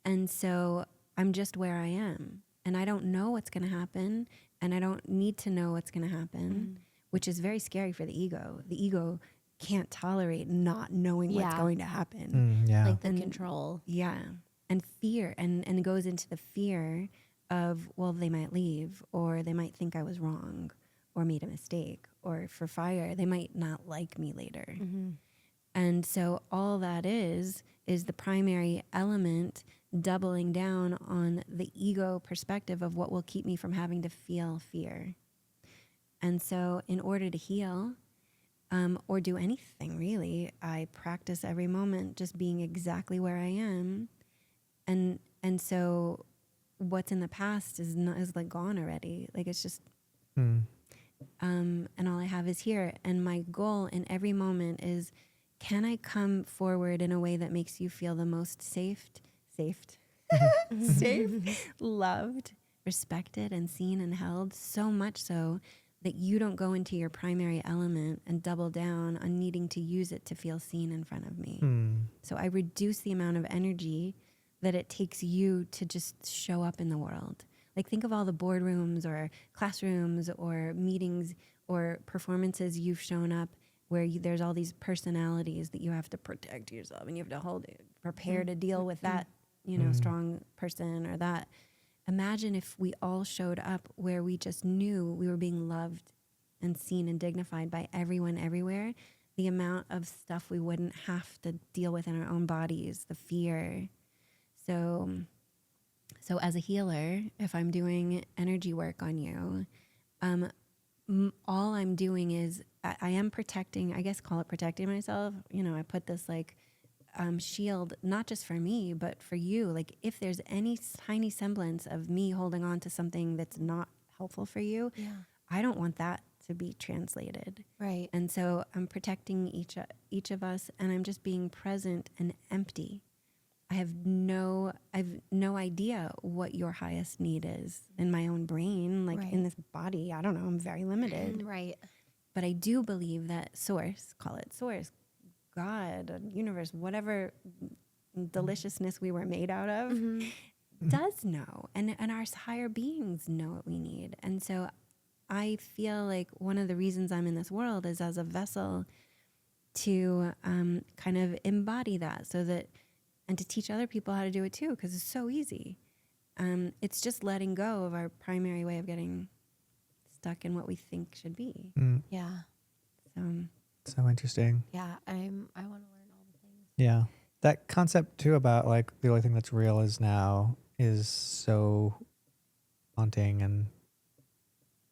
Speaker 3: And so I'm just where I am. And I don't know what's going to happen, and I don't need to know what's going to happen, which is very scary for the ego. The ego can't tolerate not knowing what's going to happen.
Speaker 1: Yeah.
Speaker 2: Like the control.
Speaker 3: Yeah. And fear, and it goes into the fear of, well, they might leave, or they might think I was wrong, or made a mistake, or for fire, they might not like me later. And so all that is the primary element doubling down on the ego perspective of what will keep me from having to feel fear. And so in order to heal, or do anything really, I practice every moment just being exactly where I am. And so what's in the past is like gone already. Like it's just, and all I have is here. And my goal in every moment is, can I come forward in a way that makes you feel the most safe, loved, respected and seen and held, so much so that you don't go into your primary element and double down on needing to use it to feel seen in front of me. So I reduce the amount of energy that it takes you to just show up in the world. Like, think of all the boardrooms or classrooms or meetings or performances you've shown up where there's all these personalities that you have to protect yourself and you have to hold it, prepare to deal with that, strong person or that. Imagine if we all showed up where we just knew we were being loved and seen and dignified by everyone everywhere, the amount of stuff we wouldn't have to deal with in our own bodies, the fear. So as a healer, if I'm doing energy work on you, all I'm doing is I am protecting, I guess call it protecting myself. I put this shield, not just for me, but for you. Like, if there's any tiny semblance of me holding on to something that's not helpful for you, I don't want that to be translated.
Speaker 2: Right.
Speaker 3: And so I'm protecting each of us, and I'm just being present and empty. I have no idea what your highest need is in my own brain, like in this body. I don't know. I'm very limited.
Speaker 2: Right.
Speaker 3: But I do believe that source, call it source, God, universe, whatever deliciousness we were made out of, does know. And our higher beings know what we need. And so I feel like one of the reasons I'm in this world is as a vessel to kind of embody that, so that, and to teach other people how to do it too, because it's so easy. It's just letting go of our primary way of getting stuck in what we think should be.
Speaker 2: Yeah.
Speaker 1: So interesting.
Speaker 2: Yeah. I want to learn all the things.
Speaker 1: Yeah. That concept too about like the only thing that's real is now is so haunting and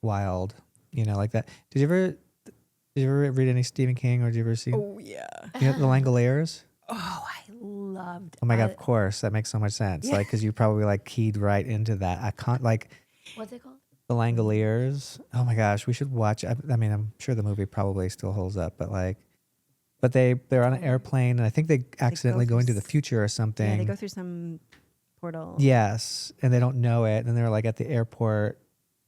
Speaker 1: wild, like that. Did you ever read any Stephen King, or did you ever see
Speaker 3: Oh, yeah.
Speaker 1: The Langoliers?
Speaker 3: Oh, I loved.
Speaker 1: Oh my God, of course. That makes so much sense.
Speaker 3: Yeah.
Speaker 1: Like, cause you probably like keyed right into that. I can't
Speaker 2: What's it called?
Speaker 1: The Langoliers. Oh my gosh, we should watch. I mean, I'm sure the movie probably still holds up, but they're on an airplane, and I think they accidentally go into the future or something.
Speaker 3: Yeah, they go through some portal.
Speaker 1: Yes, and they don't know it, and they're like at the airport,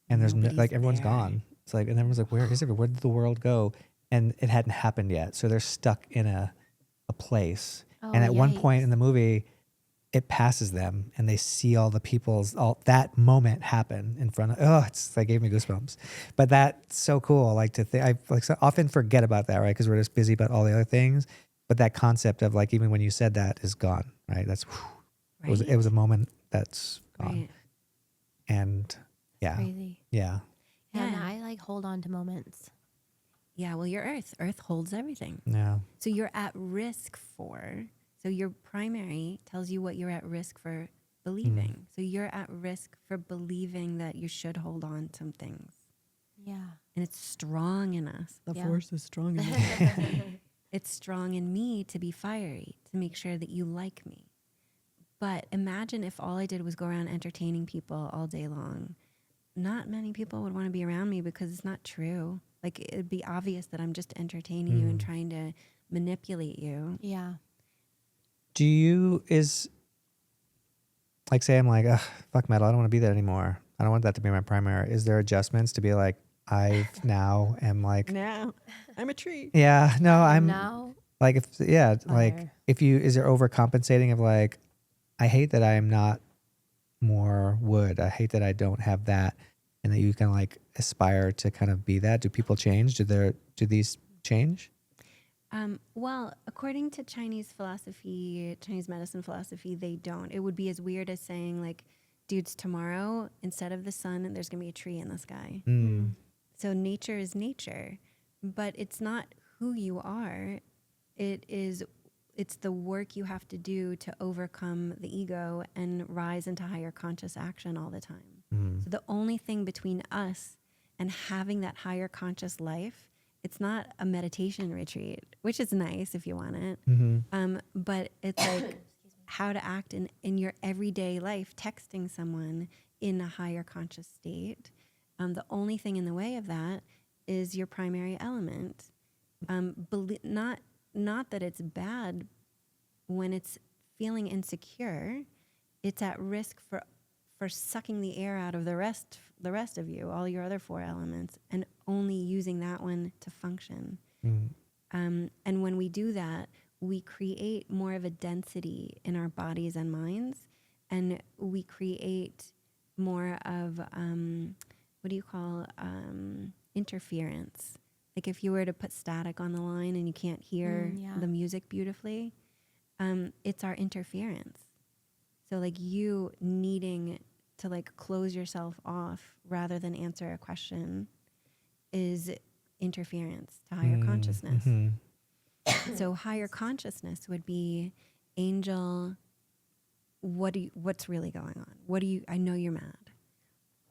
Speaker 1: and there's
Speaker 3: Nobody's
Speaker 1: everyone's
Speaker 3: there.
Speaker 1: gone. It's like, and everyone's like, where is it? Where did the world go? And it hadn't happened yet, so they're stuck in a place.
Speaker 2: Oh,
Speaker 1: And at one
Speaker 2: yikes.
Speaker 1: point in the movie, it passes them, and they see all that moment happen in front of. Oh, that gave me goosebumps. But that's so cool. Like to think, I so often forget about that, right? Because we're just busy about all the other things. But that concept of like, even when you said that, is gone, right? That's
Speaker 3: Right.
Speaker 1: it was a moment that's gone,
Speaker 3: Right.
Speaker 1: and yeah,
Speaker 2: Crazy.
Speaker 1: yeah,
Speaker 2: And
Speaker 3: Yeah.
Speaker 2: I like hold on to moments.
Speaker 3: Yeah, well, your Earth holds everything.
Speaker 1: yeah.
Speaker 3: So you're at risk for, so your primary tells you what you're at risk for believing. So you're at risk for believing that you should hold on to things.
Speaker 2: Yeah.
Speaker 3: And it's strong in us. The
Speaker 2: Yeah.
Speaker 3: force is strong in us. It's strong in me to be fiery, to make sure that you like me. But imagine if all I did was go around entertaining people all day long. Not many people would want to be around me, because it's not true. Like, it'd be obvious that I'm just entertaining you and trying to manipulate you.
Speaker 2: Yeah.
Speaker 1: Do you say I'm like, ugh, fuck metal, I don't want to be that anymore. I don't want that to be my primary. Is there adjustments to be like, I now am like,
Speaker 3: Now, I'm a tree.
Speaker 1: yeah, no, I'm
Speaker 2: now.
Speaker 1: like, like
Speaker 2: Fire.
Speaker 1: is there overcompensating of like, I hate that I am not more wood. I hate that I don't have that, and that you can like aspire to kind of be that. Do people change? Do these change?
Speaker 3: Well, according to Chinese medicine philosophy, they don't. It would be as weird as saying, like, dudes, tomorrow, instead of the sun, there's going to be a tree in the sky. So nature is nature, but it's not who you are. It's the work you have to do to overcome the ego and rise into higher conscious action all the time. So the only thing between us and having that higher conscious life, it's not a meditation retreat, which is nice if you want it. But it's like how to act in your everyday life, texting someone in a higher conscious state. The only thing in the way of that is your primary element. Not that it's bad when it's feeling insecure. It's at risk for sucking the air out of the rest of you, all your other 4 elements, and only using that one to function. And when we do that, we create more of a density in our bodies and minds, and we create more of what do you call interference. Like if you were to put static on the line and you can't hear the music beautifully, it's our interference. So like you needing to like close yourself off rather than answer a question is interference to higher consciousness. So higher consciousness would be, Angel, what's really going on? I know you're mad.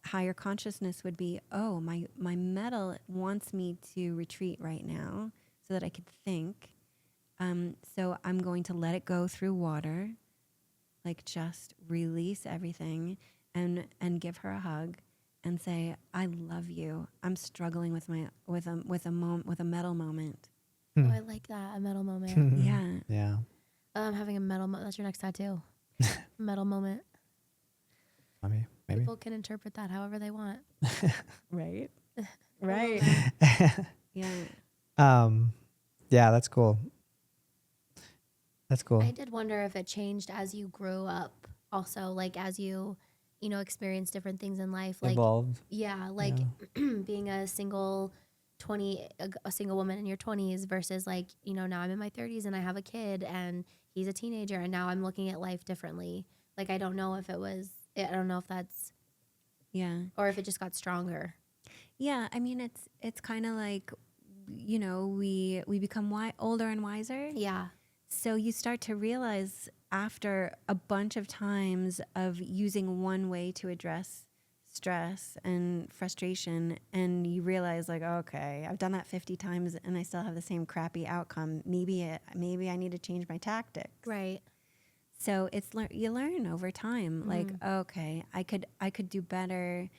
Speaker 3: Higher consciousness would be, oh, my metal wants me to retreat right now so that I could think. So I'm going to let it go through water, like just release everything and give her a hug and say, I love you. I'm struggling with a metal moment.
Speaker 2: Oh, I like that, a metal moment.
Speaker 3: Yeah.
Speaker 1: Yeah.
Speaker 2: Having a metal moment, that's your next tattoo. Metal moment.
Speaker 1: I mean, maybe.
Speaker 2: People can interpret that however they want.
Speaker 3: Right. Right. Yeah.
Speaker 1: Yeah, that's cool. That's cool.
Speaker 2: I did wonder if it changed as you grew up also, like as you experienced different things in life. Like,
Speaker 1: Evolved.
Speaker 2: yeah, like being a single woman in your 20s versus like, now I'm in my 30s and I have a kid and he's a teenager and now I'm looking at life differently. Like, I don't know if that's, or if it just got stronger.
Speaker 3: Yeah. I mean, it's kind of like, we become older and wiser.
Speaker 2: Yeah.
Speaker 3: So you start to realize after a bunch of times of using one way to address stress and frustration, and you realize like, okay, I've done that 50 times and I still have the same crappy outcome. Maybe I need to change my tactics.
Speaker 2: Right.
Speaker 3: So you learn over time, like, okay, I could do better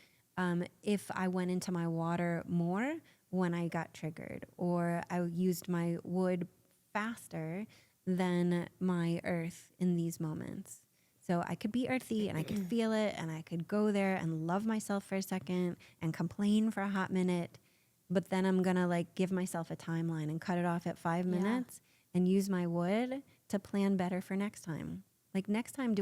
Speaker 3: if I went into my water more when I got triggered, or I used my wood faster than my earth in these moments. So I could be earthy and I could feel it and I could go there and love myself for a second and complain for a hot minute, but then I'm gonna like give myself a timeline and cut it off at 5 minutes and use my wood to plan better for next time. Like next time,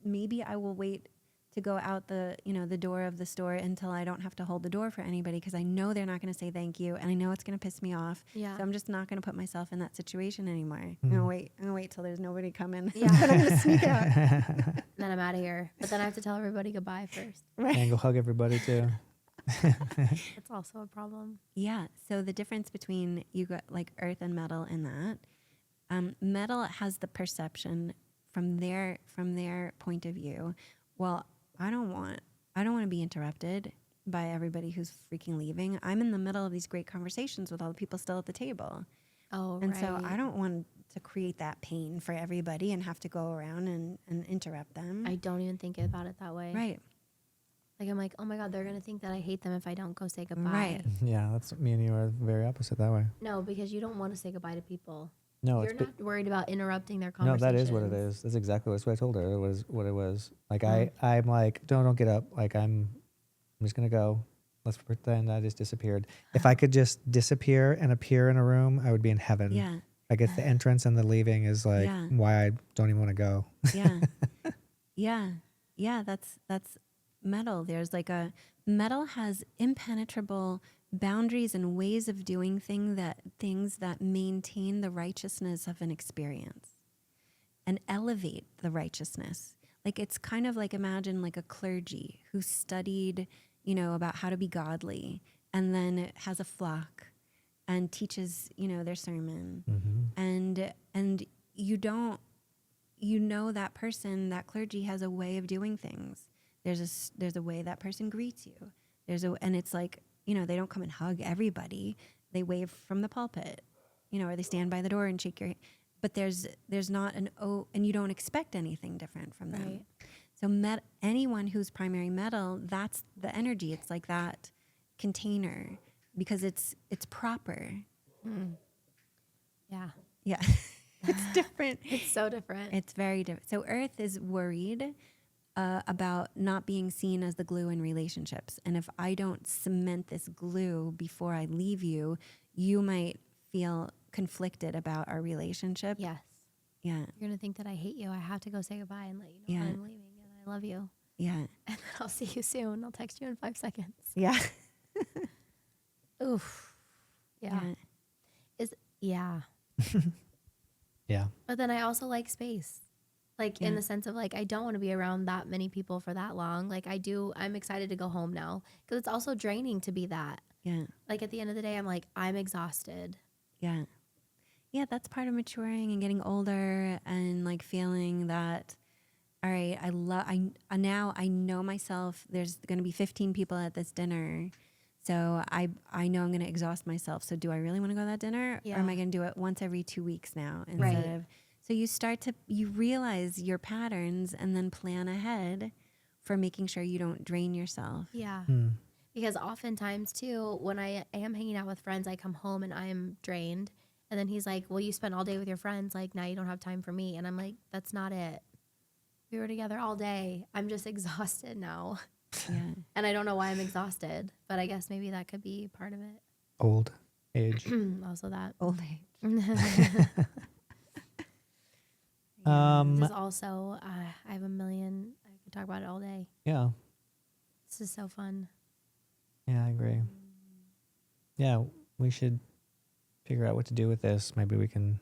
Speaker 3: maybe I will wait to go out the door of the store until I don't have to hold the door for anybody, because I know they're not going to say thank you and I know it's going to piss me off.
Speaker 2: Yeah.
Speaker 3: So I'm just not going to put myself in that situation anymore. I'm going to wait till there's nobody coming.
Speaker 2: Yeah.
Speaker 3: Then I'm going to sneak out.
Speaker 2: And then I'm out of here. But then I have to tell everybody goodbye first.
Speaker 3: Right.
Speaker 1: And go hug everybody too.
Speaker 2: It's also a problem.
Speaker 3: Yeah. So the difference between you got like earth and metal in that, metal has the perception from their point of view. Well, I don't want to be interrupted by everybody who's freaking leaving. I'm in the middle of these great conversations with all the people still at the table.
Speaker 2: Oh,
Speaker 3: and
Speaker 2: right.
Speaker 3: so I don't want to create that pain for everybody and have to go around and interrupt them.
Speaker 2: I don't even think about it that way.
Speaker 3: Right.
Speaker 2: Like, I'm like, oh my God, they're going to think that I hate them if I don't go say goodbye.
Speaker 3: Right.
Speaker 1: Yeah, that's me and you are very opposite that way.
Speaker 2: No, because you don't want to say goodbye to people.
Speaker 1: No,
Speaker 2: You're not worried about interrupting their
Speaker 1: no,
Speaker 2: conversation.
Speaker 1: that is what it is. That's exactly what I told her. It was what it was. Like I'm like, don't get up. Like I'm just gonna go. Let's pretend I just disappeared. If I could just disappear and appear in a room, I would be in heaven.
Speaker 3: Yeah.
Speaker 1: Like it's the entrance and the leaving is like why I don't even want to go.
Speaker 3: Yeah. Yeah. That's metal. There's like metal has impenetrable boundaries and ways of doing things that maintain the righteousness of an experience and elevate the righteousness. Like it's kind of like, imagine like a clergy who studied, about how to be godly and then has a flock and teaches, their sermon. And that person, that clergy has a way of doing things. There's a way that person greets you. And it's like, they don't come and hug everybody. They wave from the pulpit, or they stand by the door and shake your hand. But there's not and you don't expect anything different from them.
Speaker 2: Right.
Speaker 3: So anyone who's primary metal, that's the energy. It's like that container because it's proper.
Speaker 2: Yeah.
Speaker 3: Yeah. It's different.
Speaker 2: It's so different.
Speaker 3: It's very different. So earth is worried about not being seen as the glue in relationships. And if I don't cement this glue before I leave you, you might feel conflicted about our relationship.
Speaker 2: Yes.
Speaker 3: Yeah.
Speaker 2: You're going to think that I hate you. I have to go say goodbye and let you know
Speaker 3: Yeah.
Speaker 2: I'm leaving and I love you.
Speaker 3: Yeah.
Speaker 2: And then I'll see you soon. I'll text you in 5 seconds.
Speaker 3: Yeah.
Speaker 2: Oof. Yeah.
Speaker 3: Yeah.
Speaker 1: Yeah.
Speaker 2: But then I also like space. Like in the sense of like, I don't want to be around that many people for that long. Like I'm excited to go home now because it's also draining to be that.
Speaker 3: Yeah.
Speaker 2: Like at the end of the day, I'm like, I'm exhausted.
Speaker 3: Yeah. Yeah, that's part of maturing and getting older and like feeling that, all right, now I know myself. There's going to be 15 people at this dinner. So I know I'm going to exhaust myself. So do I really want to go to that dinner?
Speaker 2: Yeah.
Speaker 3: Or am I going to do it once every 2 weeks now instead of, so you realize your patterns and then plan ahead for making sure you don't drain yourself.
Speaker 2: Yeah. Because oftentimes too, when I am hanging out with friends, I come home and I'm drained. And then he's like, well, you spent all day with your friends. Like now you don't have time for me. And I'm like, that's not it. We were together all day. I'm just exhausted now.
Speaker 3: Yeah.
Speaker 2: And I don't know why I'm exhausted, but I guess maybe that could be part of it.
Speaker 1: Old age.
Speaker 2: Also that.
Speaker 3: Old age.
Speaker 2: There's also, I have a million, I could talk about it all day.
Speaker 1: Yeah.
Speaker 2: This is so fun.
Speaker 1: Yeah, I agree. Yeah, we should figure out what to do with this. Maybe we can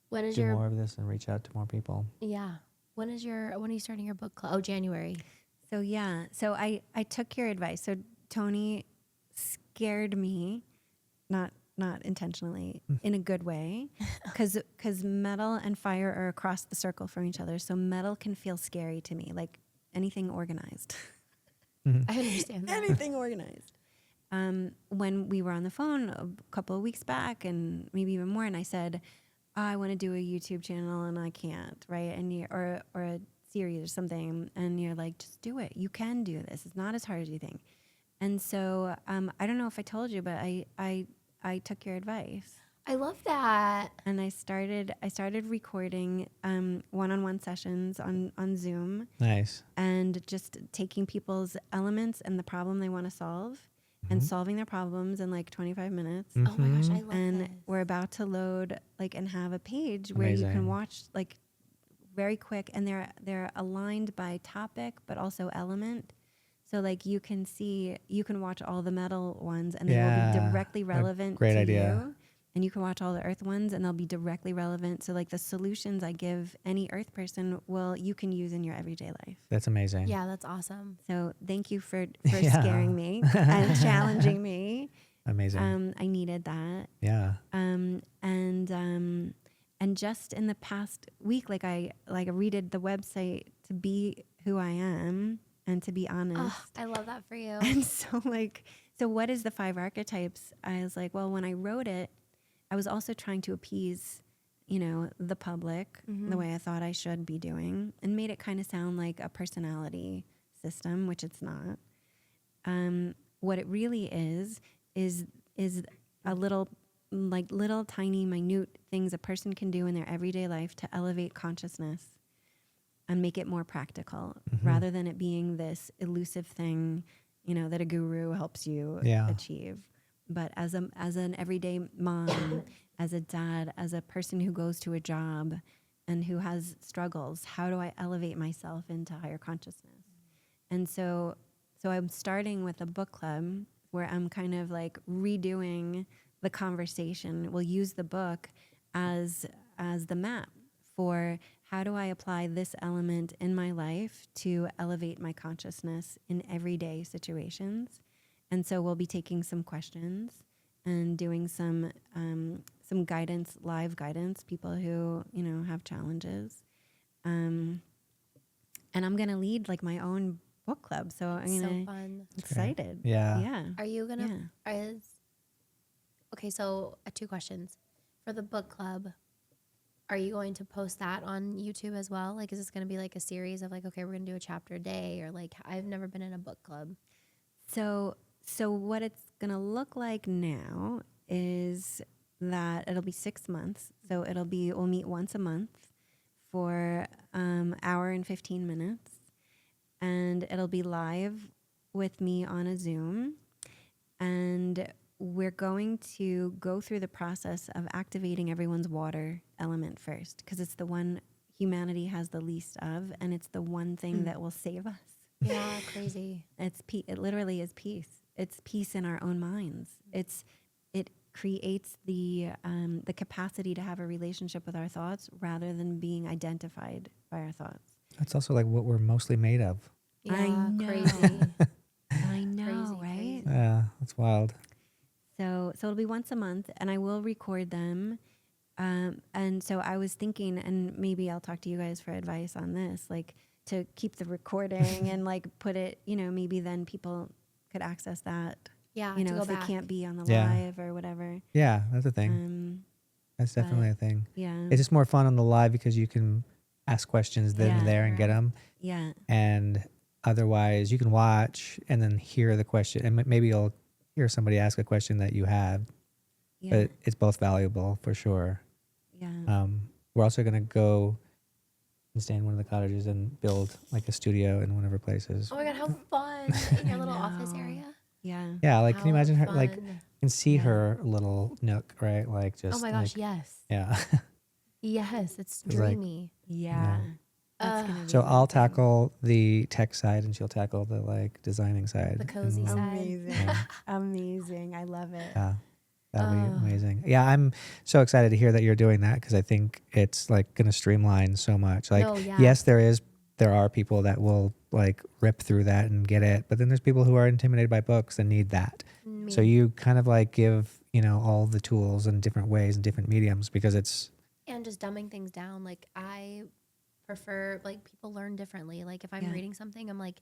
Speaker 2: When is
Speaker 1: do
Speaker 2: your,
Speaker 1: more of this and reach out to more people.
Speaker 2: yeah. When are you starting your book club? Oh, January.
Speaker 3: So yeah, so I took your advice. So Tony scared me, not intentionally, in a good way, because metal and fire are across the circle from each other. So metal can feel scary to me, like anything organized.
Speaker 2: I understand that.
Speaker 3: Anything organized. When we were on the phone a couple of weeks back, and maybe even more, and I said, I want to do a YouTube channel and I can't, right? And or a series or something, and you're like, just do it. You can do this. It's not as hard as you think. And so I don't know if I told you, but I took your advice.
Speaker 2: I love that.
Speaker 3: And I started recording one-on-one sessions on Zoom.
Speaker 1: Nice.
Speaker 3: And just taking people's elements and the problem they want to solve and solving their problems in like 25 minutes.
Speaker 2: Oh my gosh, I love
Speaker 3: And
Speaker 2: this.
Speaker 3: we're about to load and have a page where you
Speaker 1: Amazing.
Speaker 3: can watch very quick, and they're aligned by topic but also element. So you can watch all the metal ones and they will be directly relevant
Speaker 1: great
Speaker 3: to
Speaker 1: idea.
Speaker 3: you. And you can watch all the earth ones and they'll be directly relevant. So the solutions I give any earth person you can use in your everyday life.
Speaker 1: That's amazing.
Speaker 2: Yeah, that's awesome.
Speaker 3: So thank you for
Speaker 1: Yeah.
Speaker 3: scaring me and challenging me.
Speaker 1: Amazing.
Speaker 3: I needed that.
Speaker 1: Yeah.
Speaker 3: And just in the past week, I redid the website to be who I am and to be honest.
Speaker 2: Oh, I love that for you.
Speaker 3: And so what is the 5 archetypes? I was like, well, when I wrote it, I was also trying to appease, the public the way I thought I should be doing, and made it kind of sound like a personality system, which it's not. What it really is a little tiny, minute things a person can do in their everyday life to elevate consciousness and make it more practical, rather than it being this elusive thing, that a guru helps you achieve. But as an everyday mom, as a dad, as a person who goes to a job and who has struggles, how do I elevate myself into higher consciousness? And so I'm starting with a book club where I'm kind of redoing the conversation. We'll use the book as the map for how do I apply this element in my life to elevate my consciousness in everyday situations. And so we'll be taking some questions and doing some guidance, live guidance, people who, have challenges. And I'm going to lead my own book club. So I'm
Speaker 2: So fun.
Speaker 3: excited.
Speaker 1: Yeah.
Speaker 3: Yeah.
Speaker 2: Are you gonna? Okay, so 2 questions for the book club. Are you going to post that on YouTube as well? Is this going to be a series of okay, we're going to do a chapter a day, or I've never been in a book club.
Speaker 3: So what it's going to look like now is that it'll be 6 months. So we'll meet once a month for hour and 15 minutes. and it'll be live with me on a Zoom. And we're going to go through the process of activating everyone's water element first, because it's the one humanity has the least of, and it's the one thing that will save us.
Speaker 2: Yeah, crazy.
Speaker 3: It literally is peace. It's peace in our own minds. It creates the capacity to have a relationship with our thoughts rather than being identified by our thoughts.
Speaker 1: That's also like what we're mostly made of.
Speaker 2: Yeah,
Speaker 3: I know.
Speaker 2: crazy.
Speaker 3: I know,
Speaker 2: Crazy,
Speaker 3: right?
Speaker 2: crazy.
Speaker 1: Yeah, that's wild.
Speaker 3: So it'll be once a month, and I will record them. And so I was thinking, and maybe I'll talk to you guys for advice on this, like to keep the recording and like put it, maybe then people could access that,
Speaker 2: Yeah,
Speaker 3: if
Speaker 2: to go
Speaker 3: they
Speaker 2: back.
Speaker 3: can't be on the
Speaker 1: Yeah.
Speaker 3: live or whatever.
Speaker 1: Yeah, that's a thing. That's definitely a thing.
Speaker 3: Yeah.
Speaker 1: It's just more fun on the live because you can ask questions then and
Speaker 3: Yeah.
Speaker 1: there and get them.
Speaker 3: Yeah.
Speaker 1: And otherwise, you can watch and then hear the question, and maybe you'll hear somebody ask a question that you have.
Speaker 3: Yeah.
Speaker 1: But it's both valuable for sure.
Speaker 3: Yeah.
Speaker 1: We're also going to go and stay in one of the cottages and build like a studio in one of her places.
Speaker 2: Oh my God, how fun. In your little office
Speaker 3: know.
Speaker 2: area.
Speaker 3: Yeah.
Speaker 1: Yeah, like can you
Speaker 2: How
Speaker 1: imagine her like you
Speaker 2: fun.
Speaker 1: can see
Speaker 3: Yeah.
Speaker 1: her little nook, right? Like just
Speaker 2: Oh my gosh,
Speaker 1: like,
Speaker 2: yes.
Speaker 1: yeah.
Speaker 2: Yes, it's
Speaker 1: It's like-
Speaker 2: dreamy.
Speaker 3: Yeah. That's
Speaker 2: Ugh.
Speaker 3: gonna be
Speaker 1: So I'll
Speaker 3: amazing.
Speaker 1: tackle the tech side and she'll tackle the like designing side.
Speaker 2: The cozy
Speaker 1: And we'll-
Speaker 2: side.
Speaker 3: Amazing.
Speaker 1: Yeah.
Speaker 3: Amazing. I love it.
Speaker 1: Yeah, that'll be
Speaker 2: Oh.
Speaker 1: amazing. Yeah, I'm so excited to hear that you're doing that because I think it's like going to streamline so much. Like,
Speaker 2: No, yeah.
Speaker 1: yes, there are people that will like rip through that and get it, but then there's people who are intimidated by books and need that. So you kind of like give, all the tools in different ways and different mediums because it's,
Speaker 2: And just dumbing things down. Like I prefer, like people learn differently. Like if I'm
Speaker 3: Yeah.
Speaker 2: reading something, I'm like,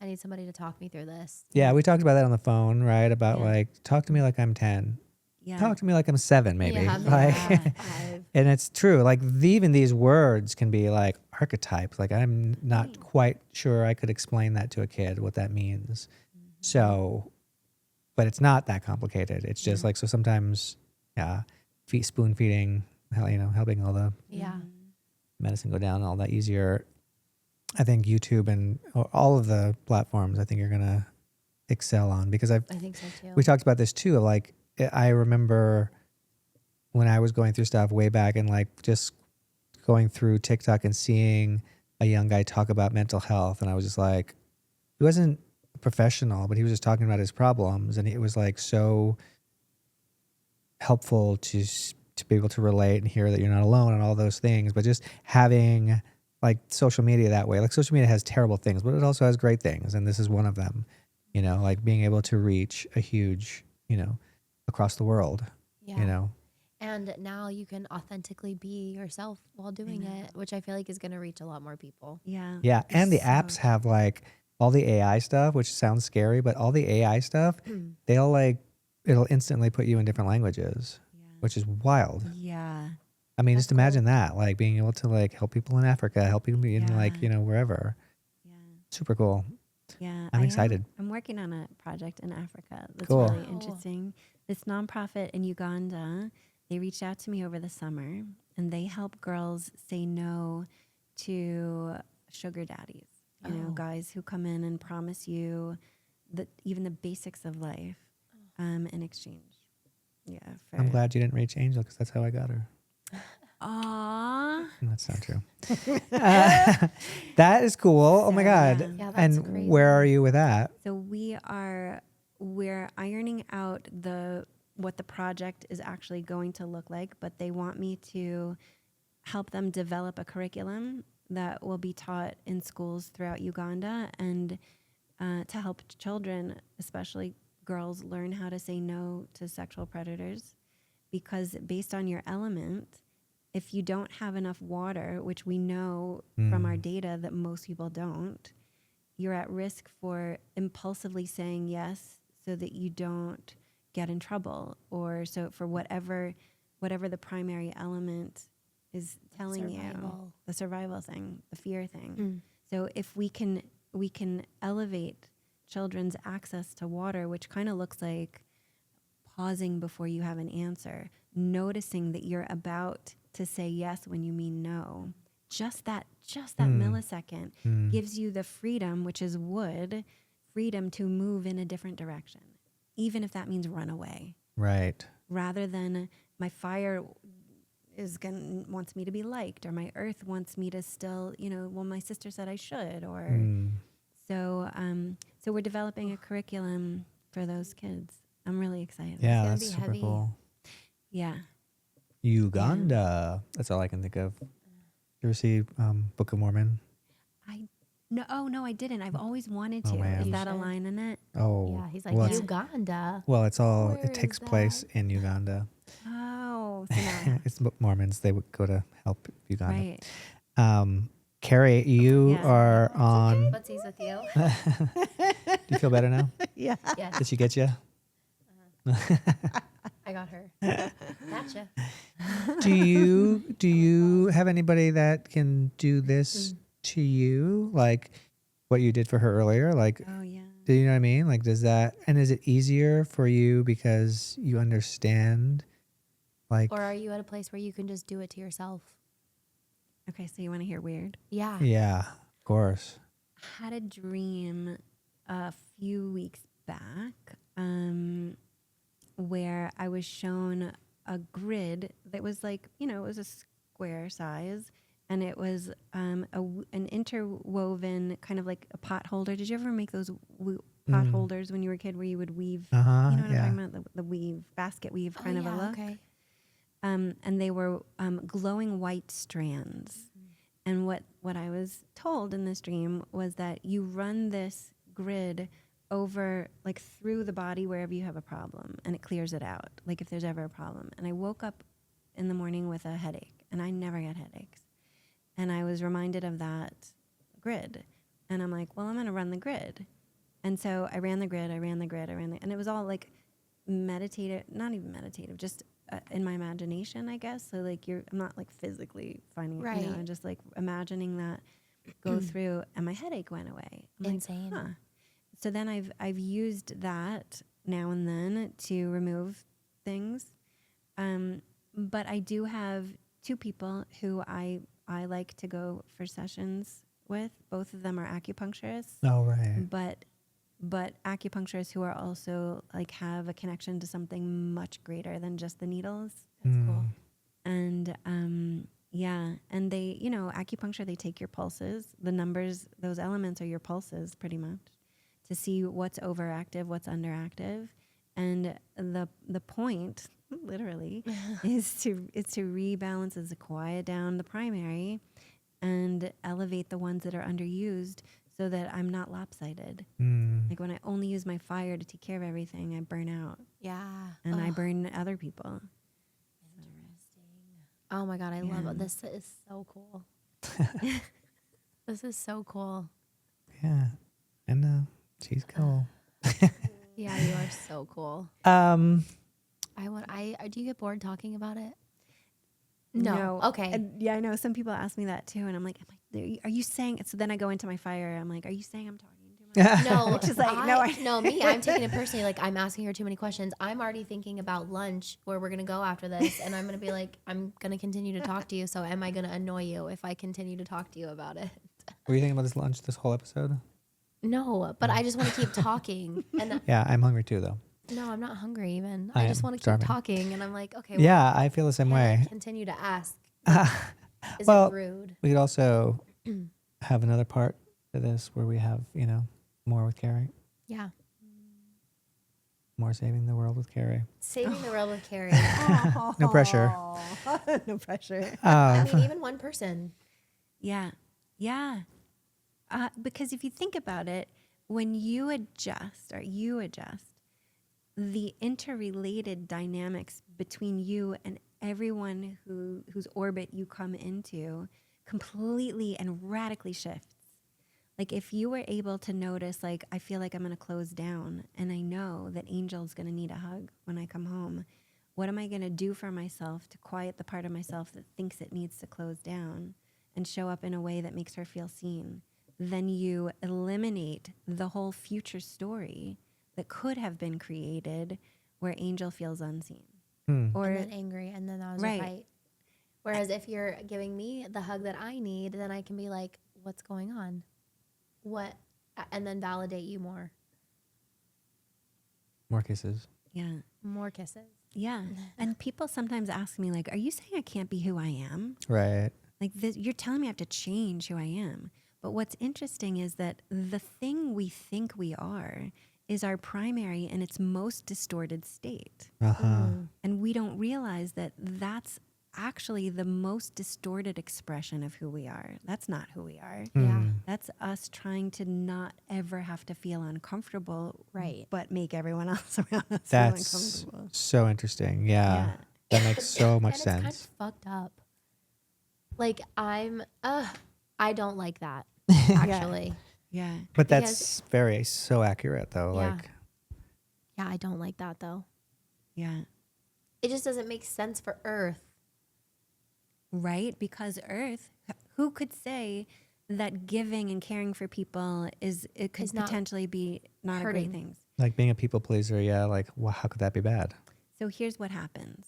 Speaker 2: I need somebody to talk me through this.
Speaker 1: yeah, we talked about that on the phone, right? About
Speaker 3: Yeah.
Speaker 1: like, talk to me like I'm 10.
Speaker 3: Yeah.
Speaker 1: Talk to me like I'm 7, maybe.
Speaker 2: Yeah,
Speaker 1: Like,
Speaker 3: yeah.
Speaker 1: and it's true. Like even these words can be like archetypes. Like I'm not quite sure I could explain that to a kid what that means. So, but it's not that complicated. It's just like, so sometimes, yeah, spoon feeding, helping all the
Speaker 2: Yeah.
Speaker 1: medicine go down all that easier. I think YouTube and all of the platforms, I think you're going to excel on because
Speaker 2: I think so too.
Speaker 1: we talked about this too. Like I remember when I was going through stuff way back and like just going through TikTok and seeing a young guy talk about mental health. And I was just like, he wasn't a professional, but he was just talking about his problems. And it was like so helpful to be able to relate and hear that you're not alone and all those things. But just having like social media that way, like social media has terrible things, but it also has great things. And this is one of them, like being able to reach a huge, across the world,
Speaker 2: Yeah. And now you can authentically be yourself while doing it, which I feel like is going to reach a lot more people.
Speaker 3: Yeah.
Speaker 1: Yeah. And the
Speaker 3: So-
Speaker 1: apps have like all the AI stuff, which sounds scary, but all the AI stuff, it'll instantly put you in different languages, which is wild.
Speaker 3: Yeah.
Speaker 1: I mean,
Speaker 2: That's
Speaker 1: just imagine that, like being able to like help people in Africa, help people in like,
Speaker 3: Yeah.
Speaker 1: wherever.
Speaker 3: Yeah.
Speaker 1: Super cool.
Speaker 3: Yeah.
Speaker 1: I'm
Speaker 3: I am.
Speaker 1: excited.
Speaker 3: I'm working on a project in Africa that's
Speaker 1: Cool.
Speaker 3: really
Speaker 2: Wow.
Speaker 3: interesting. This nonprofit in Uganda, they reached out to me over the summer and they help girls say no to sugar daddies.
Speaker 2: Oh.
Speaker 3: Guys who come in and promise you even the basics of life in exchange. Yeah.
Speaker 1: I'm glad you didn't reach Angel because that's how I got her.
Speaker 3: Aww.
Speaker 1: That's not true. That is cool. Oh my
Speaker 3: So,
Speaker 1: God.
Speaker 3: yeah.
Speaker 2: Yeah, that's
Speaker 1: And
Speaker 2: crazy.
Speaker 1: where are you with that?
Speaker 3: So we're ironing out what the project is actually going to look like, but they want me to help them develop a curriculum that will be taught in schools throughout Uganda and to help children, especially girls, learn how to say no to sexual predators. Because based on your element, if you don't have enough water, which we know from our data that most people don't, you're at risk for impulsively saying yes so that you don't get in trouble, or so for whatever the primary element is telling you,
Speaker 2: Survival.
Speaker 3: the survival thing, the fear thing. So if we can elevate children's access to water, which kind of looks like pausing before you have an answer, noticing that you're about to say yes when you mean no, just that millisecond gives you the freedom, which is freedom to move in a different direction, even if that means run away.
Speaker 1: Right.
Speaker 3: Rather than my fire wants me to be liked, or my earth wants me to still, well, my sister said I should, or so we're developing a curriculum for those kids. I'm really excited.
Speaker 1: Yeah,
Speaker 2: gonna
Speaker 1: that's
Speaker 2: be
Speaker 1: super
Speaker 2: heavy.
Speaker 1: cool.
Speaker 3: Yeah.
Speaker 1: Uganda. That's all I can think of. You ever see Book of Mormon?
Speaker 3: No, I didn't. I've always wanted to.
Speaker 1: man.
Speaker 3: Is
Speaker 2: You
Speaker 3: that a
Speaker 2: should.
Speaker 3: line in it?
Speaker 1: Oh.
Speaker 2: Yeah, he's like,
Speaker 1: well,
Speaker 2: Uganda.
Speaker 1: it
Speaker 2: Where
Speaker 1: takes
Speaker 2: is
Speaker 1: place
Speaker 2: that?
Speaker 1: in Uganda.
Speaker 3: Oh, so now,
Speaker 1: It's Mormons. They would go to help Uganda.
Speaker 3: right.
Speaker 1: Carrie, you
Speaker 3: Yes.
Speaker 1: are on.
Speaker 2: Footsies with you.
Speaker 1: Do you feel better now?
Speaker 3: Yeah.
Speaker 2: Yes,
Speaker 1: Did she get you?
Speaker 2: I got her. Gotcha.
Speaker 1: Do you have anybody that can do this to you, like what you did for her earlier? Like,
Speaker 3: Oh, yeah.
Speaker 1: do you know what I mean? Like, is it easier for you because you understand? Like,
Speaker 2: Or are you at a place where you can just do it to yourself?
Speaker 3: Okay, so you want to hear weird?
Speaker 2: Yeah.
Speaker 1: yeah, of course.
Speaker 3: I had a dream a few weeks back where I was shown a grid that was like, it was a square size, and it was an interwoven kind of like a pot holder. Did you ever make those pot holders when you were a kid where you would weave? You know what
Speaker 1: Yeah.
Speaker 3: I'm talking about? The weave, basket weave kind of a look.
Speaker 2: Okay.
Speaker 3: And they were glowing white strands. And what I was told in this dream was that you run this grid over, like, through the body wherever you have a problem, and it clears it out, like if there's ever a problem. And I woke up in the morning with a headache, and I never get headaches. And I was reminded of that grid. And I'm like, well, I'm going to run the grid. And so I ran the grid, and it was all like meditative, not even meditative, just in my imagination, I guess. So like I'm not like physically finding it,
Speaker 2: Right.
Speaker 3: I'm just like imagining that go through, and my headache went away. I'm
Speaker 2: Insane.
Speaker 3: Like, huh. So then I've used that now and then to remove things. But I do have two people who I like to go for sessions with. Both of them are acupuncturists.
Speaker 1: Oh, right.
Speaker 3: But acupuncturists who are also like have a connection to something much greater than just the needles.
Speaker 2: That's cool.
Speaker 3: And and they, acupuncture, they take your pulses. The numbers, those elements are your pulses pretty much, to see what's overactive, what's underactive. And the point, literally, is to rebalance, is to quiet down the primary and elevate the ones that are underused, so that I'm not lopsided. Like when I only use my fire to take care of everything, I burn out.
Speaker 2: Yeah.
Speaker 3: And I burn other people.
Speaker 2: Oh my God, I love it. This is so cool. This is so cool.
Speaker 1: Yeah, I know. She's cool.
Speaker 2: Yeah, you are so cool.
Speaker 1: Um,
Speaker 2: Do you get bored talking about it?
Speaker 3: No.
Speaker 2: Okay.
Speaker 3: Yeah, I know. Some people ask me that too. And I'm like, are you saying? So then I go into my fire. I'm like, are you saying I'm talking too much?
Speaker 2: No,
Speaker 3: Which is like,
Speaker 2: I'm taking it personally. Like, I'm asking her too many questions. I'm already thinking about lunch, where we're going to go after this. And I'm going to be like, I'm going to continue to talk to you. So am I going to annoy you if I continue to talk to you about it?
Speaker 1: were you thinking about this lunch this whole episode?
Speaker 2: No, but I just want to keep talking. And
Speaker 1: Yeah, I'm hungry too, though.
Speaker 2: no, I'm not hungry even.
Speaker 1: I
Speaker 2: I just
Speaker 1: am
Speaker 2: want to keep
Speaker 1: starving.
Speaker 2: talking. And I'm like, okay,
Speaker 1: Yeah, I feel the same
Speaker 2: can I
Speaker 1: way.
Speaker 2: continue to ask? Is
Speaker 1: Well,
Speaker 2: it rude?
Speaker 1: we could also have another part to this where we have, more with Carrie,
Speaker 2: Yeah.
Speaker 1: more saving the world with Carrie.
Speaker 2: Saving the world with Carey.
Speaker 1: No pressure.
Speaker 3: No pressure.
Speaker 2: I mean, even one person.
Speaker 3: Yeah. Because if you think about it, when you adjust, the interrelated dynamics between you and everyone whose orbit you come into completely and radically shifts. Like if you were able to notice, like, I feel like I'm going to close down, and I know that Angel's going to need a hug when I come home. What am I going to do for myself to quiet the part of myself that thinks it needs to close down and show up in a way that makes her feel seen? Then you eliminate the whole future story that could have been created where Angel feels unseen.
Speaker 2: And then angry. And then that was
Speaker 3: Right.
Speaker 2: a fight. Whereas if you're giving me the hug that I need, then I can be like, what's going on? What? And then validate you more.
Speaker 1: More kisses.
Speaker 3: Yeah.
Speaker 2: More kisses.
Speaker 3: Yeah. And people sometimes ask me, like, are you saying I can't be who I am?
Speaker 1: Right.
Speaker 3: Like, you're telling me I have to change who I am. But what's interesting is that the thing we think we are is our primary and its most distorted state.
Speaker 1: Uh-huh.
Speaker 3: And we don't realize that that's actually the most distorted expression of who we are. That's not who we are.
Speaker 2: Yeah.
Speaker 3: That's us trying to not ever have to feel uncomfortable,
Speaker 2: Right.
Speaker 3: but make everyone else around us
Speaker 1: That's
Speaker 3: feel uncomfortable.
Speaker 1: so interesting. Yeah.
Speaker 3: Yeah.
Speaker 1: That makes so much
Speaker 2: And
Speaker 1: sense.
Speaker 2: it's kind of fucked up. Like I don't like that, actually.
Speaker 3: Yeah.
Speaker 1: But
Speaker 2: because-
Speaker 1: that's very so accurate though.
Speaker 2: Yeah.
Speaker 1: Like
Speaker 2: Yeah, I don't like that though.
Speaker 3: Yeah.
Speaker 2: It just doesn't make sense for Earth.
Speaker 3: Right? Because Earth, who could say that giving and caring for people it could
Speaker 2: Is not
Speaker 3: potentially be not a
Speaker 2: hurting.
Speaker 3: great thing?
Speaker 1: like being a people pleaser, yeah, like how could that be bad?
Speaker 3: So here's what happens.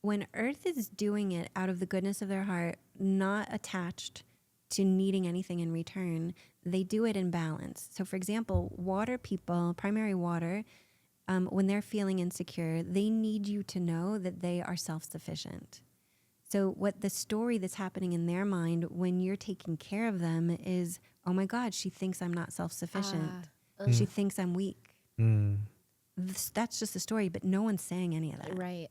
Speaker 3: When Earth is doing it out of the goodness of their heart, not attached to needing anything in return, they do it in balance. So for example, water people, primary water, when they're feeling insecure, they need you to know that they are self-sufficient. So what the story that's happening in their mind when you're taking care of them is, oh my God, she thinks I'm not self-sufficient. She thinks I'm weak.
Speaker 1: Mm.
Speaker 3: That's just the story, but no one's saying any of that.
Speaker 2: Right.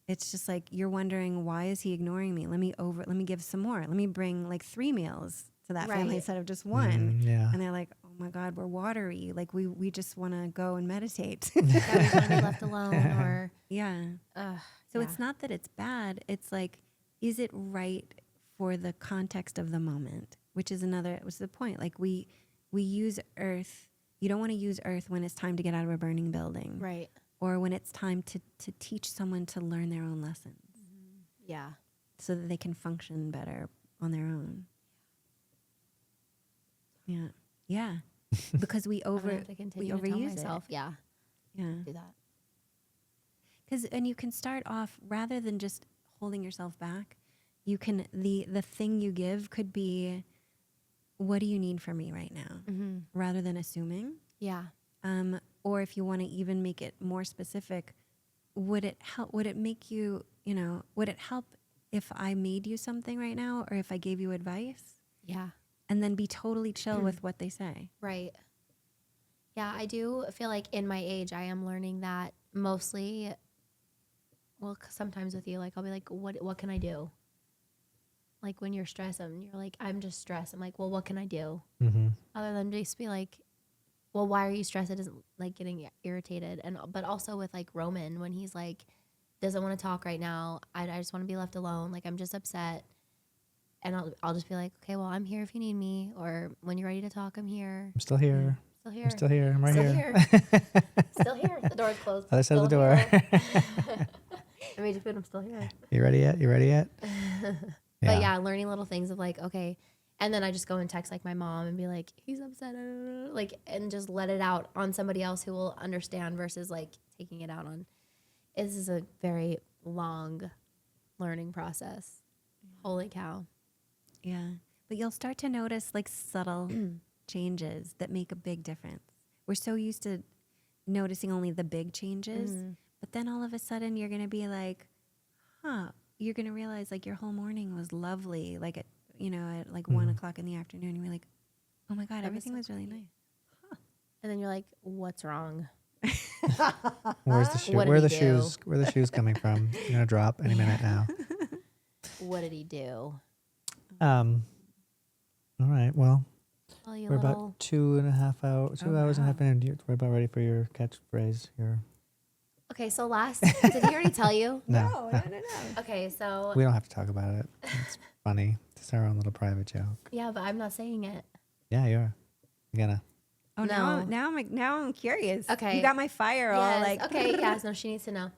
Speaker 3: It's just like you're wondering, why is he ignoring me? Let me give some more. Let me bring like 3 meals to that family
Speaker 2: Right.
Speaker 3: instead of just one.
Speaker 1: Yeah.
Speaker 3: And they're like, oh my God, we're watery. Like we just want to go and meditate.
Speaker 2: Yeah, we want to be left alone or
Speaker 3: Yeah. So
Speaker 2: yeah.
Speaker 3: it's not that it's bad. It's like, is it right for the context of the moment? Which is the point. Like we use Earth. You don't want to use Earth when it's time to get out of a burning building.
Speaker 2: right.
Speaker 3: Or when it's time to teach someone to learn their own lessons
Speaker 2: Yeah.
Speaker 3: so that they can function better on their own. Yeah. Yeah. Because we
Speaker 2: I'm gonna have to continue to tell
Speaker 3: overuse
Speaker 2: myself.
Speaker 3: it.
Speaker 2: Yeah.
Speaker 3: Yeah.
Speaker 2: Do that.
Speaker 3: And you can start off rather than just holding yourself back. You can the thing you give could be, what do you need from me right now?
Speaker 2: Mm-hmm.
Speaker 3: Rather than assuming.
Speaker 2: Yeah.
Speaker 3: Or if you want to even make it more specific, would it help? Would it make you, would it help if I made you something right now, or if I gave you advice?
Speaker 2: Yeah.
Speaker 3: And then be totally chill with what they say.
Speaker 2: Right. Yeah, I do feel like in my age, I am learning that mostly. Well, sometimes with you, like I'll be like, what can I do? Like when you're stressed and you're like, I'm just stressed. I'm like, well, what can I do?
Speaker 1: Mm-hmm.
Speaker 2: Other than just be like, well, why are you stressed? It isn't like getting irritated. But also with like Roman, when he's like, doesn't want to talk right now. I just want to be left alone. Like I'm just upset. And I'll just be like, okay, well, I'm here if you need me. Or when you're ready to talk, I'm here.
Speaker 1: I'm still here.
Speaker 2: Still here.
Speaker 1: I'm still here. I'm right
Speaker 2: Still
Speaker 1: here.
Speaker 2: Still here. The door's closed.
Speaker 1: Other side of the
Speaker 2: Still
Speaker 1: door.
Speaker 2: here. I made you food. I'm still here.
Speaker 1: You ready yet? You ready yet?
Speaker 2: But yeah, learning little things of like, okay. And then I just go and text like my mom and be like, he's upset. Like, and just let it out on somebody else who will understand versus like taking it out on. This is a very long learning process. Holy cow.
Speaker 3: Yeah. But you'll start to notice like subtle changes that make a big difference. We're so used to noticing only the big changes, but then all of a sudden you're going to be like, you're going to realize like your whole morning was lovely. Like at 1 o'clock in the afternoon, you're like, oh my God, everything was really nice.
Speaker 2: And then you're like, what's wrong?
Speaker 1: Where's the shoe?
Speaker 2: What did
Speaker 1: Where are the
Speaker 2: he do?
Speaker 1: shoes? Where are the shoes coming from? You're gonna drop any minute now.
Speaker 2: What did he do?
Speaker 1: All right. Well,
Speaker 2: Well, you
Speaker 1: we're
Speaker 2: little.
Speaker 1: about 2.5 hours. 2 hours and a half in. We're about ready for your catchphrase.
Speaker 2: Okay, so did he already tell you?
Speaker 1: No.
Speaker 2: Okay, so
Speaker 1: We don't have to talk about it. It's funny. It's our own little private joke.
Speaker 2: yeah, but I'm not saying it.
Speaker 1: Yeah, you are. You're gonna.
Speaker 3: Oh,
Speaker 2: No.
Speaker 3: now I'm curious.
Speaker 2: Okay.
Speaker 3: You got my fire all
Speaker 2: Yes,
Speaker 3: like.
Speaker 2: okay, yes, no, she needs to know.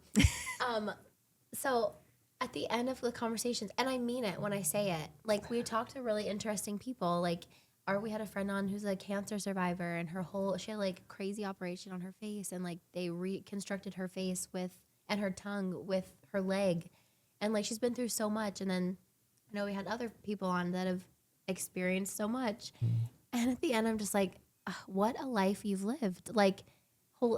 Speaker 2: So at the end of the conversations, and I mean it when I say it, like we talked to really interesting people. Like, we had a friend on who's a cancer survivor, and she had like crazy operation on her face, and like they reconstructed her face and her tongue with her leg, And like she's been through so much. And then I know we had other people on that have experienced so much. And at the end, I'm just like, what a life you've lived. Like,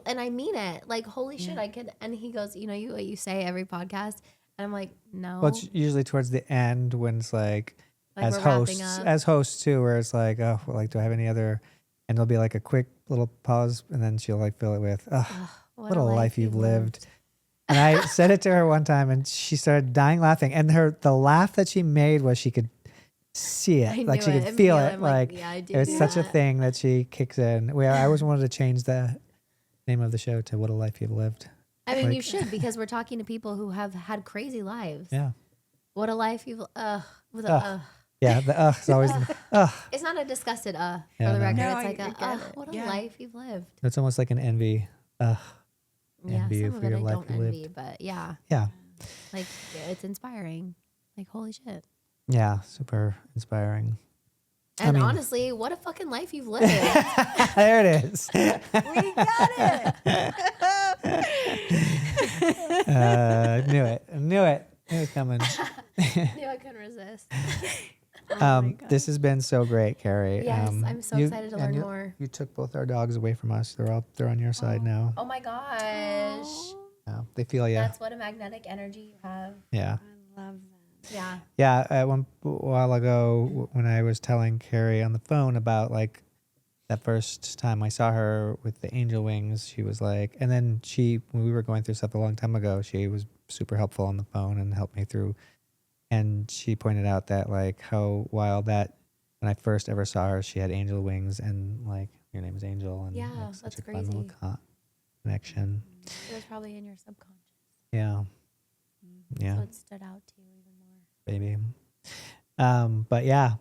Speaker 2: and I mean it. Like, holy shit, I could. And he goes, you know, what you say every podcast. And I'm like, no.
Speaker 1: Well, it's usually towards the end when it's like as
Speaker 2: we're wrapping
Speaker 1: hosts,
Speaker 2: up.
Speaker 1: too, where it's like, oh, well, like, do I have any other? And there'll be like a quick little pause, and then she'll like fill it with, what a life you've lived. And I said it to her one time, and she started dying laughing. And the laugh that she made was she could see it, like she could feel it. Like
Speaker 2: yeah, I do.
Speaker 1: it's such a thing that she kicks in. I always wanted to change the name of the show to "What a Life You've Lived."
Speaker 2: I mean, you should, because we're talking to people who have had crazy lives.
Speaker 1: Yeah.
Speaker 2: What a life you've
Speaker 1: Yeah, the is always
Speaker 2: It's not a disgusted for
Speaker 1: Yeah,
Speaker 2: the
Speaker 1: no.
Speaker 2: record.
Speaker 3: No,
Speaker 2: It's like
Speaker 3: I get it.
Speaker 2: what a
Speaker 3: Yeah.
Speaker 2: life you've lived.
Speaker 1: It's almost like an envy.
Speaker 2: Yeah,
Speaker 1: Envy you
Speaker 2: some of
Speaker 1: for
Speaker 2: it
Speaker 1: your
Speaker 2: I
Speaker 1: life
Speaker 2: don't
Speaker 1: you
Speaker 2: envy,
Speaker 1: lived.
Speaker 2: but yeah,
Speaker 1: Yeah.
Speaker 2: like it's inspiring. Like holy shit.
Speaker 1: Yeah, super inspiring.
Speaker 2: And
Speaker 1: mean-
Speaker 2: honestly, what a fucking life you've lived.
Speaker 1: There it is.
Speaker 3: We got it.
Speaker 1: Knew it. It was coming.
Speaker 2: Knew I couldn't resist.
Speaker 1: This has been so great, Carey.
Speaker 2: Yes, I'm so excited to
Speaker 1: and
Speaker 2: learn more.
Speaker 1: You took both our dogs away from us. They're on your side now.
Speaker 2: Oh my gosh.
Speaker 1: Yeah, they feel you.
Speaker 2: That's what a magnetic energy you have.
Speaker 1: Yeah.
Speaker 3: I love that.
Speaker 2: Yeah.
Speaker 1: Yeah, a while ago when I was telling Carey on the phone about like that first time I saw her with the angel wings, she was like, and then when we were going through stuff a long time ago, she was super helpful on the phone and helped me through. And she pointed out that like how wild that when I first ever saw her, she had angel wings and like your name is Angel and
Speaker 2: Yeah,
Speaker 1: like, such
Speaker 2: that's
Speaker 1: a fun little
Speaker 2: crazy.
Speaker 1: connection.
Speaker 2: It was probably in your subconscious.
Speaker 1: Yeah. Yeah.
Speaker 2: So it stood out to you even more.
Speaker 1: Baby. But yeah,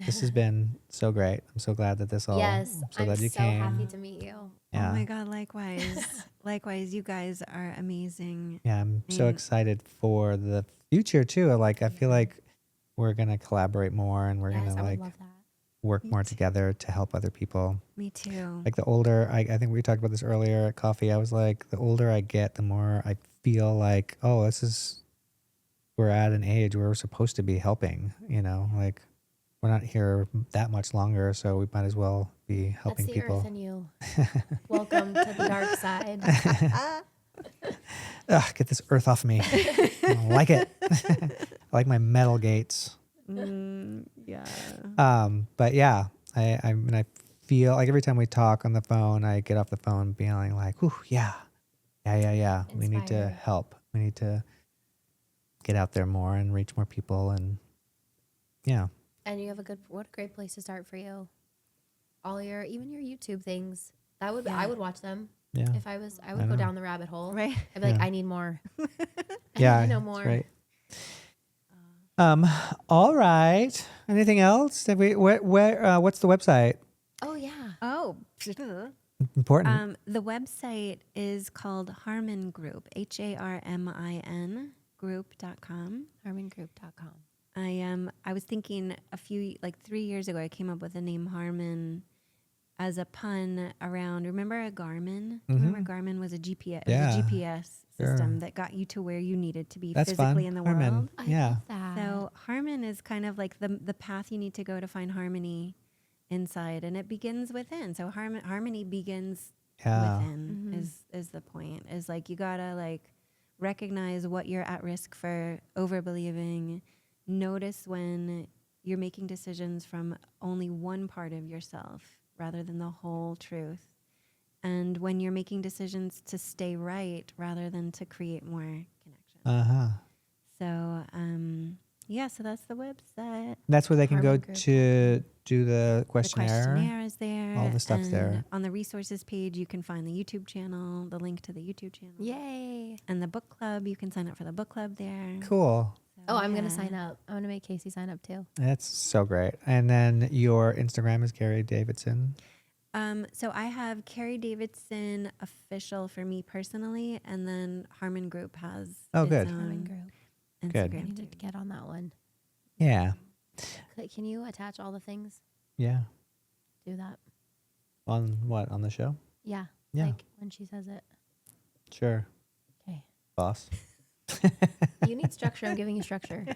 Speaker 1: this has been so great. I'm so glad that this all.
Speaker 2: Yes,
Speaker 1: I'm so
Speaker 2: I'm
Speaker 1: glad you
Speaker 2: so
Speaker 1: came.
Speaker 2: happy to meet you.
Speaker 1: Yeah.
Speaker 3: Oh my God, likewise. Likewise, you guys are amazing.
Speaker 1: Yeah, I'm so
Speaker 3: Mm.
Speaker 1: excited for the future too. Like I feel like we're gonna collaborate more and we're
Speaker 2: Yes,
Speaker 1: gonna
Speaker 2: I would
Speaker 1: like
Speaker 2: love that.
Speaker 1: work
Speaker 3: Me
Speaker 1: more
Speaker 3: too.
Speaker 1: together to help other people.
Speaker 3: Me too.
Speaker 1: Like the older I think we talked about this earlier at coffee. I was like, the older I get, the more I feel like, oh, we're at an age where we're supposed to be helping, like we're not here that much longer, so we might as well be helping
Speaker 2: That's the
Speaker 1: people.
Speaker 2: earth in you. Welcome to the dark side.
Speaker 1: Ugh, get this earth off me. I don't like it. I like my metal gates.
Speaker 3: Yeah.
Speaker 1: But yeah, I feel like every time we talk on the phone, I get off the phone feeling like, ooh, yeah. We need to
Speaker 2: Inspired.
Speaker 1: help. We need to get out there more and reach more people. And yeah,
Speaker 2: And you have what a great place to start for you. Even your YouTube things. I would watch them.
Speaker 1: yeah,
Speaker 2: If I would go
Speaker 1: know.
Speaker 2: down the rabbit hole.
Speaker 3: Right.
Speaker 2: I'd be like,
Speaker 1: Yeah.
Speaker 2: I need more. I
Speaker 1: yeah.
Speaker 2: need to know
Speaker 1: that's
Speaker 2: more.
Speaker 1: right. All right. Anything else? What's the website?
Speaker 2: Oh yeah.
Speaker 3: Oh.
Speaker 1: Important.
Speaker 3: The website is called Harmin Group, HARMIN group.com.
Speaker 2: HarminGroup.com.
Speaker 3: I was thinking 3 years ago, I came up with the name Harmin as a pun around, remember a Garmin? Remember Garmin was a GPS,
Speaker 1: Yeah.
Speaker 3: it was a GPS system
Speaker 1: Sure.
Speaker 3: that got you to where you needed to be
Speaker 1: That's
Speaker 3: physically
Speaker 1: fun.
Speaker 3: in the
Speaker 1: Harmin.
Speaker 3: world.
Speaker 2: I
Speaker 1: Yeah.
Speaker 2: love that.
Speaker 3: So Harmin is kind of like the path you need to go to find harmony inside, and it begins within. So harmony begins
Speaker 1: Yeah.
Speaker 3: within is the point. Is like you gotta like recognize what you're at risk for overbelieving. Notice when you're making decisions from only one part of yourself rather than the whole truth. And when you're making decisions to stay right rather than to create more connection.
Speaker 1: Uh-huh.
Speaker 3: So, so that's the website.
Speaker 1: That's where they can go
Speaker 2: Harmin Group.
Speaker 1: to do the questionnaire.
Speaker 3: The questionnaire is there.
Speaker 1: All the stuff's
Speaker 3: and
Speaker 1: there.
Speaker 3: On the resources page, you can find the YouTube channel, the link to the YouTube channel.
Speaker 2: Yay.
Speaker 3: And the book club, you can sign up for the book club there.
Speaker 1: Cool.
Speaker 2: Oh, I'm going to
Speaker 3: Yeah.
Speaker 2: sign up. I'm going to make Casey sign up too.
Speaker 1: That's so great. And then your Instagram is Carey Davidson.
Speaker 3: So I have Carey Davidson official for me personally, and then Harmin Group has
Speaker 1: Oh,
Speaker 3: its
Speaker 1: good.
Speaker 3: own
Speaker 2: Harmin Group.
Speaker 1: Good.
Speaker 2: I
Speaker 3: Instagram
Speaker 2: need
Speaker 3: too.
Speaker 2: to get on that one.
Speaker 1: Yeah.
Speaker 2: Can you attach all the things?
Speaker 1: Yeah.
Speaker 2: Do that.
Speaker 1: On what? On the show?
Speaker 2: Yeah.
Speaker 1: Yeah.
Speaker 2: Like when she says it.
Speaker 1: Sure.
Speaker 2: Okay.
Speaker 1: Boss.
Speaker 2: You need structure. I'm giving you structure.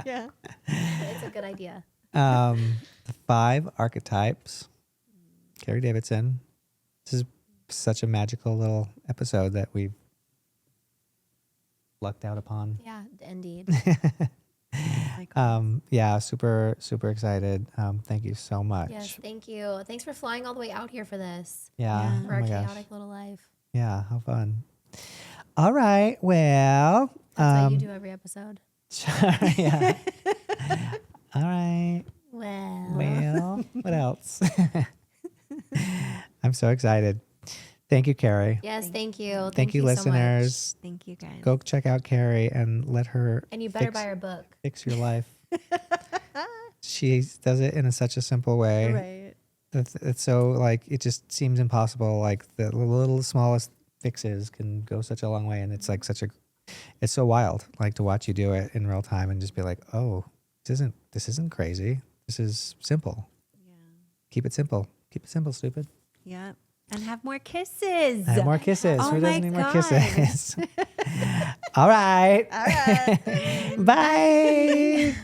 Speaker 3: Yeah.
Speaker 2: It's a good idea.
Speaker 1: The 5 Archetypes, Carey Davidson. This is such a magical little episode that we've lucked out upon.
Speaker 2: Yeah, indeed.
Speaker 1: Yeah, super, super excited. Thank you so much.
Speaker 2: Yes, thank you. Thanks for flying all the way out here for this.
Speaker 1: Yeah.
Speaker 3: Yeah.
Speaker 1: Oh
Speaker 2: For our
Speaker 1: my gosh.
Speaker 2: chaotic little life.
Speaker 1: Yeah, how fun. All right. Well,
Speaker 2: That's what you do every episode.
Speaker 1: yeah. All right.
Speaker 2: Well.
Speaker 1: What else? I'm so excited. Thank you, Carey.
Speaker 2: Yes, thank you.
Speaker 1: Thank you,
Speaker 2: so much.
Speaker 1: listeners.
Speaker 3: Thank you, guys.
Speaker 1: Go check out Carey and let her
Speaker 2: And you better buy her book.
Speaker 1: fix your life. She does it in such a simple way.
Speaker 3: Right.
Speaker 1: It's so like it just seems impossible. Like the little smallest fixes can go such a long way, and it's like it's so wild. Like to watch you do it in real time and just be like, oh, this isn't crazy. This is simple.
Speaker 3: Yeah.
Speaker 1: Keep it simple. Keep it simple, stupid.
Speaker 3: Yep. And have more kisses.
Speaker 1: And more kisses.
Speaker 3: Oh
Speaker 1: Who
Speaker 3: my
Speaker 1: doesn't need more
Speaker 3: God.
Speaker 1: kisses? All right.
Speaker 3: All right.
Speaker 1: Bye.